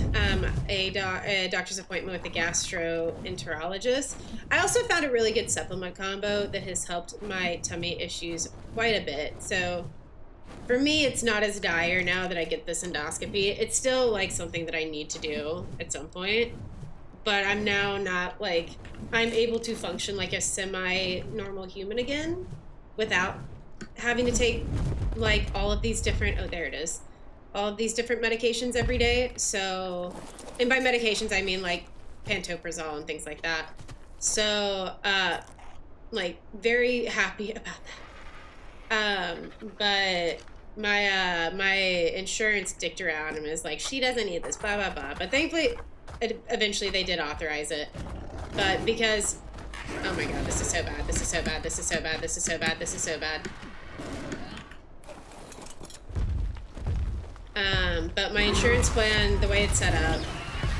a doctor's appointment with a gastroenterologist. I also found a really good supplement combo that has helped my tummy issues quite a bit. So for me, it's not as dire now that I get this endoscopy. It's still like something that I need to do at some point, but I'm now not like, I'm able to function like a semi-normal human again without having to take like all of these different, oh, there it is, all of these different medications every day. So, and by medications, I mean like pantoprazole and things like that. So, like very happy about that. But my insurance dicked around and was like, she doesn't need this, blah, blah, blah. But thankfully, eventually they did authorize it. But because, oh my God, this is so bad. This is so bad. This is so bad. This is so bad. This is so bad. But my insurance plan, the way it's set up,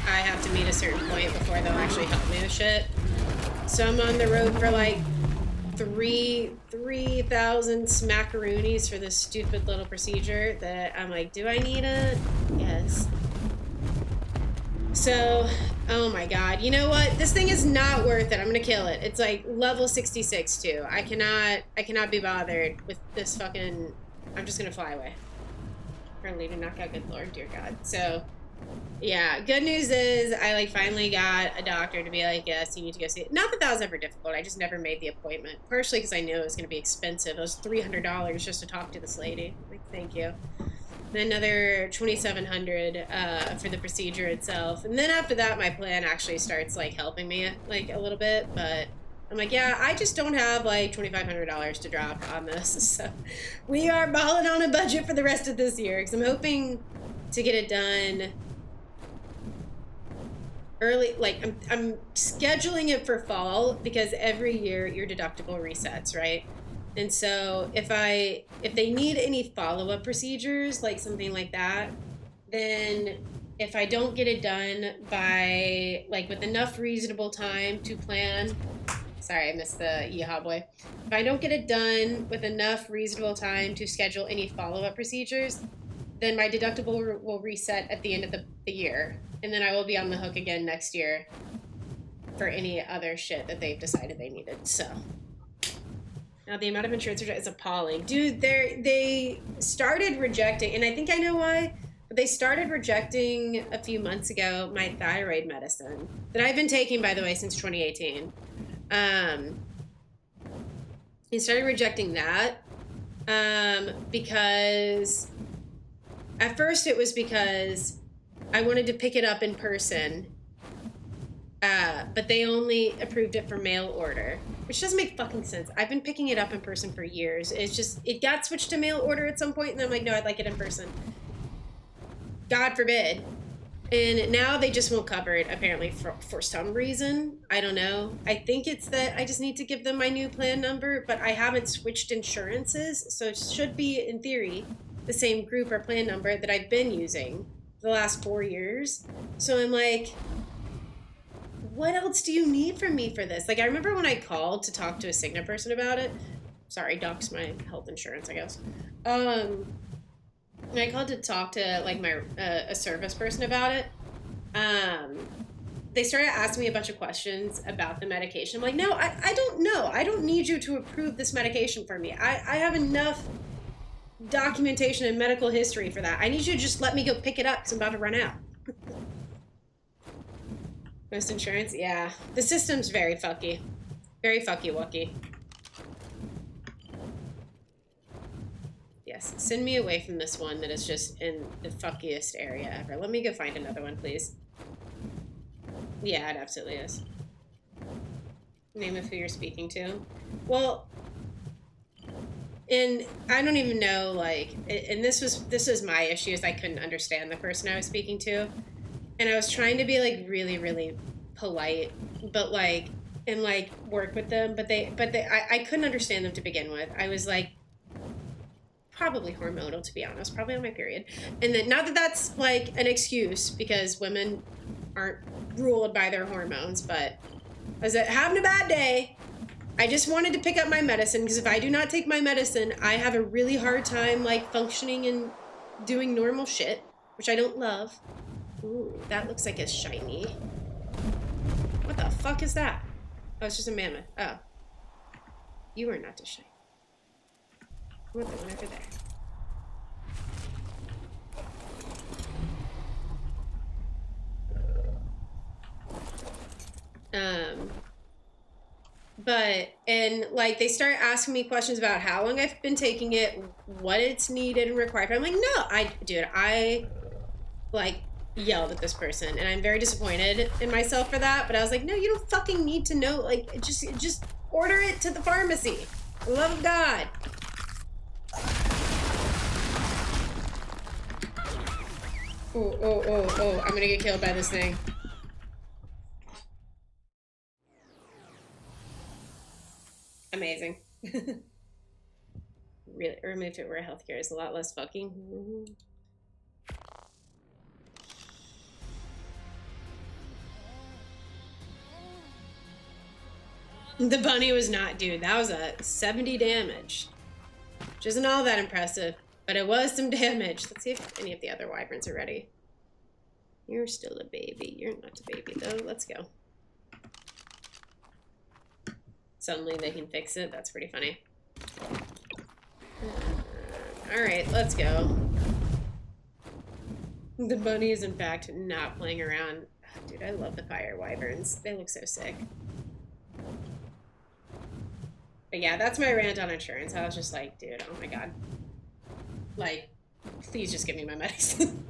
I have to meet a certain point before they'll actually help me with shit. So I'm on the road for like 3,000 smackaroonies for this stupid little procedure that I'm like, do I need it? Yes. So, oh my God, you know what? This thing is not worth it. I'm gonna kill it. It's like level 66 too. I cannot be bothered with this fucking, I'm just gonna fly away. Currently to knock out, good Lord, dear God. So, yeah, good news is I like finally got a doctor to be like, yes, you need to go see it. Not that that was ever difficult. I just never made the appointment. Partially because I knew it was going to be expensive. It was $300 just to talk to this lady. Like, thank you. Then another $2,700 for the procedure itself. And then after that, my plan actually starts like helping me like a little bit. But I'm like, yeah, I just don't have like $2,500 to drop on this. So we are balling on a budget for the rest of this year because I'm hoping to get it done early. Like I'm scheduling it for fall because every year your deductible resets, right? And so if they need any follow-up procedures, like something like that, then if I don't get it done by like with enough reasonable time to plan, sorry, I missed the yeehaw boy. If I don't get it done with enough reasonable time to schedule any follow-up procedures, then my deductible will reset at the end of the year. And then I will be on the hook again next year for any other shit that they've decided they needed. So now the amount of insurance is appalling. Dude, they started rejecting, and I think I know why, but they started rejecting a few months ago my thyroid medicine that I've been taking, by the way, since 2018. They started rejecting that because at first it was because I wanted to pick it up in person, but they only approved it for mail order, which doesn't make fucking sense. I've been picking it up in person for years. It's just, it got switched to mail order at some point, and I'm like, no, I'd like it in person. God forbid. And now they just won't cover it, apparently, for some reason. I don't know. I think it's that I just need to give them my new plan number, but I haven't switched insurances, so it should be, in theory, the same group or plan number that I've been using the last 4 years. So I'm like, what else do you need from me for this? Like, I remember when I called to talk to a Cigna person about it. Sorry, docs my health insurance, I guess. I called to talk to like my a service person about it. They started asking me a bunch of questions about the medication. I'm like, no, I don't know. I don't need you to approve this medication for me. I have enough documentation and medical history for that. I need you to just let me go pick it up because I'm about to run out. Most insurance? Yeah. The system's very fucky. Very fucky-wucky. Yes. Send me away from this one that is just in the fuckiest area ever. Let me go find another one, please. Yeah, it absolutely is. Name of who you're speaking to. Well, and I don't even know, like, and this was my issue, is I couldn't understand the person I was speaking to. And I was trying to be, like, really, really polite, but, like, and, like, work with them, but I couldn't understand them to begin with. I was, like, probably hormonal, to be honest, probably on my period. And then, not that that's, like, an excuse, because women aren't ruled by their hormones, but I was having a bad day. I just wanted to pick up my medicine, because if I do not take my medicine, I have a really hard time, like, functioning and doing normal shit, which I don't love. Ooh, that looks like a shiny. What the fuck is that? Oh, it's just a mammoth. Oh. You are not a shiny. I want the one over there. But, and, like, they start asking me questions about how long I've been taking it, what it's needed and required. I'm like, no, I, like, yelled at this person, and I'm very disappointed in myself for that, but I was like, no, you don't fucking need to know, like, just order it to the pharmacy. For the love of God. Oh, I'm gonna get killed by this thing. Amazing. Really, if it were healthcare, is a lot less fucking. The bunny was not, dude. That was a 70 damage, which isn't all that impressive, but it was some damage. Let's see if any of the other wyverns are ready. You're still a baby. You're not a baby though. Let's go. Suddenly they can fix it. That's pretty funny. Alright, let's go. The bunny is in fact not playing around. Dude, I love the fire wyverns. They look so sick. But yeah, that's my rant on insurance. I was just like, dude, oh my god. Like, please just give me my medicine.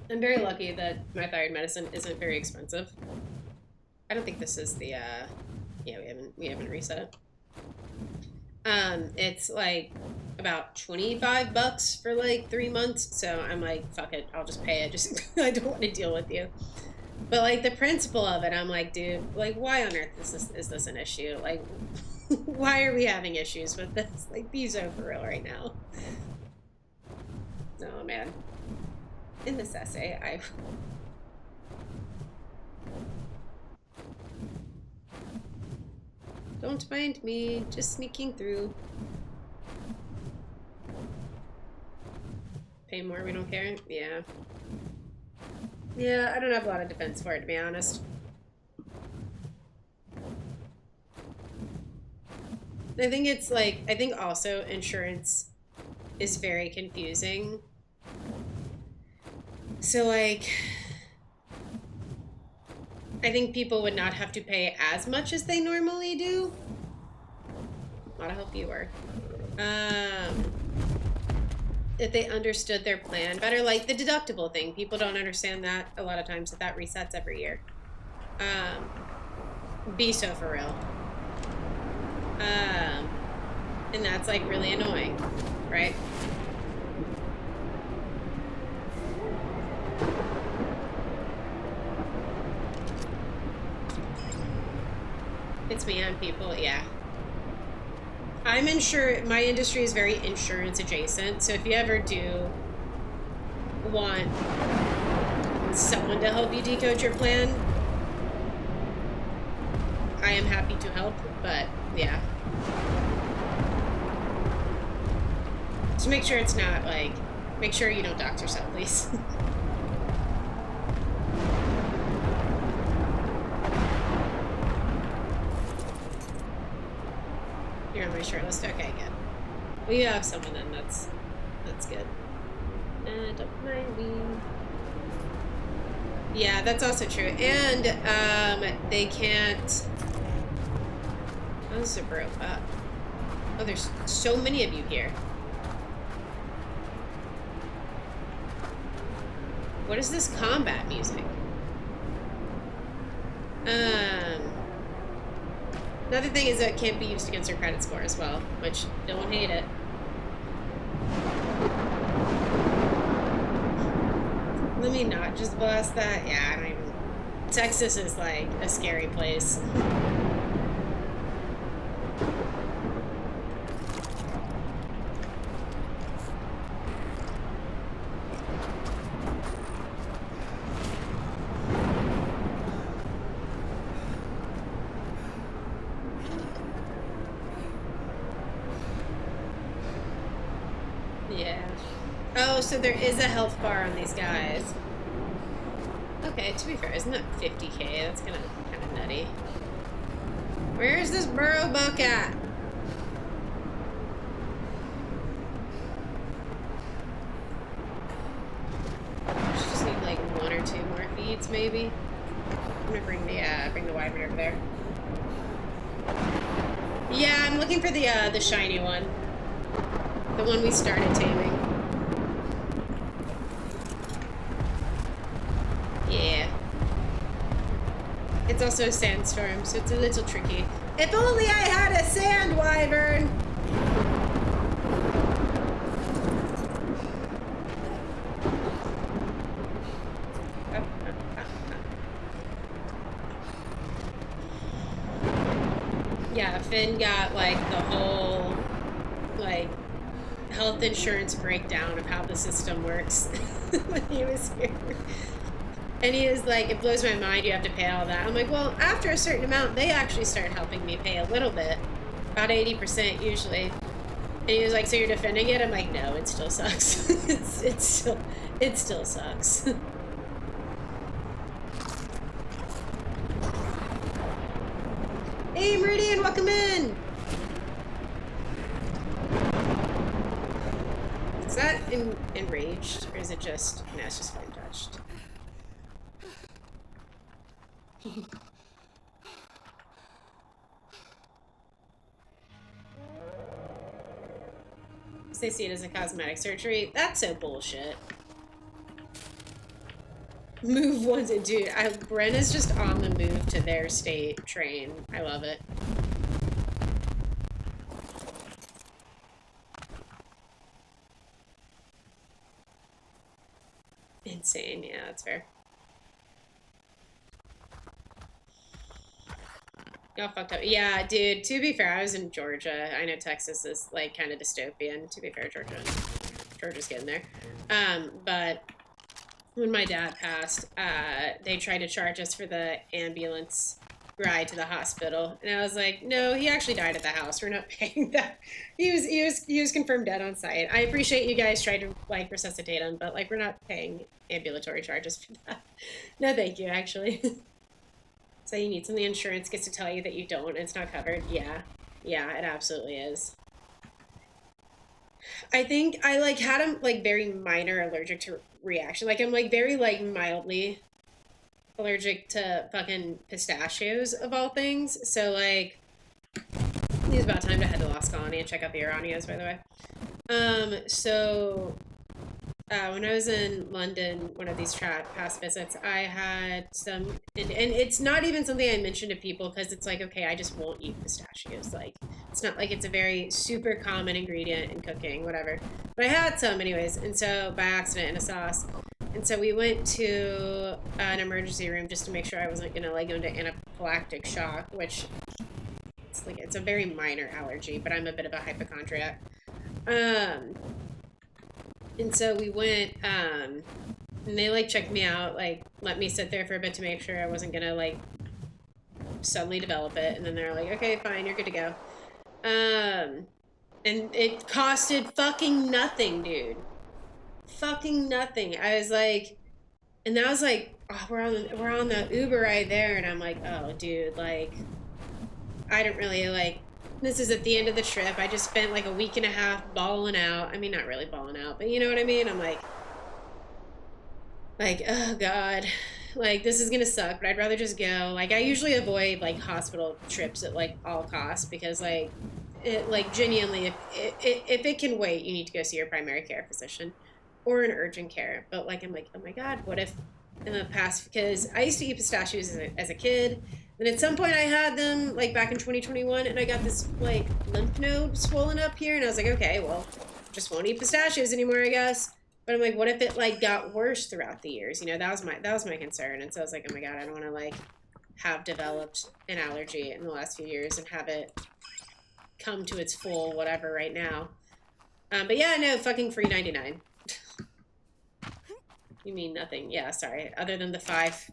I'm very lucky that my thyroid medicine isn't very expensive. I don't think this is the, yeah, we haven't reset it. It's like about $25 for like 3 months, so I'm like, fuck it, I'll just pay it, just, I don't want to deal with you. But like the principle of it, I'm like, dude, like why on earth is this an issue? Like, why are we having issues with this? Like, be so for real right now. Oh man. In this essay, Don't mind me, just sneaking through. Pay more, we don't care? Yeah. Yeah, I don't have a lot of defense for it, to be honest. I think it's like, I think also insurance is very confusing. So like, I think people would not have to pay as much as they normally do. A lot of help you were. If they understood their plan better, like the deductible thing. People don't understand that a lot of times, that resets every year. Be so for real. And that's like really annoying, right? It's me on people, yeah. I'm insured, my industry is very insurance adjacent, so if you ever do want someone to help you decode your plan, I am happy to help, but yeah. Just make sure it's not, like, make sure you don't dox yourself, please. You're on my short list. Okay, good. Well, you have someone then. That's good. Don't mind me. Yeah, that's also true. And they can't. Oh, this is a BurrowBuck. Oh, there's so many of you here. What is this combat music? Another thing is that it can't be used against your credit score as well, which don't hate it. Let me not just blast that. Yeah, I don't even. Texas is like a scary place. Oh, so there is a health bar on these guys. Okay, to be fair, isn't that 50k? That's kind of nutty. Where's this BurrowBuck at? Just need like 1 or 2 more feeds, maybe. I'm gonna bring the wyvern over there. Yeah, I'm looking for the shiny one, the one we started taming. Yeah. It's also a sandstorm, so it's a little tricky. If only I had a sand wyvern! Yeah, Finn got like the whole like health insurance breakdown of how the system works when he was here. And he was like, it blows my mind you have to pay all that. I'm like, well, after a certain amount, they actually start helping me pay a little bit. About 80% usually. And he was like, so you're defending it? I'm like, no, it still sucks. it still sucks. Hey, Meridian, welcome in! Is that enraged, or is it just, no, it's just flame touched. They see it as a cosmetic surgery. That's so bullshit. Move once, dude. Bren is just on the move to their state train. I love it. Insane. Yeah, that's fair. Y'all fucked up. Yeah, dude, to be fair, I was in Georgia. I know Texas is, like, kind of dystopian. To be fair, Georgia's getting there. But when my dad passed, they tried to charge us for the ambulance ride to the hospital. And I was like, no, he actually died at the house. We're not paying that. He was confirmed dead on site. I appreciate you guys tried to, like, resuscitate him, but, like, we're not paying ambulatory charges for that. No, thank you, actually. So you need something, insurance gets to tell you that you don't, and it's not covered. Yeah, it absolutely is. I think I like had a like very minor allergic to reaction. Like I'm like very like mildly allergic to fucking pistachios of all things. So like it's about time to head to Lost Colony and check out the Iranios, by the way. So when I was in London, one of these past visits, I had some, and it's not even something I mention to people because it's like, okay, I just won't eat pistachios. Like, it's not like it's a very super common ingredient in cooking, whatever. But I had some anyways, and so by accident in a sauce. And so we went to an emergency room just to make sure I wasn't gonna like go into anaphylactic shock, which it's a very minor allergy, but I'm a bit of a hypochondriac. And so we went, and they, like, checked me out, like, let me sit there for a bit to make sure I wasn't gonna, like, suddenly develop it. And then they're like, okay, fine, you're good to go. And And it costed fucking nothing, dude. Fucking nothing. I was like, and I was like, oh, we're on the Uber ride there, and I'm like, oh, dude, like, I didn't really like. This is at the end of the trip. I just spent like a week and a half balling out. I mean, not really balling out, but you know what I mean. I'm like, oh god, like this is gonna suck. But I'd rather just go. Like, I usually avoid like hospital trips at like all costs because like it like genuinely if it can wait, you need to go see your primary care physician or an urgent care. But like I'm like, oh my god, what if in the past, because I used to eat pistachios as a kid, and at some point I had them like back in 2021, and I got this like lymph node swollen up here, and I was like, okay, well, just won't eat pistachios anymore, I guess. But I'm like, what if it like got worse throughout the years? You know, that was my concern. And so I was like, oh my god, I don't want to like have developed an allergy in the last few years and have it come to its full whatever right now. But yeah, no, fucking free 99. You mean nothing? Yeah, sorry. Other than the 5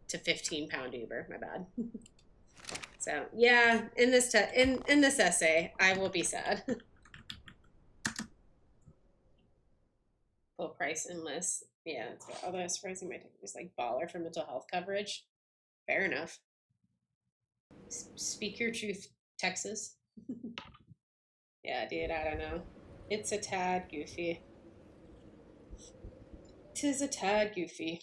to 15 pound Uber, my bad. So yeah, in this in this essay, I will be sad. Full price unless, yeah, that's what, although surprising my take was like baller for mental health coverage. Fair enough. Speak your truth, Texas. Yeah, dude, I don't know. It's a tad goofy. 'Tis a tad goofy.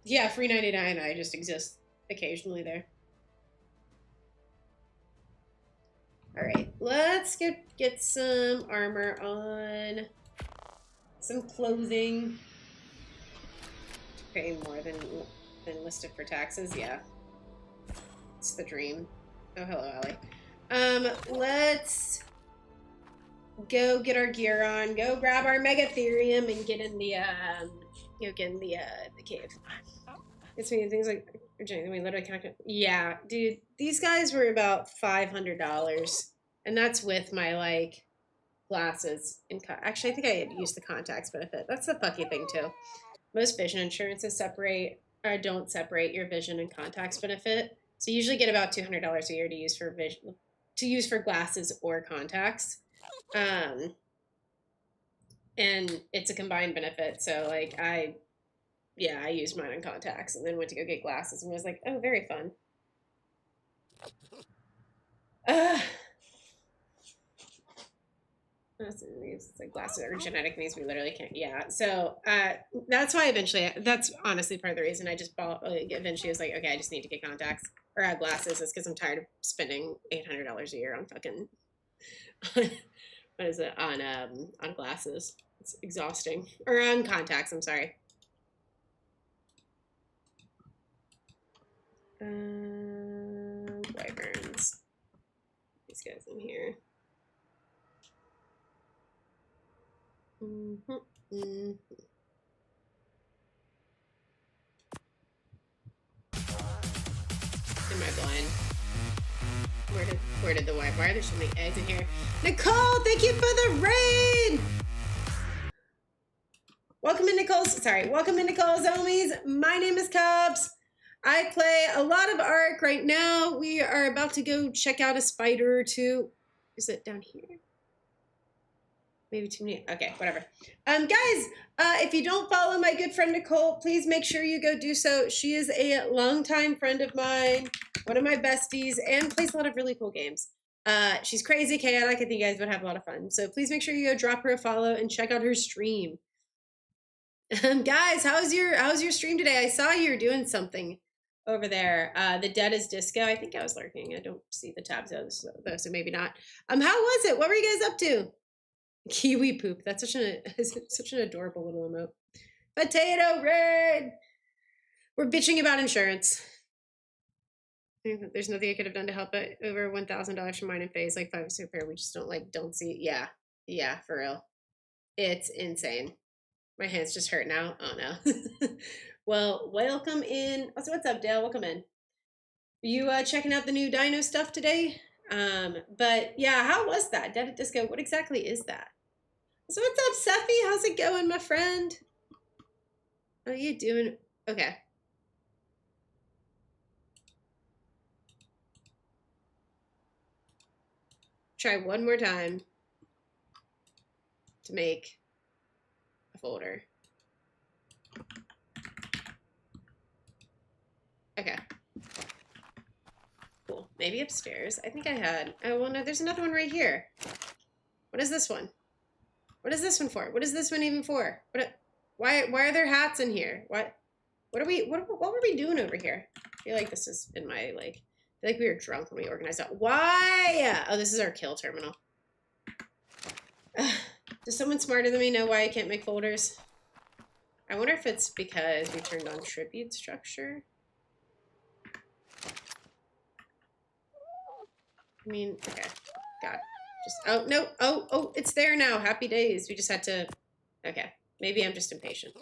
Yeah, free 99. I just exist occasionally there. All right, let's get some armor on, some clothing. Pay more than listed for taxes. Yeah, it's the dream. Oh, hello, Allie. Let's go get our gear on. Go grab our megatherium and get in the the cave. It's me things like we literally kind of, yeah, dude. These guys were about $500, and that's with my like glasses and actually I think I had used the contacts benefit. That's the fucky thing too. Most vision insurances separate or don't separate your vision and contacts benefit. So you usually get about $200 a year to use for vision, to use for glasses or contacts. And it's a combined benefit. So like I used mine on contacts and then went to go get glasses and was like, oh, very fun. It's like glasses or genetic means we literally can't. Yeah, so that's why eventually, that's honestly part of the reason I just bought. Eventually, was like, okay, I just need to get contacts or glasses. Is because I'm tired of spending $800 a year on fucking what is it on glasses? It's exhausting. Or on contacts. I'm sorry. Wyverns. These guys in here. Mm-hmm. Mm-hmm. Am I blind? Where did the wife? Why are there so many eggs in here? Nicole, thank you for the raid. Welcome in, Nicole. Sorry, welcome in, Nicole's homies. My name is Cubs. I play a lot of Ark right now. We are about to go check out a spider or two. Is it down here? Maybe too many. Okay, whatever. Guys, if you don't follow my good friend Nicole, please make sure you go do so. She is a longtime friend of mine, one of my besties, and plays a lot of really cool games. She's crazy, chaotic. I think you guys would have a lot of fun. So please make sure you go drop her a follow and check out her stream. Guys, how's your stream today? I saw you were doing something over there. The Dead is Disco. I think I was lurking. I don't see the tabs though, so maybe not. How was it? What were you guys up to? Kiwi poop. That's such an adorable little emote. Potato red. We're bitching about insurance. There's nothing I could have done to help it. Over $1,000 from mine and Faye's like 5 super. We just don't see it. Yeah, for real. It's insane. My hands just hurt now. Oh no. Well, welcome in. So what's up, Dale? Welcome in. You checking out the new dino stuff today? But yeah, how was that? Dead at Disco, what exactly is that? So what's up, Seffi? How's it going, my friend? How are you doing? Okay. try one more time to make a folder. Okay. Cool. Maybe upstairs. I think I had. Oh, well, no, there's another one right here. What is this one? What is this one for? What is this one even for? Why are there hats in here? What were we doing over here? I feel like this is in my, like, I feel like we were drunk when we organized that. Why? Oh, this is our kill terminal. Does someone smarter than me know why I can't make folders? I wonder if it's because we turned on tribute structure. I mean, okay. God. Just, oh, no. Oh, it's there now. Happy days. We just had to, okay. Maybe I'm just impatient.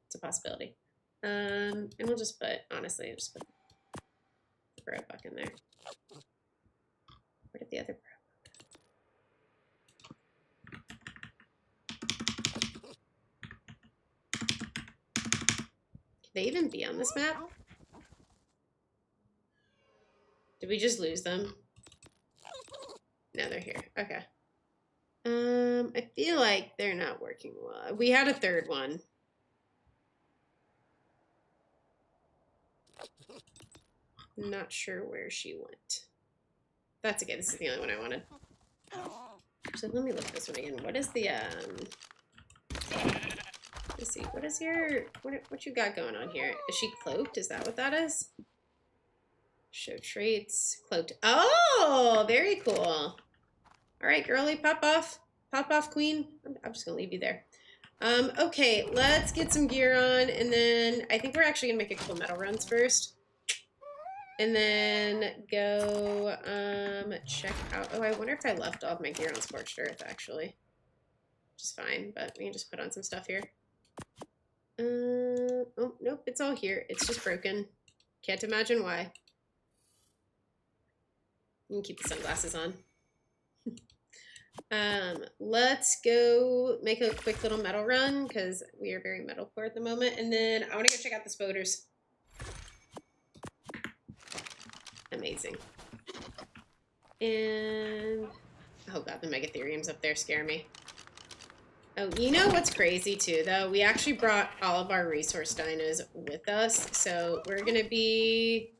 It's a possibility. And we'll just put, honestly, I'll just put the BurrowBuck in there. Where did the other Can they even be on this map? Did we just lose them? No, they're here. Okay. I feel like they're not working well. We had a third one. I'm not sure where she went. That's okay. This is the only one I wanted. So let me look at this one again. What is the let's see. What is your what you got going on here? Is she cloaked? Is that what that is? Show traits. Cloaked. Oh, very cool. All right, girly, pop off. Pop off, queen. I'm just gonna leave you there. Okay, let's get some gear on, and then I think we're actually gonna make a couple metal runs first. And then go check out. Oh, I wonder if I left all of my gear on Scorched Earth, actually. Which is fine, but we can just put on some stuff here. Oh, nope, it's all here. It's just broken. Can't imagine why. You can keep the sunglasses on. Let's go make a quick little metal run, because we are very metalcore at the moment. And then I want to go check out the spoders. Amazing. And oh god, the megatheriums up there scare me. Oh, you know what's crazy too, though? We actually brought all of our resource dinos with us, so we're gonna be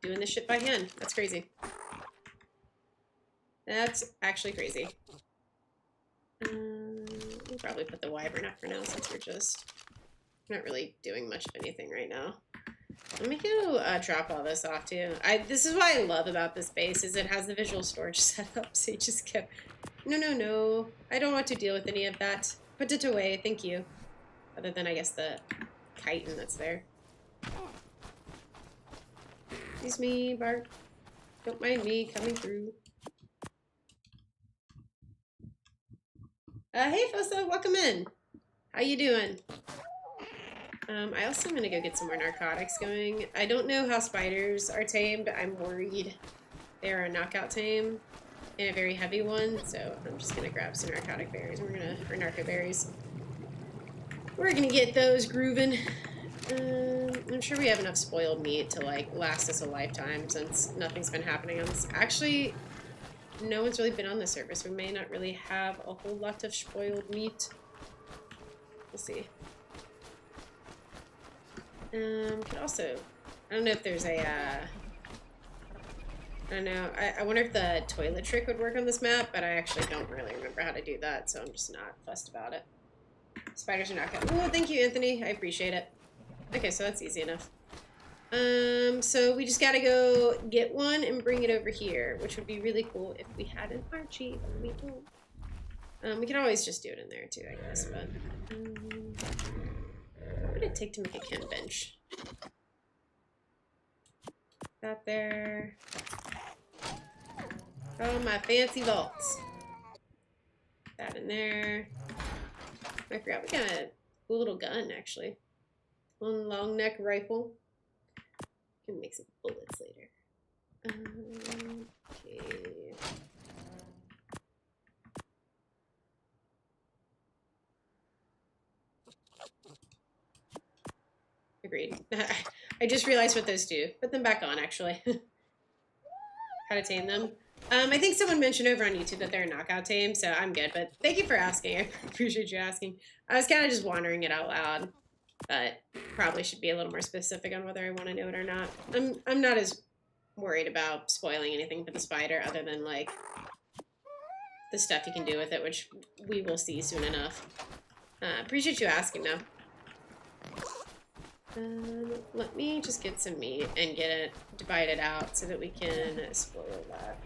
doing this shit by hand. That's crazy. That's actually crazy. We'll probably put the wyvern up for now, since we're just not really doing much of anything right now. Let me go drop all this off too. This is what I love about this base, is it has the visual storage setup. So you just kept, no. I don't want to deal with any of that. Put it away, thank you. Other than, I guess, the chitin that's there. Excuse me, Bart. Don't mind me coming through. Hey, Fossa, welcome in. How you doing? I also am going to go get some more narcotics going. I don't know how spiders are tamed. I'm worried they're a knockout tame and a very heavy one, so I'm just going to grab some narcotic berries. Or narco berries. We're going to get those grooving. I'm sure we have enough spoiled meat to, like, last us a lifetime, since nothing's been happening on this. Actually, no one's really been on the service. We may not really have a whole lot of spoiled meat. We'll see. Could also, I don't know if there's a, I don't know, I wonder if the toilet trick would work on this map, but I actually don't really remember how to do that, so I'm just not fussed about it. Spiders are not good. Oh, thank you, Anthony. I appreciate it. Okay, so that's easy enough. So we just gotta go get one and bring it over here, which would be really cool if we had an Archie, but we don't. We can always just do it in there too, I guess, but, what would it take to make a chem bench? That there. Oh, my fancy vaults. That in there. I forgot we got a cool little gun, actually. One long neck rifle. Can make some bullets later. Okay. Agreed. I just realized what those do. Put them back on, actually. How to tame them. I think someone mentioned over on YouTube that they're a knockout team, so I'm good. But thank you for asking. I appreciate you asking. I was kind of just wondering it out loud, but probably should be a little more specific on whether I want to know it or not. I'm not as worried about spoiling anything for the spider, other than like the stuff you can do with it, which we will see soon enough. Appreciate you asking, though. Let me just get some meat and get it divided out so that we can spoil that.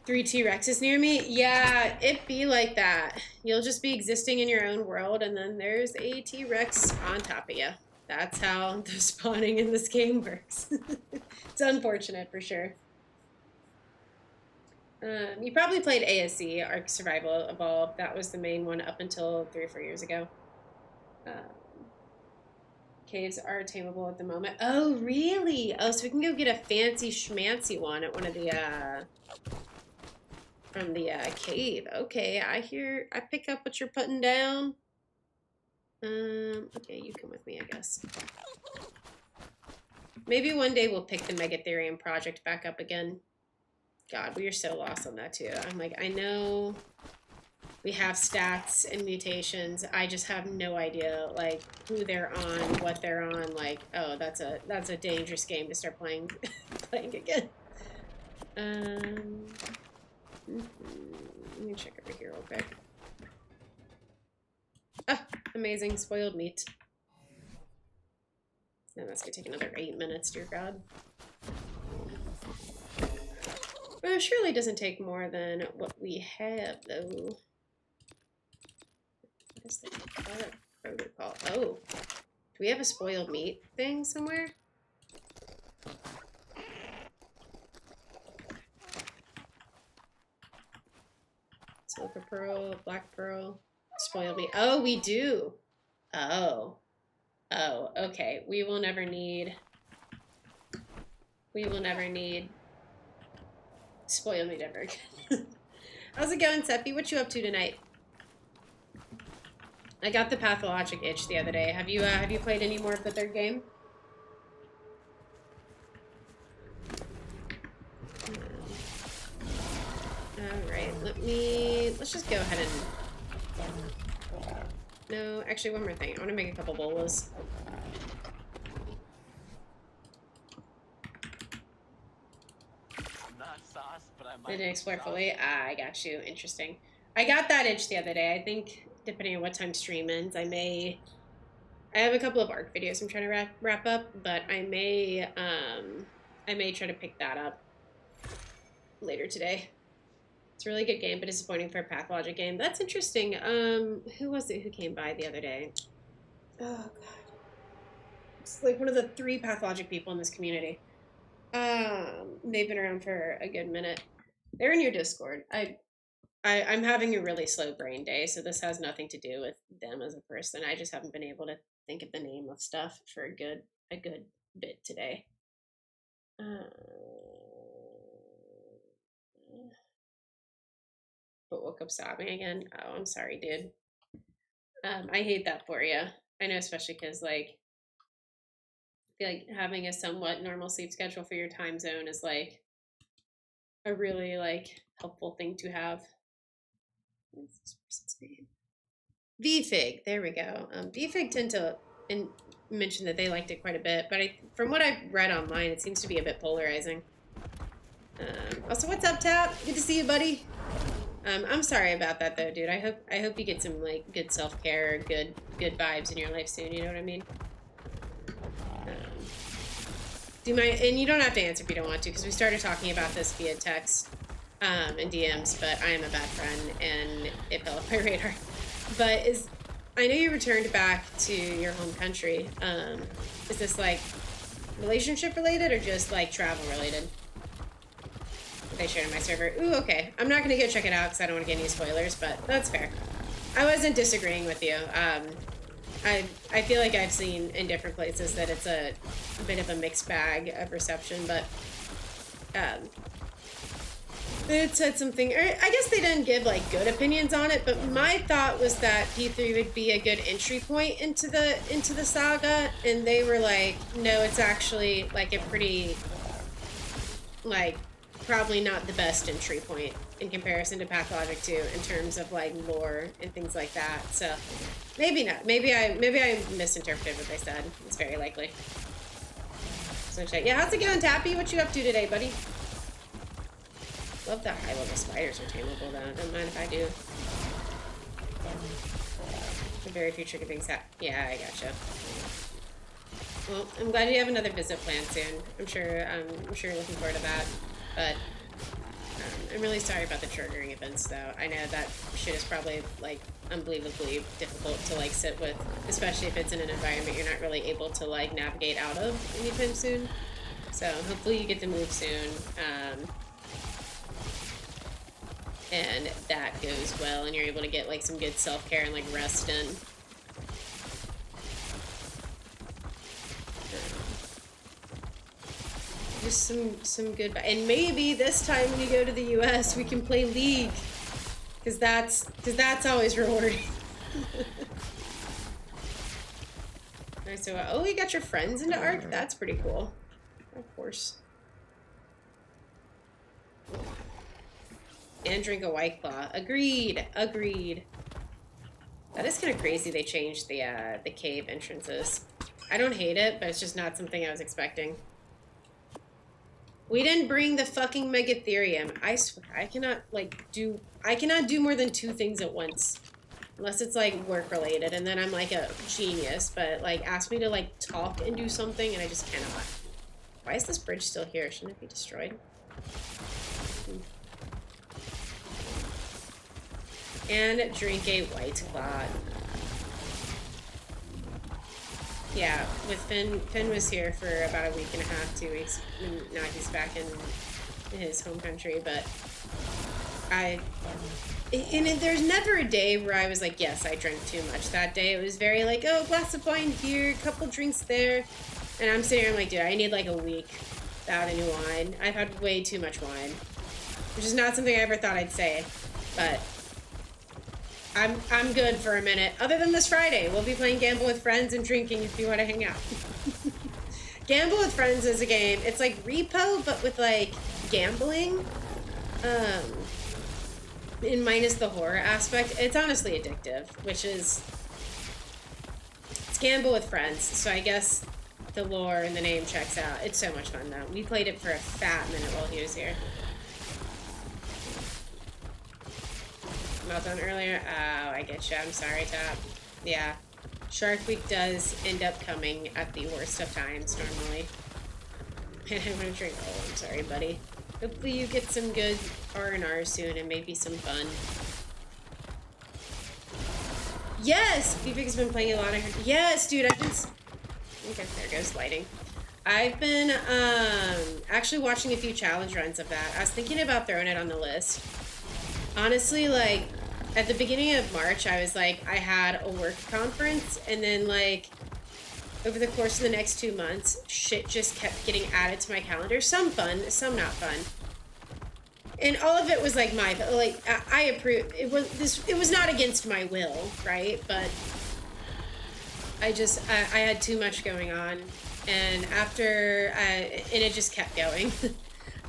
3 T-Rexes near me? Yeah, it be like that. You'll just be existing in your own world, and then there's a T-Rex on top of you. That's how the spawning in this game works. It's unfortunate, for sure. You probably played ASC, Ark Survival Evolved. That was the main one up until 3 or 4 years ago. Caves are tameable at the moment. Oh, really? Oh, so we can go get a fancy schmancy one at one of the, from the, cave. Okay, I pick up what you're putting down. Okay, you come with me, I guess. Maybe one day we'll pick the Megatherium project back up again. God, we are so lost on that, too. I'm like, I know we have stats and mutations. I just have no idea, like, who they're on, what they're on. Like, oh, that's a dangerous game to start playing again. Let me check over here real quick. Ah, amazing spoiled meat. And that's gonna take another 8 minutes, dear God. Well, it surely doesn't take more than what we have, though. What is the product protocol? Oh, do we have a spoiled meat thing somewhere? Silver pearl, black pearl, spoiled meat. Oh, we do. Oh. Oh, okay. We will never need spoil meat ever again. How's it going, Seppi? What you up to tonight? I got the pathologic itch the other day. Have you played any more of the third game? Alright, let's just go ahead and... No, actually one more thing. I want to make a couple bolas. I didn't explore fully. Ah, I got you. Interesting. I got that itch the other day. I think, depending on what time stream ends, I have a couple of Ark videos I'm trying to wrap up, but I may try to pick that up later today. It's a really good game, but disappointing for a pathologic game. That's interesting. Who was it who came by the other day? Oh, God. It's like one of the 3 pathologic people in this community. They've been around for a good minute. They're in your Discord. I'm having a really slow brain day, so this has nothing to do with them as a person. I just haven't been able to think of the name of stuff for a good bit today. But woke up sobbing again. Oh, I'm sorry, dude. I hate that for you. I know, especially because, like, I feel like having a somewhat normal sleep schedule for your time zone is, like, a really, like, helpful thing to have. What's this person's name? VFig. There we go. VFig tend to mention that they liked it quite a bit, but from what I've read online, it seems to be a bit polarizing. Also, what's up, Tap? Good to see you, buddy. I'm sorry about that, though, dude. I hope you get some, like, good self-care, good vibes in your life soon. You know what I mean? And you don't have to answer if you don't want to, because we started talking about this via text and DMs, but I am a bad friend, and it fell off my radar. But I know you returned back to your home country. Is this, like, relationship related or just, like, travel related? They shared on my server. Ooh, okay. I'm not gonna go check it out because I don't want to get any spoilers, but that's fair. I wasn't disagreeing with you. I feel like I've seen in different places that it's a bit of a mixed bag of reception, but it said something, or I guess they didn't give, like, good opinions on it, but my thought was that P3 would be a good entry point into the saga, and they were like, no, it's actually, like, a pretty, like, probably not the best entry point in comparison to Pathologic 2 in terms of like lore and things like that. So maybe not. Maybe I misinterpreted what they said. It's very likely. So yeah, how's it going, Tappy? What you up to today, buddy? Love that high level spiders are tameable though. Don't mind if I do. The very few tricky things happen. Yeah, I gotcha. Well, I'm glad you have another visit planned soon. I'm sure you're looking forward to that. But I'm really sorry about the triggering events, though. I know that shit is probably like unbelievably difficult to like sit with, especially if it's in an environment you're not really able to like navigate out of anytime soon. So hopefully you get to move soon, and that goes well, and you're able to get like some good self-care and like rest in. Just some good, and maybe this time when you go to the US we can play League, because that's always rewarding. Alright, so oh, you got your friends into Ark? That's pretty cool. Of course. And drink a White Claw. Agreed. Agreed. That is kind of crazy they changed the cave entrances. I don't hate it, but it's just not something I was expecting. We didn't bring the fucking Megatherium. I swear, I cannot do more than 2 things at once. Unless it's like work related, and then I'm like a genius, but like ask me to like talk and do something and I just cannot. Why is this bridge still here? Shouldn't it be destroyed? And drink a White Claw. Yeah, with Finn was here for about a week and a half, 2 weeks. Now he's back in his home country, but there's never a day where I was like, yes, I drank too much that day. It was very like, oh, glass of wine here, couple drinks there. And I'm sitting here, I'm like, dude, I need like a week without any wine. I've had way too much wine. Which is not something I ever thought I'd say, but I'm good for a minute. Other than this Friday, we'll be playing Gamble with Friends and drinking if you want to hang out. Gamble with Friends is a game. It's like Repo, but with like gambling. And minus the horror aspect. It's honestly addictive, which is... It's Gamble with Friends, so I guess the lore and the name checks out. It's so much fun, though. We played it for a fat minute while he was here. Meltdown earlier? Oh, I get you. I'm sorry, Top. Yeah. Shark Week does end up coming at the worst of times, normally. And I want to drink... Oh, I'm sorry, buddy. Hopefully you get some good R&R soon and maybe some fun. Yes! Vivek's been playing a lot of her... Yes, dude, I've been... Okay, there goes lighting. I've been, actually watching a few challenge runs of that. I was thinking about throwing it on the list. Honestly, like, at the beginning of March, I was like, I had a work conference, and then, like, over the course of the next 2 months, shit just kept getting added to my calendar. Some fun, some not fun. And all of it was, like, I approve. It was not against my will, right? But I had too much going on, and and it just kept going.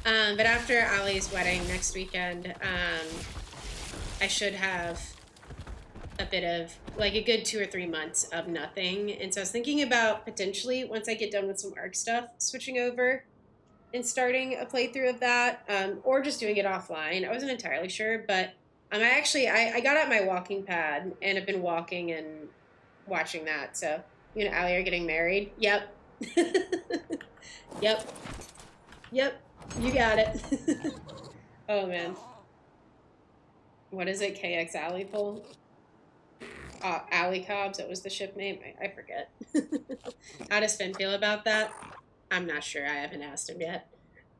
But after Ali's wedding next weekend, I should have a bit of, like, a good 2 or 3 months of nothing. And so I was thinking about potentially, once I get done with some Ark stuff, switching over and starting a playthrough of that, or just doing it offline. I wasn't entirely sure, but I got out my walking pad and have been walking and watching that. So you and Ali are getting married? Yep. Yep. You got it. Oh, man. What is it? KX Alley Pull? Alley Cobbs, that was the ship name? I forget. How does Finn feel about that? I'm not sure. I haven't asked him yet.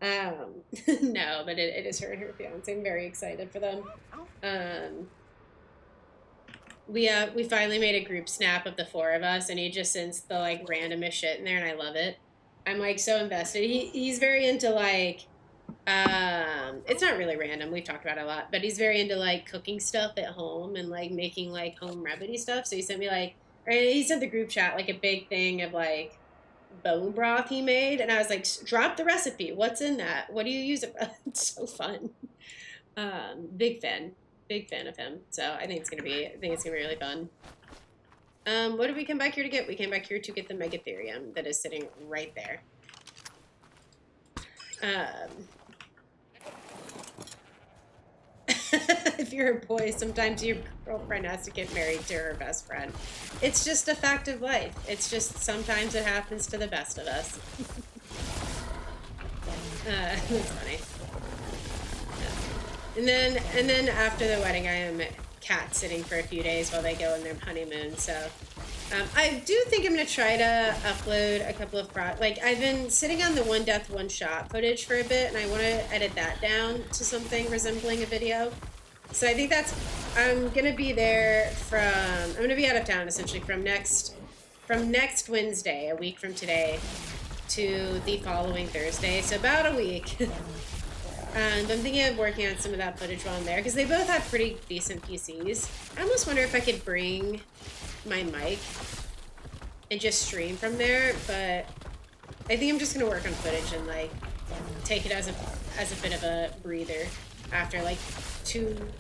No, but it is her and her fiance. I'm very excited for them. We finally made a group snap of the 4 of us, and he just sends the, like, randomest shit in there, and I love it. I'm, like, so invested. He's very into, like, it's not really random. We've talked about it a lot, but he's very into, like, cooking stuff at home and, like, making, like, home remedy stuff. So he sent me, like, or he sent the group chat, like, a big thing of, like, bone broth he made, and I was like, drop the recipe. What's in that? What do you use it for? It's so fun. Big fan of him. So I think it's gonna be really fun. What did we come back here to get? We came back here to get the Megatherium that is sitting right there. If you're a boy, sometimes your girlfriend has to get married to her best friend. It's just a fact of life. It's just sometimes it happens to the best of us. That's funny. Yeah. And then after the wedding, I am cat sitting for a few days while they go on their honeymoon. So I do think I'm gonna try to upload a couple of like I've been sitting on the one death one shot footage for a bit, and I want to edit that down to something resembling a video. So I think I'm gonna be there I'm gonna be out of town essentially from next Wednesday, a week from today, to the following Thursday. So about a week. And I'm thinking of working on some of that footage while I'm there, because they both have pretty decent PCs. I almost wonder if I could bring my mic and just stream from there, but I think I'm just gonna work on footage and like take it as a bit of a breather after like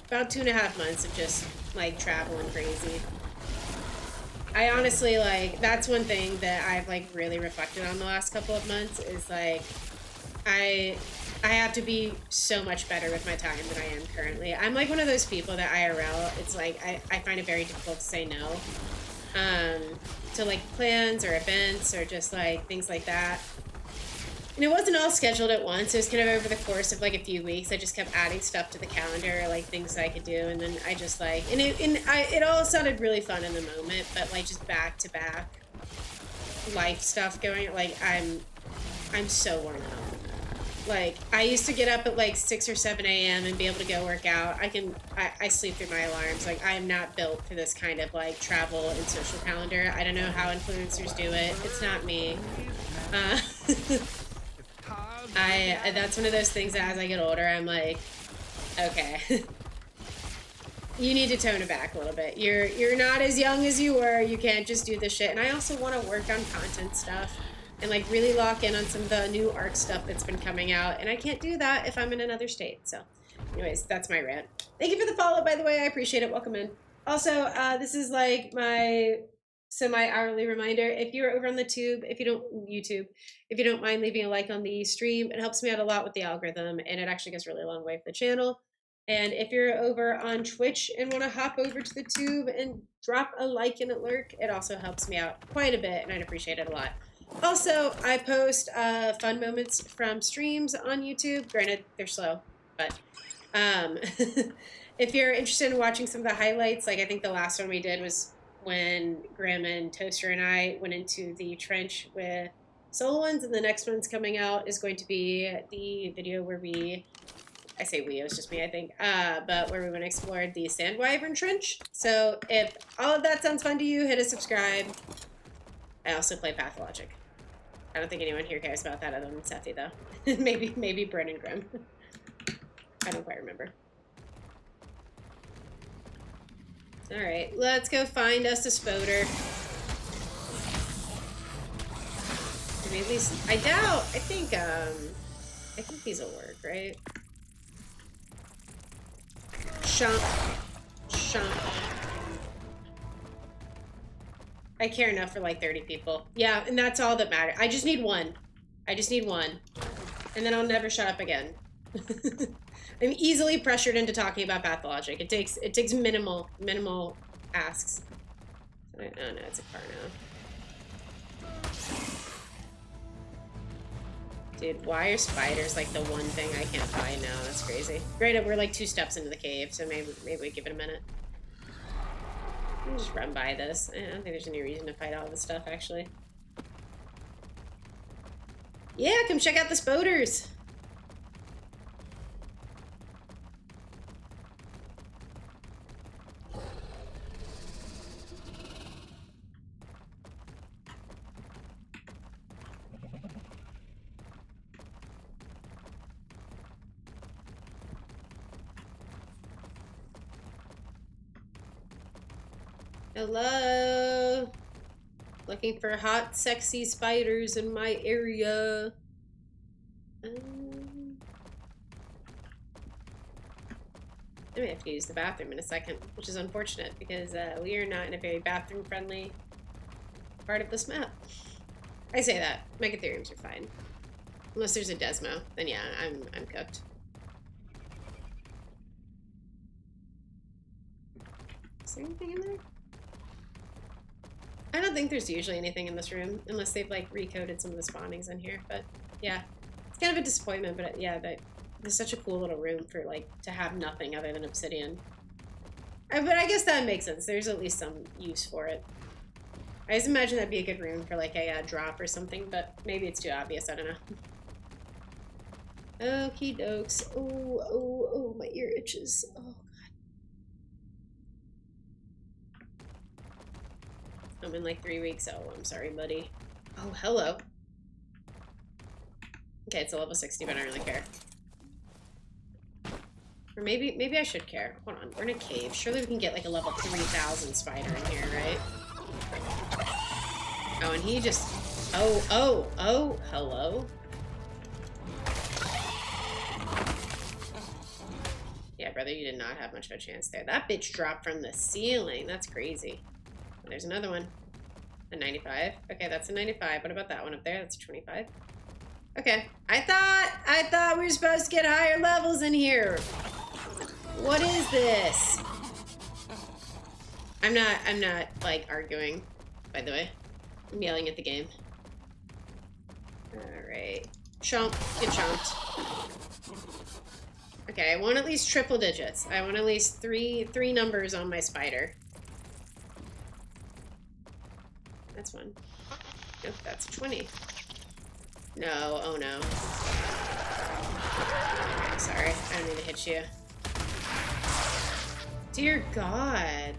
about 2.5 months of just like traveling crazy. I honestly like that's one thing that I've like really reflected on the last couple of months is like I have to be so much better with my time than I am currently. I'm like one of those people that IRL, it's like I find it very difficult to say no to like plans or events or just like things like that. And it wasn't all scheduled at once. It was kind of over the course of like a few weeks. I just kept adding stuff to the calendar, like things that I could do, and then I just like it all sounded really fun in the moment, but like just back to back life stuff going. Like I'm so worn out. Like I used to get up at like 6 or 7 a.m. and be able to go work out. I sleep through my alarms. Like I am not built for this kind of like travel and social calendar. I don't know how influencers do it. It's not me. That's one of those things that as I get older, I'm like, okay, you need to tone it back a little bit. You're not as young as you were. You can't just do this shit. And I also want to work on content stuff and like really lock in on some of the new Ark stuff that's been coming out. And I can't do that if I'm in another state. So anyways, that's my rant. Thank you for the follow, by the way. I appreciate it. Welcome in. Also, this is like my semi-hourly reminder. If you're over on the YouTube, if you don't mind leaving a like on the stream, it helps me out a lot with the algorithm, and it actually goes really a long way for the channel. And if you're over on Twitch and want to hop over to the tube and drop a like and a lurk, it also helps me out quite a bit, and I'd appreciate it a lot. Also, I post fun moments from streams on YouTube. Granted, they're slow, but if you're interested in watching some of the highlights, like I think the last one we did was when Graham and Toaster and I went into the trench with Solo Ones, and the next one's coming out is going to be the video where it was just me, I think, but where we went to explore the Sand Wyvern Trench. So if all of that sounds fun to you, hit a subscribe. I also play Pathologic. I don't think anyone here cares about that other than Sethi, though. maybe Bryn and Grim. I don't quite remember. Alright, let's go find us a spoder. Maybe at least, I think these will work, right? Chomp. I care enough for like 30 people. Yeah, and that's all that matters. I just need one. And then I'll never shut up again. I'm easily pressured into talking about Pathologic. It takes minimal asks. Oh no, it's a car now. Dude, why are spiders like the one thing I can't find now? That's crazy. Granted, we're like 2 steps into the cave, so maybe we give it a minute. Let me just run by this. I don't think there's any reason to fight all this stuff, actually. Yeah, come check out the spoders. Hello. Looking for hot, sexy spiders in my area. I may have to use the bathroom in a second, which is unfortunate because we are not in a very bathroom-friendly part of this map. I say that. Megatheriums are fine. Unless there's a Desmo, then yeah, I'm cooked. Is there anything in there? I don't think there's usually anything in this room, unless they've like recoded some of the spawnings in here, but yeah. It's kind of a disappointment, but yeah, there's such a cool little room for like to have nothing other than obsidian. But I guess that makes sense. There's at least some use for it. I just imagine that'd be a good room for like a drop or something, but maybe it's too obvious. I don't know. Okie dokes. Oh, my ear itches. Oh, God. I'm in like 3 weeks. Oh, I'm sorry, buddy. Oh, hello. Okay, it's a level 60, but I don't really care. Or maybe I should care. Hold on, we're in a cave. Surely we can get like a level 3000 spider in here, right? Oh, and he just... Oh, hello? Yeah, brother, you did not have much of a chance there. That bitch dropped from the ceiling. That's crazy. Oh, there's another one. A 95. Okay, that's a 95. What about that one up there? That's a 25. Okay. I thought we were supposed to get higher levels in here. What is this? I'm not like arguing, by the way. I'm yelling at the game. Alright. Chomp. Get chomped. Okay, I want at least triple digits. I want at least three numbers on my spider. That's one. Nope, that's 20. No, oh no. Okay, sorry, I don't mean to hit you. Dear God.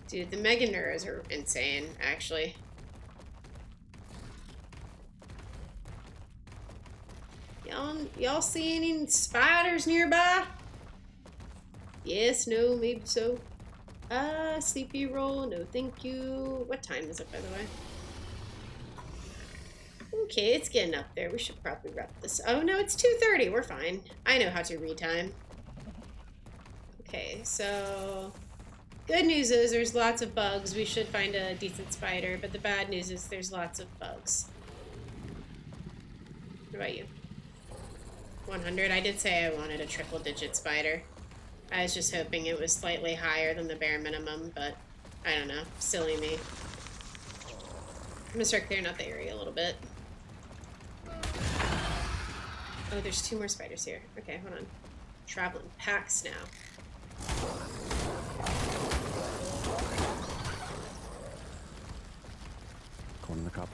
Dude, the Mega Neuros are insane, actually. Y'all see any spiders nearby? Yes, no, maybe so. Sleepy roll, no thank you. What time is it, by the way? Okay, it's getting up there. We should probably wrap this. Oh no, it's 2:30. We're fine. I know how to read time. Okay, so good news is there's lots of bugs. We should find a decent spider, but the bad news is there's lots of bugs. What about you? 100. I did say I wanted a triple digit spider. I was just hoping it was slightly higher than the bare minimum, but I don't know. Silly me. I'm gonna start clearing out the area a little bit. Oh, there's 2 more spiders here. Okay, hold on. Traveling packs now. Corn in the cup.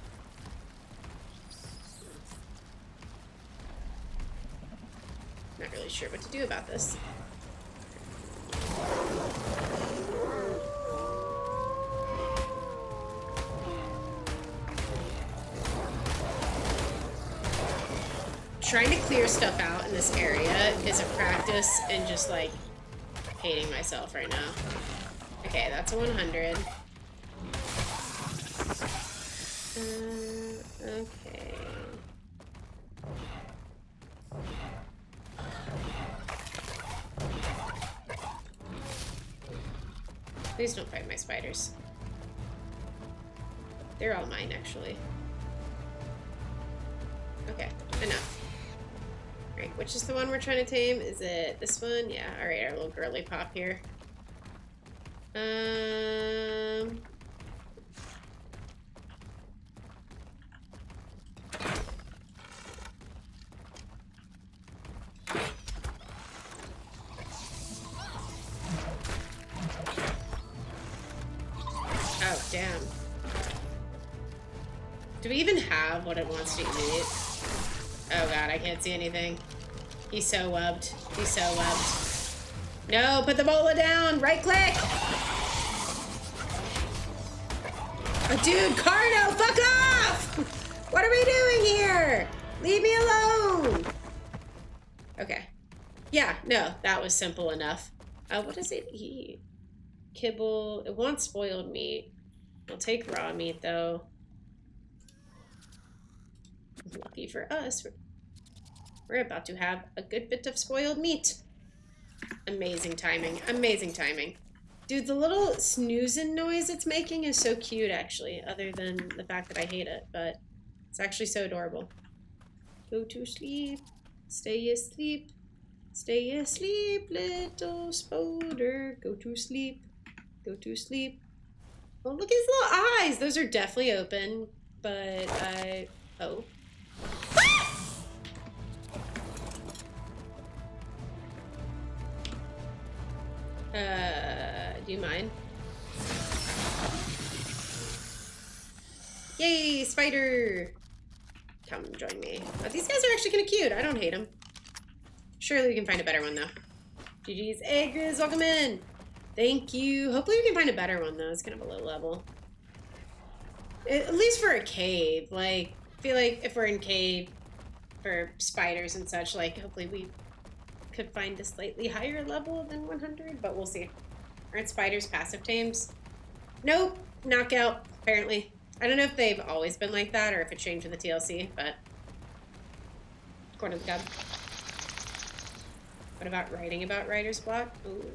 Not really sure what to do about this. Trying to clear stuff out in this area is a practice in just like hating myself right now. Okay, that's a 100. Okay. Please don't fight my spiders. They're all mine, actually. Okay, enough. Alright, which is the one we're trying to tame? Is it this one? Yeah, alright, our little girly pop here. Oh, damn. Do we even have what it wants to eat? Oh god, I can't see anything. He's so webbed. He's so webbed. No, put the bola down! Right click! Oh, dude, Carno, fuck off! What are we doing here? Leave me alone! Okay. Yeah, no, that was simple enough. What does it eat? Kibble. It wants spoiled meat. We'll take raw meat, though. Lucky for us, we're about to have a good bit of spoiled meat. Amazing timing. Amazing timing. Dude, the little snoozing noise it's making is so cute, actually, other than the fact that I hate it, but it's actually so adorable. Go to sleep. Stay asleep. Stay asleep, little spider. Go to sleep. Go to sleep. Oh, look at his little eyes. Those are definitely open, but I... Oh. Do you mind? Yay, spider! Come join me. Oh, these guys are actually kind of cute. I don't hate them. Surely we can find a better one, though. GG's. Hey, Grizz, welcome in. Thank you. Hopefully we can find a better one, though. It's kind of a low level. At least for a cave. Like, I feel like if we're in cave for spiders and such, like, hopefully we could find a slightly higher level than 100, but we'll see. Aren't spiders passive tames? Nope. Knockout, apparently. I don't know if they've always been like that or if it changed in the TLC, but according to the guide. What about writing about writer's block? Ooh.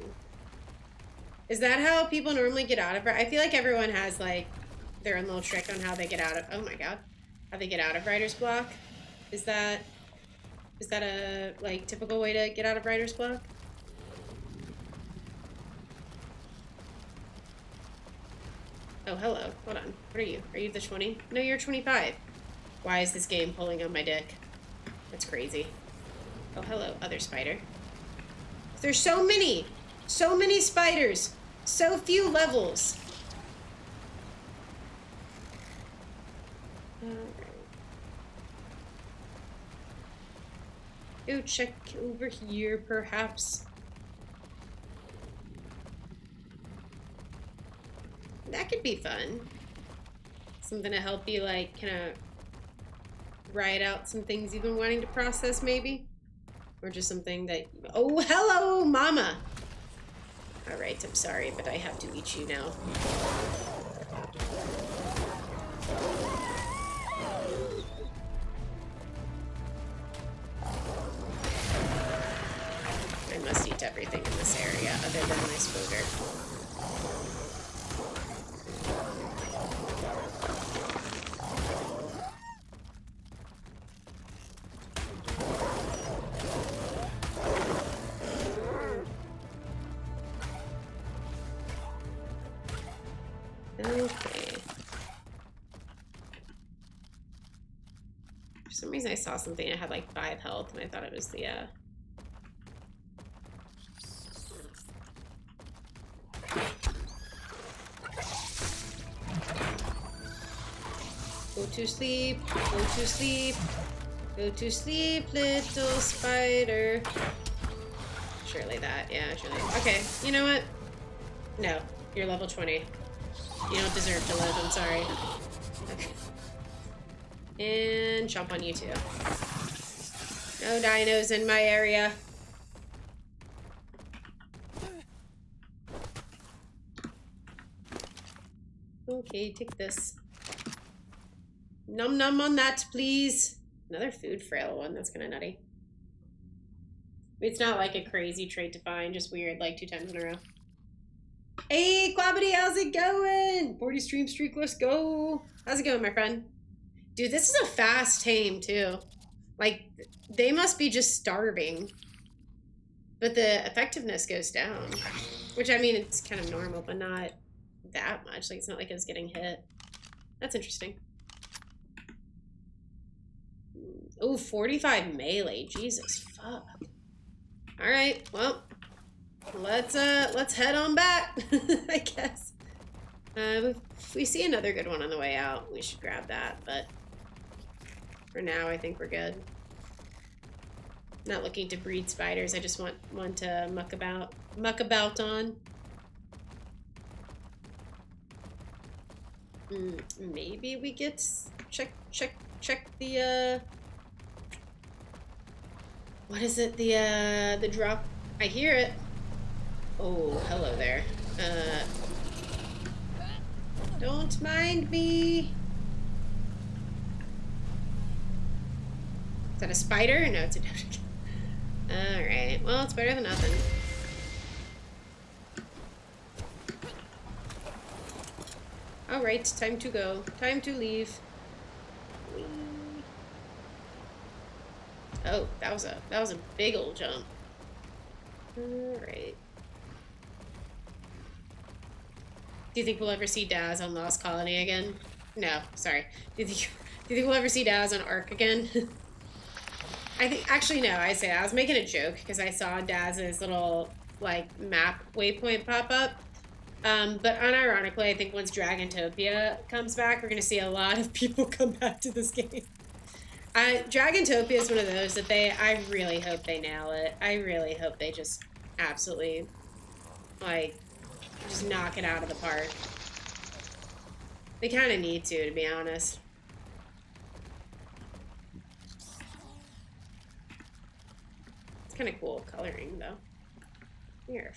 Is that how people normally get out of it? I feel like everyone has, like, their own little trick on how they get out of... Oh my god. How they get out of writer's block? Is that a, like, typical way to get out of writer's block? Oh, hello. Hold on. What are you? Are you the 20? No, you're 25. Why is this game pulling on my dick? That's crazy. Oh, hello, other spider. There's so many! So many spiders! So few levels! Alright. Go check over here, perhaps. That could be fun. Something to help you, like, kind of write out some things you've been wanting to process, maybe? Or just something that... Oh, hello, mama! Alright, I'm sorry, but I have to eat you now. I must eat everything in this area, other than my spooder. Okay. For some reason I saw something that had like 5 health and I thought it was the Go to sleep, go to sleep, go to sleep, little spider. Surely that, yeah, surely. Okay, you know what? No, you're level 20. You don't deserve to live, I'm sorry. Okay. And chomp on you too. No dinos in my area. Okay, take this. Num num on that, please. Another food frail one, that's kind of nutty. It's not like a crazy trait to find, just weird, like 2 times in a row. Hey, Quabity, how's it going? 40 stream streak, let's go. How's it going, my friend? Dude, this is a fast tame, too. Like, they must be just starving. But the effectiveness goes down. Which, I mean, it's kind of normal, but not that much. Like, it's not like it was getting hit. That's interesting. Oh, 45 melee. Jesus, fuck. Alright, well... Let's head on back, I guess. If we see another good one on the way out, we should grab that, but for now, I think we're good. Not looking to breed spiders, I just want one to muck about on. Maybe we get, check the, what is it, the drop, I hear it. Oh, hello there. Don't mind me. Is that a spider? No, it's a Doge. Alright, well, it's better than nothing. Alright, time to go. Time to leave. Whee. Oh, that was a big old jump. Alright. Do you think we'll ever see Daz on Lost Colony again? No, sorry. Do you think we'll ever see Daz on Ark again? I think, actually, no, I was making a joke because I saw Daz's little, like, map waypoint pop up. But unironically, I think once Dragantopia comes back, we're going to see a lot of people come back to this game. Dragantopia is one of those that I really hope they nail it. I really hope they just absolutely, like, just knock it out of the park. They kind of need to be honest. It's kind of cool coloring, though. We're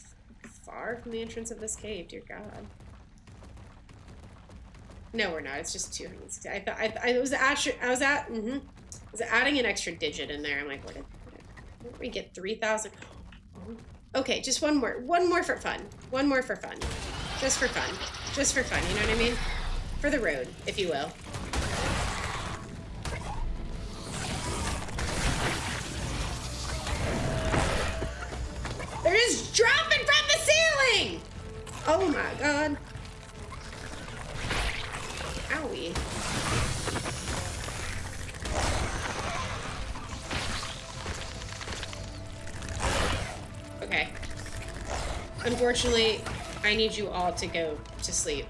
far from the entrance of this cave, dear God. No, we're not. It's just 260. I was adding an extra digit in there. I'm like, where did we get 3,000? Okay, just one more for fun. One more for fun. Just for fun. Just for fun, you know what I mean? For the road, if you will. They're just dropping from the ceiling! Oh my God. Owie. Okay. Unfortunately, I need you all to go to sleep.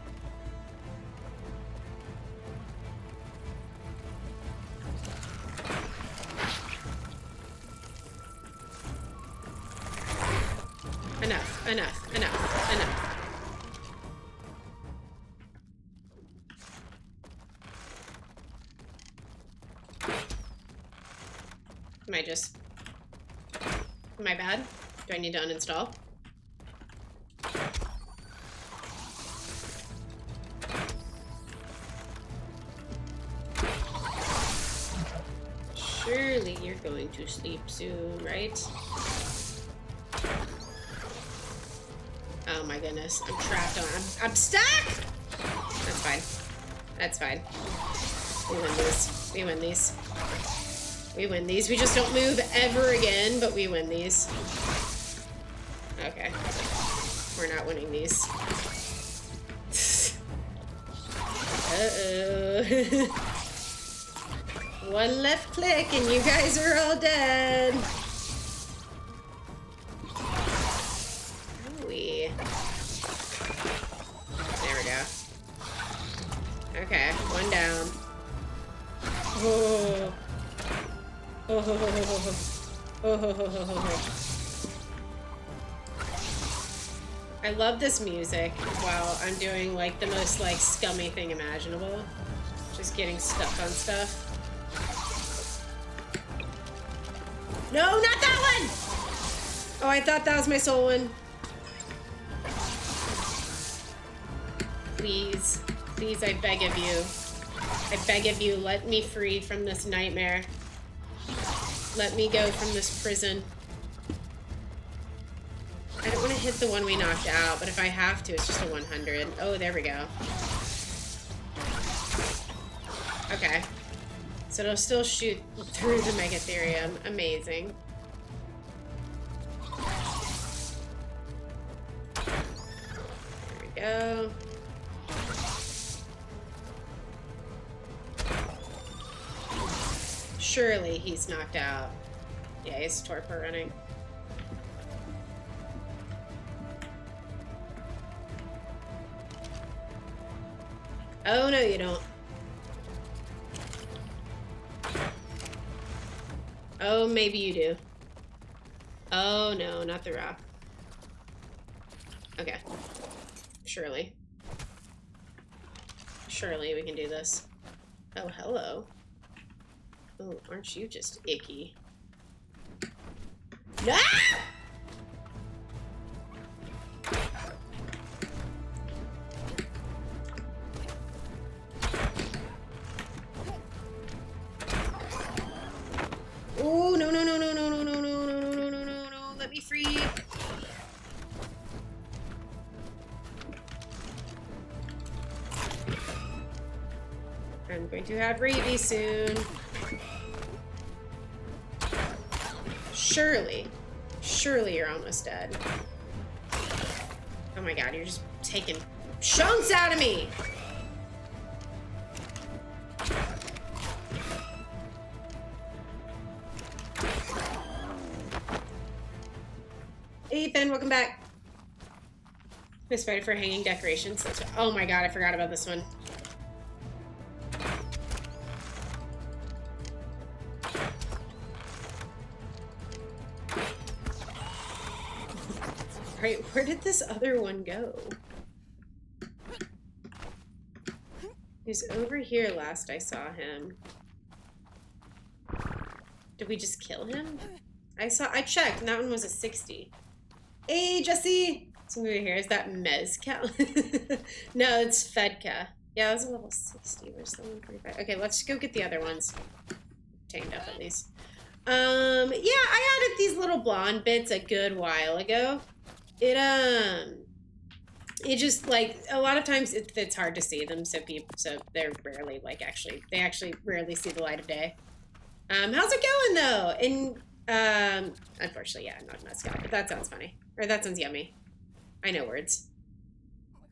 Enough, enough, enough, enough. Am I bad? Do I need to uninstall? Surely you're going to sleep soon, right? Oh my goodness, I'm trapped on. I'm stuck! That's fine. That's fine. We win these. We win these. We win these. We just don't move ever again, but we win these. Okay. We're not winning these. Uh-oh. One left click and you guys are all dead. There we go. Okay, one down. Oh. Oh, oh, oh, oh, oh, oh, oh. I love this music while I'm doing like the most like scummy thing imaginable. Just getting stuck on stuff. No, not that one! Oh, I thought that was my soul one. Please, please, I beg of you. I beg of you, let me free from this nightmare. Let me go from this prison. I don't want to hit the one we knocked out, but if I have to, it's just a 100. Oh, there we go. Okay. So it'll still shoot through the Megatherium. Amazing. There we go. Surely he's knocked out. Yeah, he's torpor running. Oh, no, you don't. Oh, maybe you do. Oh, no, not the rock. Okay. Surely. Surely we can do this. Oh, hello. Oh, aren't you just icky? No! I'm going to have rabies soon. Surely. Surely you're almost dead. Oh my god, you're just taking chunks out of me! Hey Ethan, welcome back. Misfired for hanging decorations. Oh my god, I forgot about this one. Alright, where did this other one go? He was over here last I saw him. Did we just kill him? I checked, and that one was a 60. Hey, Jesse! So over here, is that Mezcal? No, it's Fedka. Yeah, that was a level 60. Where's the 145? Okay, let's go get the other ones. Tamed up, at least. Yeah, I added these little blonde bits a good while ago. It just, like, a lot of times it's hard to see them, so they're rarely, like, they actually rarely see the light of day. How's it going, though? And, unfortunately, yeah, not Mezcal, but that sounds funny. Or that sounds yummy. I know words.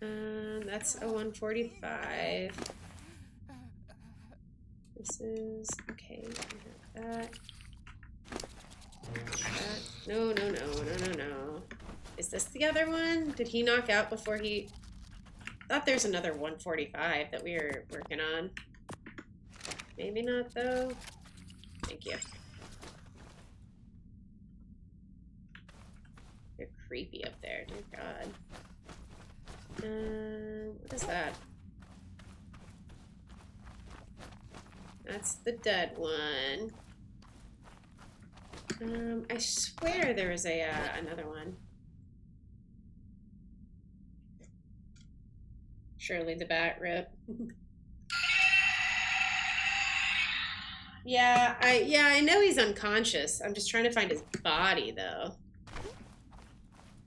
That's a 145. This is, okay, that. No. Is this the other one? Did he knock out before he... I thought there's another 145 that we were working on. Maybe not, though. Thank you. They're creepy up there, dear God. What is that? That's the dead one. I swear there was another one. Surely the bat rip. Yeah, I know he's unconscious. I'm just trying to find his body, though.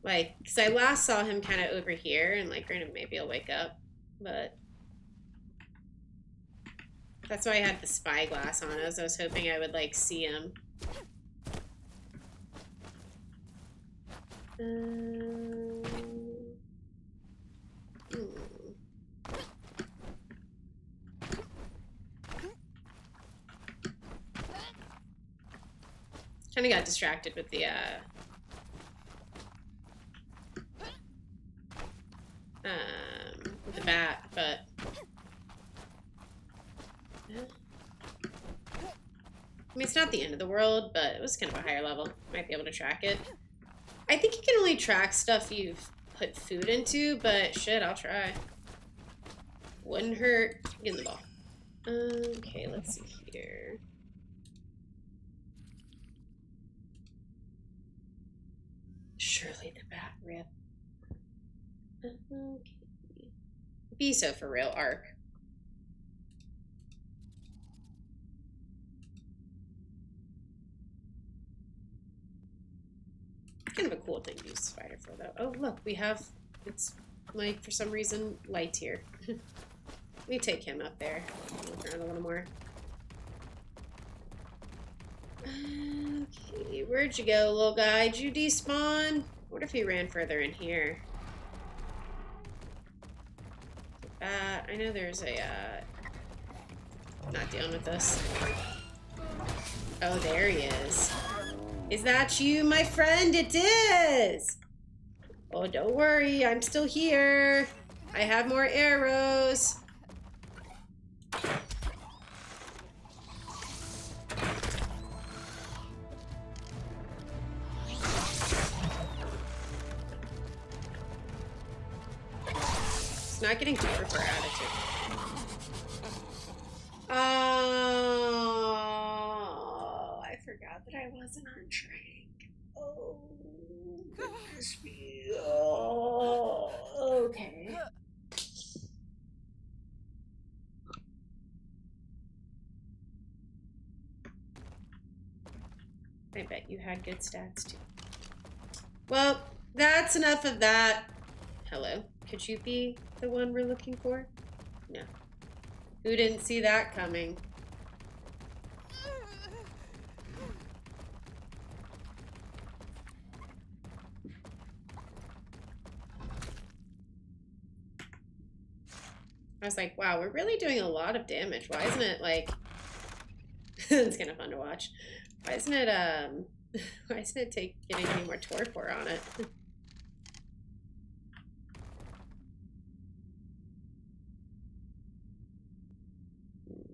Like, because I last saw him kind of over here, and, like, granted, maybe he'll wake up, but... That's why I had the spyglass on, as I was hoping I would, like, see him. Kind of got distracted with the, with the bat, but... Yeah. I mean, it's not the end of the world, but it was kind of a higher level. Might be able to track it. I think you can only track stuff you've put food into, but shit, I'll try. Wouldn't hurt. Get in the ball. Okay, let's see here. Surely the bat rip. Okay. Be so for real, Ark. Kind of a cool thing to use spider for, though. Oh, look, we have, it's like, for some reason, lights here. Let me take him up there. Look around a little more. Okay, where'd you go, little guy? Did you despawn? What if he ran further in here? I know there's a, not dealing with this. Oh, there he is. Is that you, my friend? It is! Oh, don't worry, I'm still here. I have more arrows. It's not getting deeper for attitude. Oh, I forgot that I wasn't on track. Oh, goodness me. Oh, okay. I bet you had good stats too. Well, that's enough of that. Hello. Could you be the one we're looking for? No. Who didn't see that coming? I was like, wow, we're really doing a lot of damage. Why isn't it like... It's kind of fun to watch. Why isn't it, why isn't it getting any more torpor on it?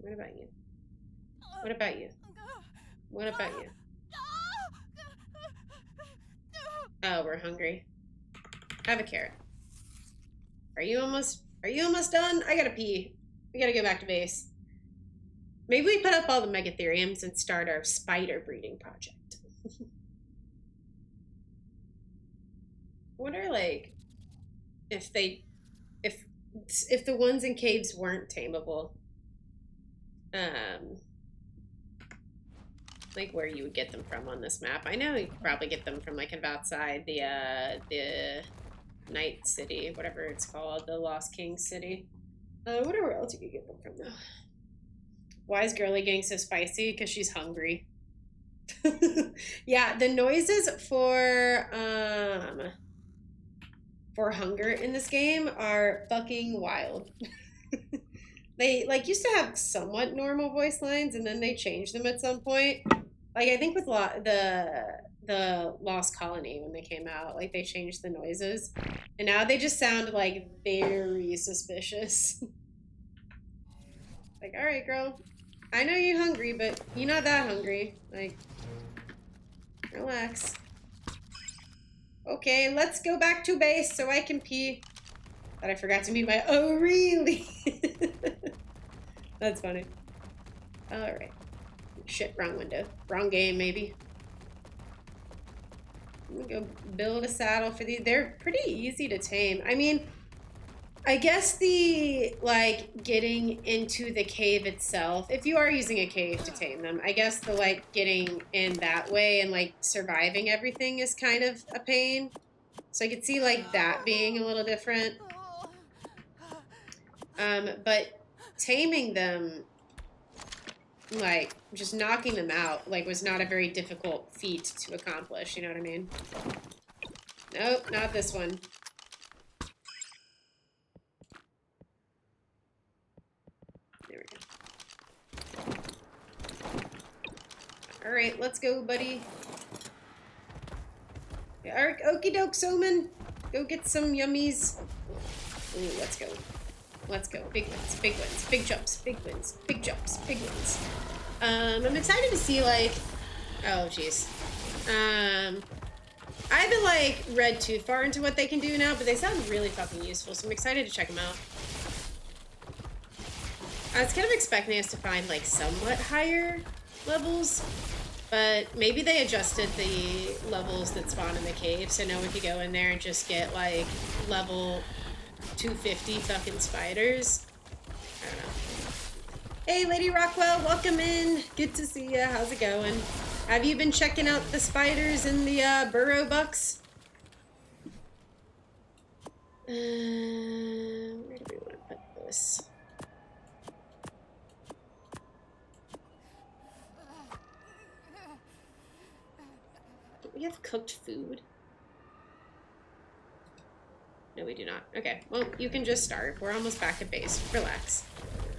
What about you? What about you? What about you? Oh, we're hungry. Have a carrot. Are you almost done? I gotta pee. We gotta go back to base. Maybe we put up all the megatheriums and start our spider breeding project. I wonder, like, if the ones in caves weren't tameable, like where you would get them from on this map. I know you could probably get them from like kind of outside the Night City, whatever it's called, the Lost King City. I wonder where else you could get them from though. Why is Girly getting so spicy? Because she's hungry. Yeah, the noises for hunger in this game are fucking wild. They like used to have somewhat normal voice lines, and then they changed them at some point. Like I think with the Lost Colony when they came out, like they changed the noises, and now they just sound like very suspicious. Like, all right, girl, I know you're hungry, but you're not that hungry. Like, relax. Okay, let's go back to base so I can pee. But I forgot to mute my. Oh, really? That's funny. All right. Shit, wrong window. Wrong game, maybe. I'm gonna go build a saddle for these. They're pretty easy to tame. I mean, I guess the, like, getting into the cave itself, if you are using a cave to tame them, I guess the, like, getting in that way and, like, surviving everything is kind of a pain. So I could see, like, that being a little different. But taming them, like, just knocking them out, like, was not a very difficult feat to accomplish, you know what I mean? Nope, not this one. There we go. Alright, let's go, buddy. Ark, okie doke, Soman. Go get some yummies. Ooh, let's go. Let's go. Big wins, big wins, big jumps, big wins, big jumps, big wins. I'm excited to see, like, oh, jeez. I haven't, like, read too far into what they can do now, but they sound really fucking useful, so I'm excited to check them out. I was kind of expecting us to find, like, somewhat higher levels, but maybe they adjusted the levels that spawn in the cave, so now we could go in there and just get, like, level 250 fucking spiders. I don't know. Hey, Lady Rockwell, welcome in. Good to see ya. How's it going? Have you been checking out the spiders in the BurrowBucks? Where do we want to put this? Do we have cooked food? No, we do not. Okay, well, you can just starve. We're almost back at base. Relax.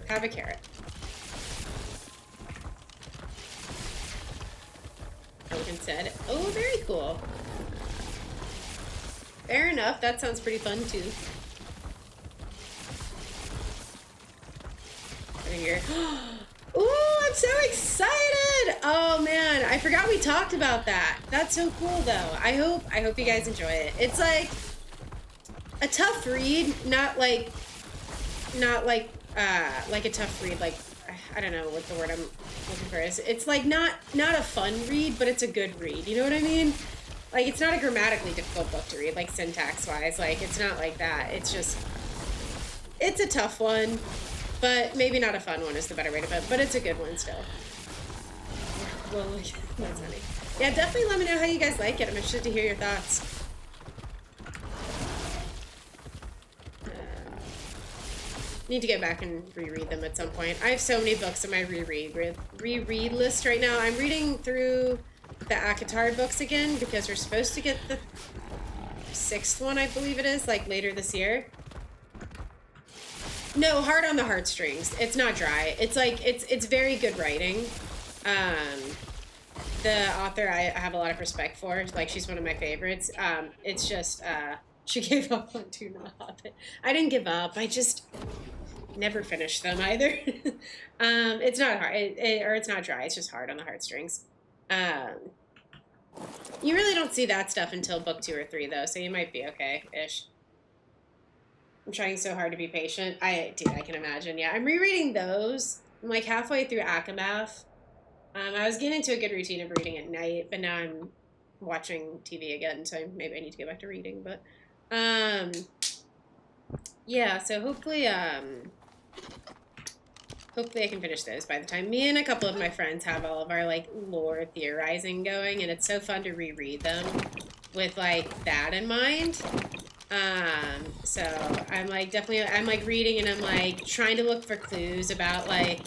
Have a carrot. Pelican said, oh, very cool. Fair enough. That sounds pretty fun, too. Over here. Ooh, I'm so excited! Oh, man. I forgot we talked about that. That's so cool, though. I hope you guys enjoy it. It's like a tough read, not like a tough read, like, I don't know what the word I'm looking for is. It's like not a fun read, but it's a good read. You know what I mean? Like, it's not a grammatically difficult book to read, like syntax wise. Like, it's not like that. It's just, it's a tough one, but maybe not a fun one is the better way to put it. But it's a good one still. Well, that's funny. Yeah, definitely let me know how you guys like it. I'm interested to hear your thoughts. Need to get back and reread them at some point. I have so many books on my reread list right now. I'm reading through the ACOTAR books again because we're supposed to get the 6th one, I believe it is, like later this year. No, hard on the heartstrings. It's not dry. It's like it's very good writing. The author I have a lot of respect for. Like, she's one of my favorites. It's just she gave up on Tuna the Hobbit. I didn't give up. I just never finished them either. It's not hard, or it's not dry. It's just hard on the heartstrings. You really don't see that stuff until book 2 or 3, though, so you might be okay-ish. I'm trying so hard to be patient. I can imagine. Yeah, I'm rereading those. I'm like halfway through Akamath. I was getting into a good routine of reading at night, but now I'm watching TV again, so maybe I need to get back to reading. But yeah, so hopefully I can finish those by the time. Me and a couple of my friends have all of our like lore theorizing going, and it's so fun to reread them with like that in mind. So I'm like I'm like reading and I'm like trying to look for clues about like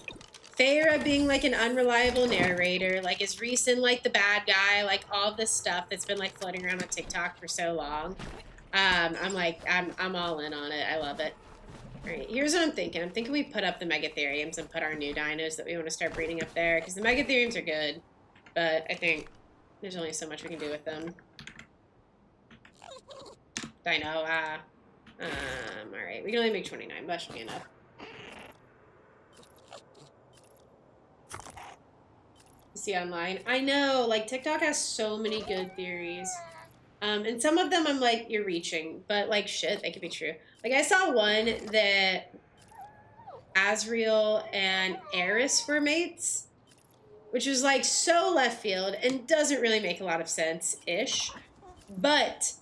Feyre being like an unreliable narrator, like is Rhysand like the bad guy, like all this stuff that's been like floating around on TikTok for so long. I'm like I'm all in on it. I love it. All right, here's what I'm thinking. I'm thinking we put up the Megatheriums and put our new dinos that we want to start breeding up there, because the Megatheriums are good, but I think there's only so much we can do with them. Dino, all right, we can only make 29, but that should be enough. See online. I know, like TikTok has so many good theories. And some of them I'm like, you're reaching, but like shit, they could be true. Like I saw one that Asriel and Eris were mates, which was like so left field and doesn't really make a lot of sense-ish. But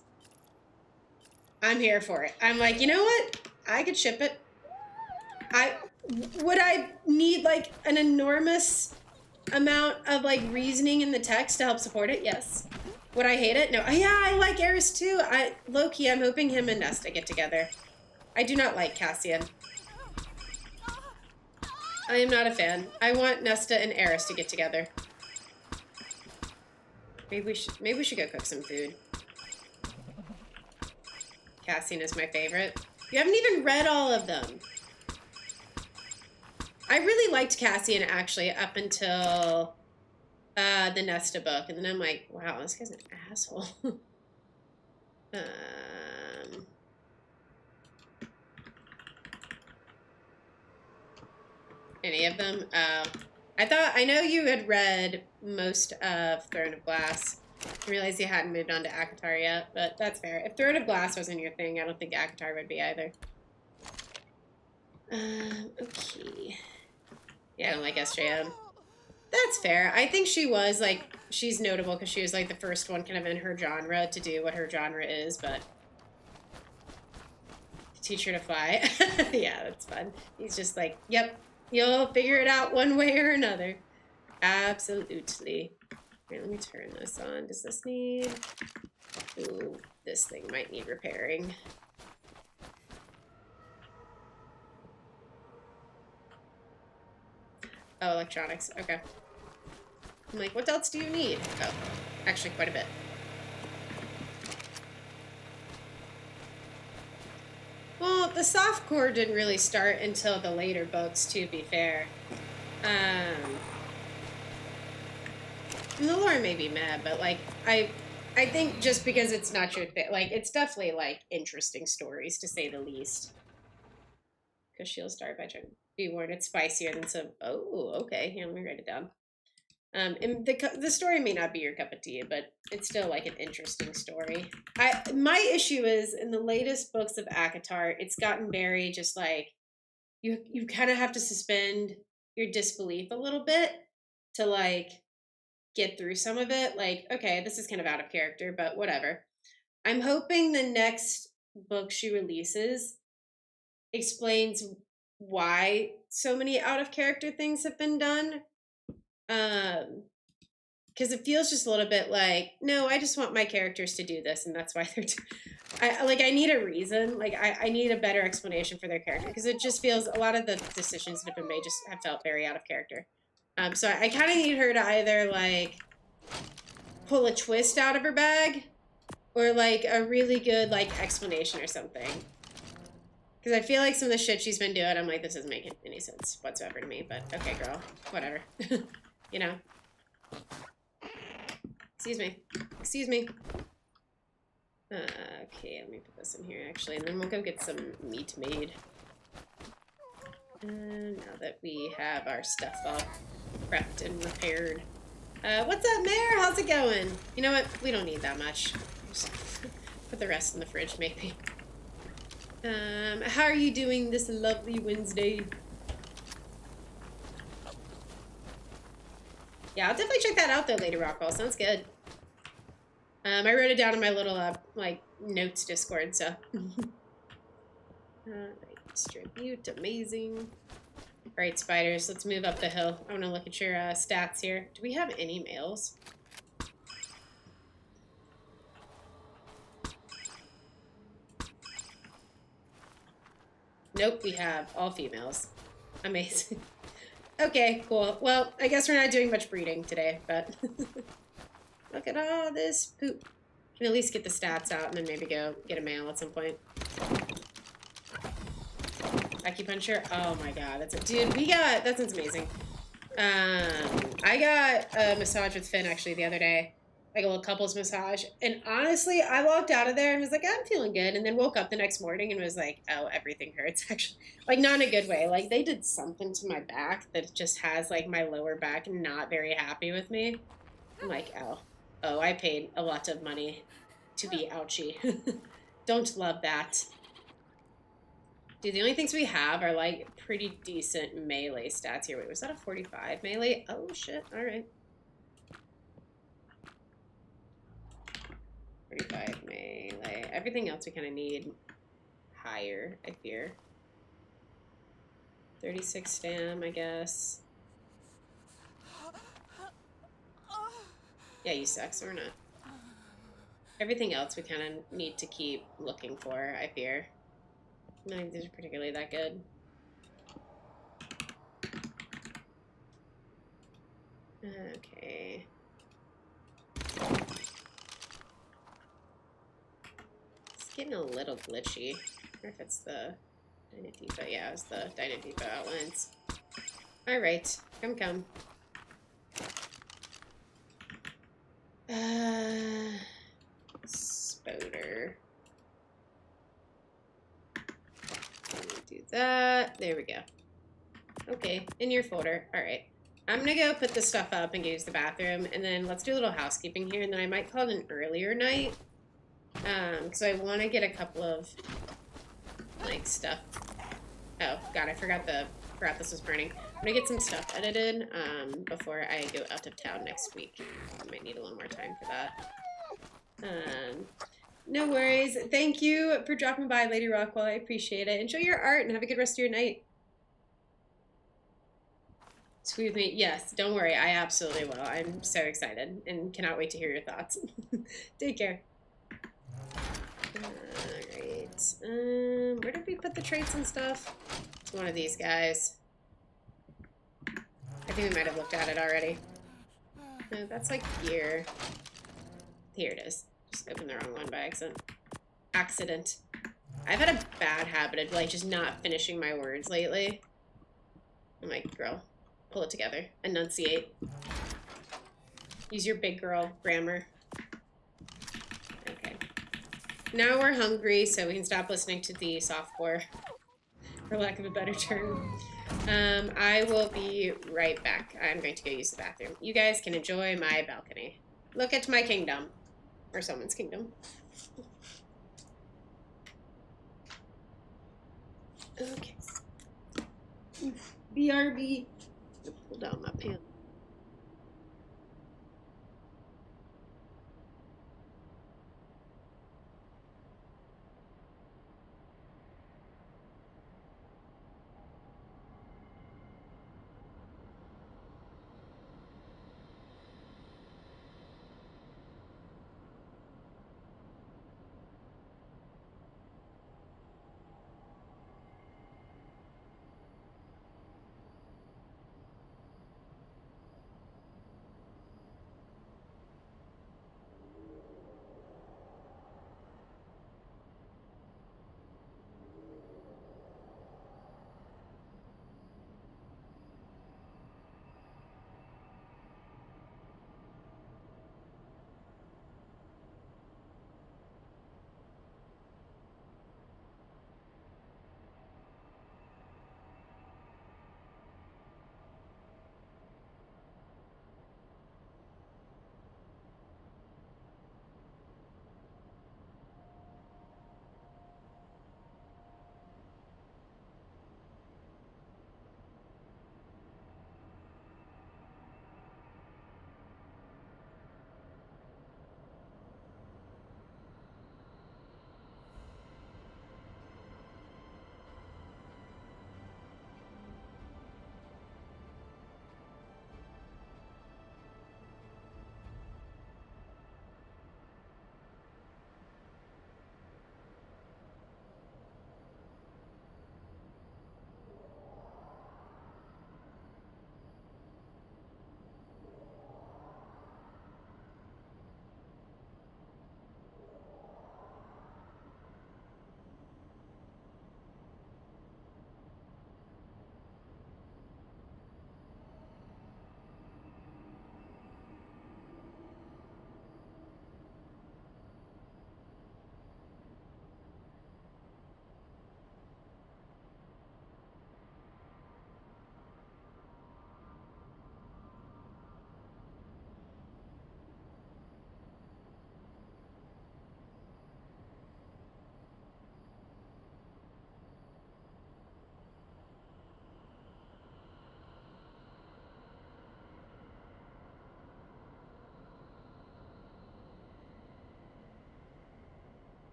I'm here for it. I'm like, you know what? I could ship it. Would I need like an enormous amount of like reasoning in the text to help support it? Yes. Would I hate it? No. Yeah, I like Eris too. Low-key, I'm hoping him and Nesta get together. I do not like Cassian. I am not a fan. I want Nesta and Eris to get together. Maybe we should go cook some food. Cassian is my favorite. You haven't even read all of them. I really liked Cassian actually up until the Nesta book, and then I'm like, wow, this guy's an asshole. Any of them? I know you had read most of Throne of Glass. I realized you hadn't moved on to ACOTAR yet, but that's fair. If Throne of Glass wasn't your thing, I don't think ACOTAR would be either. Okay. Yeah, I don't like SJM. That's fair. I think she was, like, she's notable because she was, like, the first one kind of in her genre to do what her genre is, but... Teach her to fly. Yeah, that's fun. He's just like, yep, you'll figure it out one way or another. Absolutely. Okay, let me turn this on. Does this need... Ooh, this thing might need repairing. Oh, electronics. Okay. I'm like, what else do you need? Oh, actually quite a bit. Well, the softcore didn't really start until the later books, to be fair. And the lore may be mad, but like I think just because it's not your thing, like it's definitely like interesting stories to say the least. Because she'll start by trying to be warned it's spicier than some. Oh, okay. Here, let me write it down. And the story may not be your cup of tea, but it's still like an interesting story. My issue is in the latest books of ACOTAR, it's gotten very just like you kind of have to suspend your disbelief a little bit to like get through some of it. Like, okay, this is kind of out of character, but whatever. I'm hoping the next book she releases explains why so many out of character things have been done. because it feels just a little bit like, no, I just want my characters to do this, and that's why they're. I need a reason. Like I need a better explanation for their character because it just feels a lot of the decisions that have been made just have felt very out of character. So I kind of need her to either like pull a twist out of her bag, or like a really good like explanation or something. Because I feel like some of the shit she's been doing, I'm like, this doesn't make any sense whatsoever to me. But okay, girl, whatever. You know. Excuse me. Excuse me. Okay, let me put this in here actually, and then we'll go get some meat made. Now that we have our stuff all prepped and repaired. What's up, Mayor? How's it going? You know what? We don't need that much. Just put the rest in the fridge, maybe. How are you doing this lovely Wednesday? Yeah, I'll definitely check that out though, Lady Rockwell. Sounds good. I wrote it down in my little, like, notes Discord, so. Alright, distribute, amazing. Alright, spiders, let's move up the hill. I want to look at your stats here. Do we have any males? Nope, we have all females. Amazing. Okay, cool. Well, I guess we're not doing much breeding today, but look at all this poop. Can at least get the stats out and then maybe go get a male at some point. Acupuncture? Oh my god, that's a dude. That sounds amazing. I got a massage with Finn actually the other day, like a little couples massage, and honestly, I walked out of there and was like, I'm feeling good, and then woke up the next morning and was like, oh, everything hurts. Actually, like not in a good way. Like they did something to my back that just has like my lower back not very happy with me. I'm like, oh, I paid a lot of money to be ouchy. Don't love that. Dude, the only things we have are, like, pretty decent melee stats here. Wait, was that a 45 melee? Oh, shit. All right. 45 melee. Everything else we kind of need higher, I fear. 36 stam, I guess. Yeah, you suck, so we're not. Everything else we kind of need to keep looking for, I fear. I don't think these are particularly that good. Okay. It's getting a little glitchy. I wonder if it's the Dynatifa. Yeah, it's the Dynatifa outlines. Alright, come. Spoder. Do that. There we go. Okay, in your folder. Alright. I'm gonna go put this stuff up and go use the bathroom, and then let's do a little housekeeping here, and then I might call it an earlier night. Because I want to get a couple of, like, stuff. Oh, God, I forgot this was burning. I'm gonna get some stuff edited, before I go out of town next week. I might need a little more time for that. No worries. Thank you for dropping by, Lady Rockwell. I appreciate it. Enjoy your art and have a good rest of your night. Squeeze me. Yes, don't worry. I absolutely will. I'm so excited and cannot wait to hear your thoughts. Take care. Alright. Where did we put the traits and stuff? It's one of these guys. I think we might have looked at it already. No, that's like gear. Here it is. Just opened the wrong one by accident. I've had a bad habit of like just not finishing my words lately. I'm like, girl, pull it together. Enunciate. Use your big girl grammar. Okay. Now we're hungry, so we can stop listening to the softcore, for lack of a better term. I will be right back. I'm going to go use the bathroom. You guys can enjoy my balcony. Look at my kingdom. Or someone's kingdom. Okay. BRB. Pull down my pants.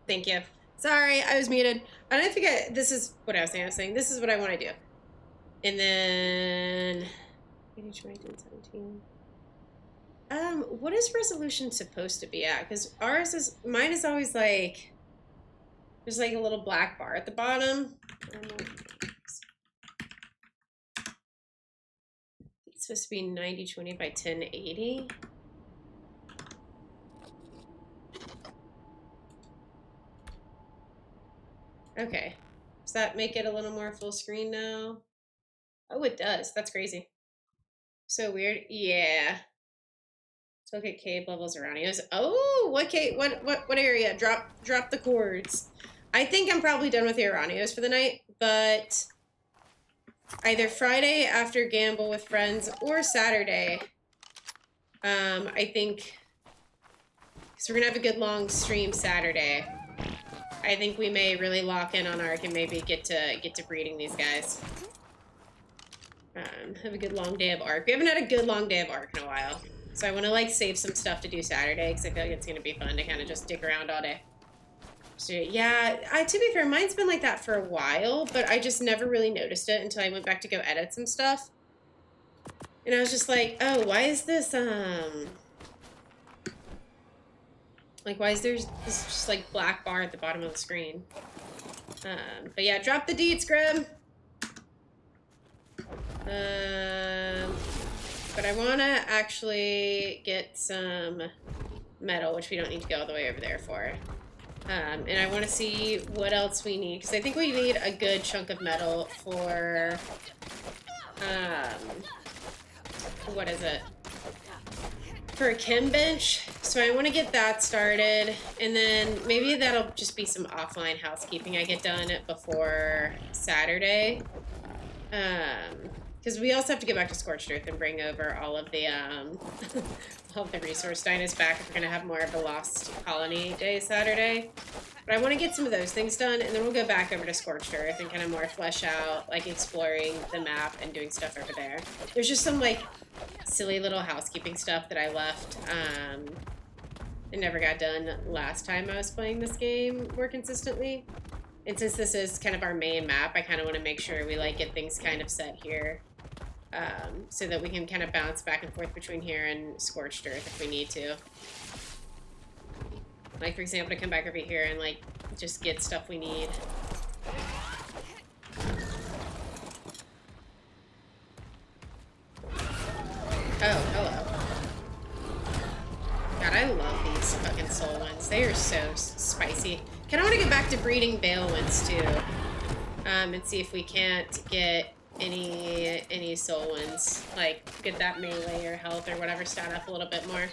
Thank you. Sorry, I was muted. I don't think this is what I was saying. This is what I want to do. And then 17. What is resolution supposed to be at? Because mine is always like, there's like a little black bar at the bottom. I don't know. It's supposed to be 9020 by 1080. Okay. Does that make it a little more full screen now? Oh, it does. That's crazy. So weird. Yeah. Let's look at cave levels Iranios. Oh, what area? Drop the chords. I think I'm probably done with the Iranios for the night, but either Friday after gamble with friends or Saturday. I think, because we're gonna have a good long stream Saturday. I think we may really lock in on Ark and maybe get to breeding these guys. Have a good long day of Ark. We haven't had a good long day of Ark in a while. So I want to like save some stuff to do Saturday because I feel like it's going to be fun to kind of just dick around all day. So yeah, to be fair, mine's been like that for a while, but I just never really noticed it until I went back to go edit some stuff. And I was just like, oh, why is this, like, why is there this just like black bar at the bottom of the screen? But yeah, drop the deeds, Grim. But I want to actually get some metal, which we don't need to go all the way over there for. And I want to see what else we need, because I think we need a good chunk of metal for, what is it? For a chem bench. So I want to get that started, and then maybe that'll just be some offline housekeeping I get done before Saturday. Because we also have to get back to Scorched Earth and bring over all of the all of the resource dinos back if we're gonna have more of a Lost Colony Day Saturday. But I want to get some of those things done, and then we'll go back over to Scorched Earth and kind of more flesh out, like exploring the map and doing stuff over there. There's just some like silly little housekeeping stuff that I left. It never got done last time I was playing this game more consistently. And since this is kind of our main map, I kind of want to make sure we like get things kind of set here. So that we can kind of bounce back and forth between here and Scorched Earth if we need to. Like, for example, to come back over here and, like, just get stuff we need. Oh, hello. God, I love these fucking soul ones. They are so spicy. Kind of want to get back to breeding Bale ones, too. And see if we can't get any soul ones, like get that melee or health or whatever stat up a little bit more.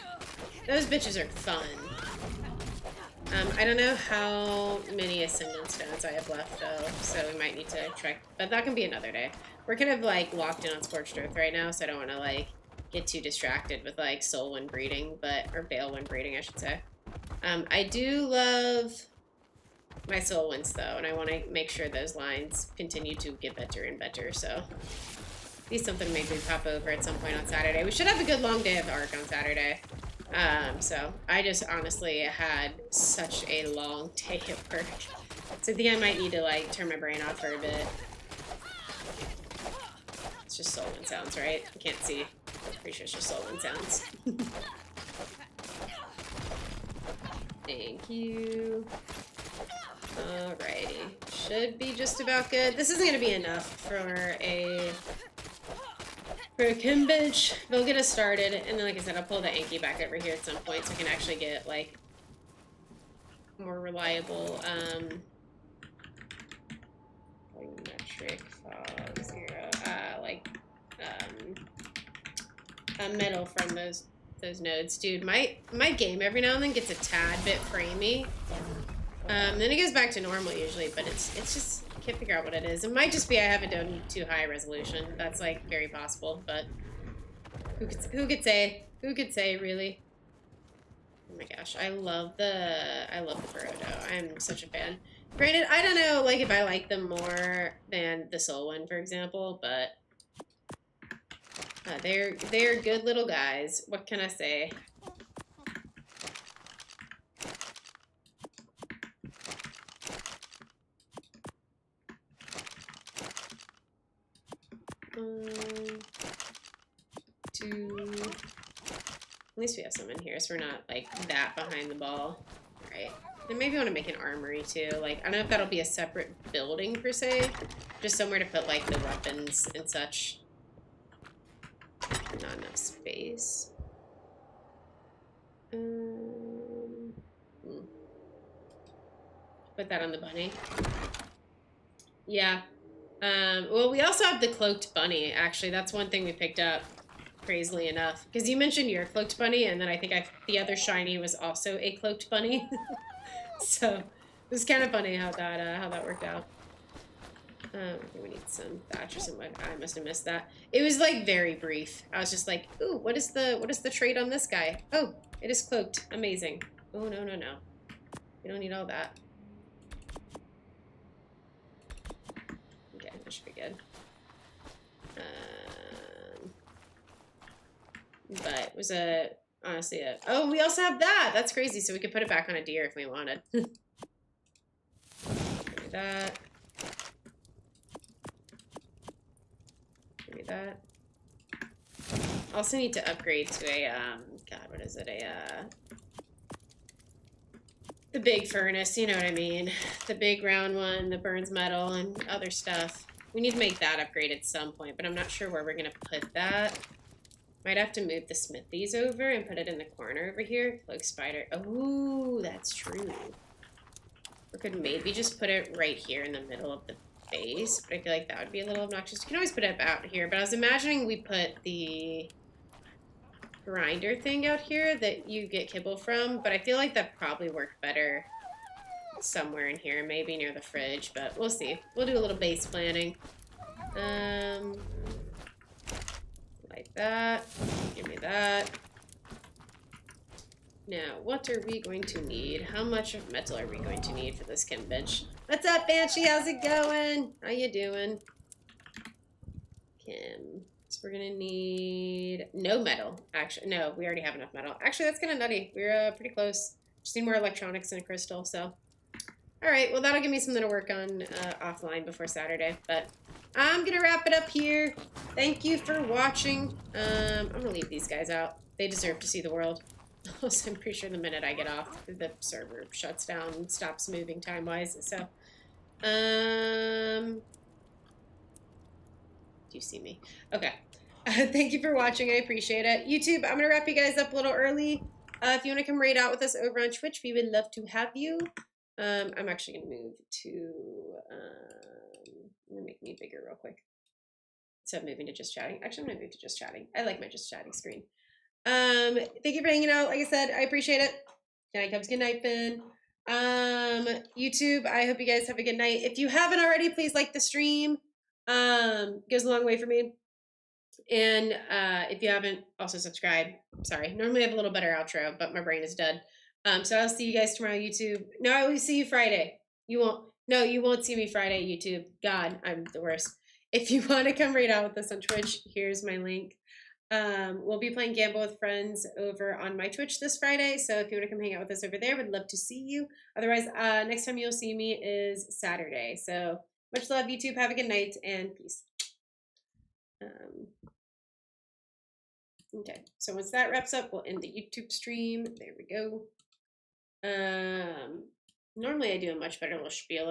Those bitches are fun. I don't know how many Ascendant Stones I have left though, so we might need to try, but that can be another day. We're kind of like locked in on Scorched Earth right now, so I don't want to like get too distracted with like soul one breeding, or Bale one breeding I should say. I do love my soul wins though, and I want to make sure those lines continue to get better and better, so be something maybe we pop over at some point on Saturday. We should have a good long day of Ark on Saturday. So I just honestly had such a long day at work, so I think I might need to like turn my brain off for a bit. It's just soul win sounds, right? I can't see. Pretty sure it's just soul win sounds. Thank you. Alrighty. Should be just about good. This isn't going to be enough for a chem bench. They'll get us started, and then like I said, I'll pull the Anki back over here at some point so I can actually get like more reliable volumetric fog 0 metal from those nodes. Dude, my game every now and then gets a tad bit framey. Then it goes back to normal usually, but it's just, I can't figure out what it is. It might just be I haven't done too high a resolution. That's like very possible, but who could say? Who could say, really? Oh my gosh, I love the Burrow. I'm such a fan. Granted, I don't know like if I like them more than the Soul one, for example, but they're good little guys. What can I say? Two. At least we have some in here, so we're not like that behind the ball. All right. And maybe I want to make an armory too. Like, I don't know if that'll be a separate building per se, just somewhere to put like the weapons and such. Not enough space. Put that on the bunny. Yeah. Well, we also have the cloaked bunny. Actually, that's one thing we picked up, crazily enough, because you mentioned your cloaked bunny, and then I think the other shiny was also a cloaked bunny. So it was kind of funny how that worked out. I think we need some thatch or some wood. I must have missed that. It was like very brief. I was just like, ooh, what is the trait on this guy? Oh, it is cloaked. Amazing. Oh, no, no, no. We don't need all that. Okay, that should be good. But it was honestly oh, we also have that. That's crazy. So we could put it back on a deer if we wanted. Give me that. Give me that. Also need to upgrade to a, God, what is it? The big furnace, you know what I mean? The big round one that burns metal and other stuff. We need to make that upgrade at some point, but I'm not sure where we're going to put that. Might have to move the smithies over and put it in the corner over here. Cloak spider. Oh, that's true. We could maybe just put it right here in the middle of the base, but I feel like that would be a little obnoxious. You can always put it out here, but I was imagining we put the grinder thing out here that you get kibble from, but I feel like that probably worked better somewhere in here, maybe near the fridge, but we'll see. We'll do a little base planning. Like that. Give me that. Now, what are we going to need? How much of metal are we going to need for this chem bench? What's up, Banshee? How's it going? How you doing? Chem. So we're gonna need no metal. Actually, no, we already have enough metal. Actually, that's kind of nutty. We're pretty close. Just need more electronics and a crystal, so. All right, well, that'll give me something to work on offline before Saturday, but I'm gonna wrap it up here. Thank you for watching. I'm gonna leave these guys out. They deserve to see the world. Also, I'm pretty sure the minute I get off, the server shuts down and stops moving time-wise, so. Do you see me? Okay. Thank you for watching. I appreciate it. YouTube, I'm gonna wrap you guys up a little early. If you want to come raid out with us over on Twitch, we would love to have you. I'm actually gonna move to, I'm gonna make me bigger real quick. Instead of moving to just chatting. Actually, I'm gonna move to just chatting. I like my just chatting screen. Thank you for hanging out. Like I said, I appreciate it. Good night, Cubs. Good night, Finn. YouTube, I hope you guys have a good night. If you haven't already, please like the stream. Goes a long way for me. And if you haven't, also subscribe. Sorry, normally I have a little better outro, but my brain is dead. So I'll see you guys tomorrow, YouTube. No, I will see you Friday. You won't. No, you won't see me Friday, YouTube. God, I'm the worst. If you want to come right out with us on Twitch, here's my link. We'll be playing Gamble with Friends over on my Twitch this Friday. So if you want to come hang out with us over there, we'd love to see you. Otherwise, next time you'll see me is Saturday. So much love, YouTube. Have a good night and peace. Okay, so once that wraps up, we'll end the YouTube stream. There we go. Normally I do a much better little spiel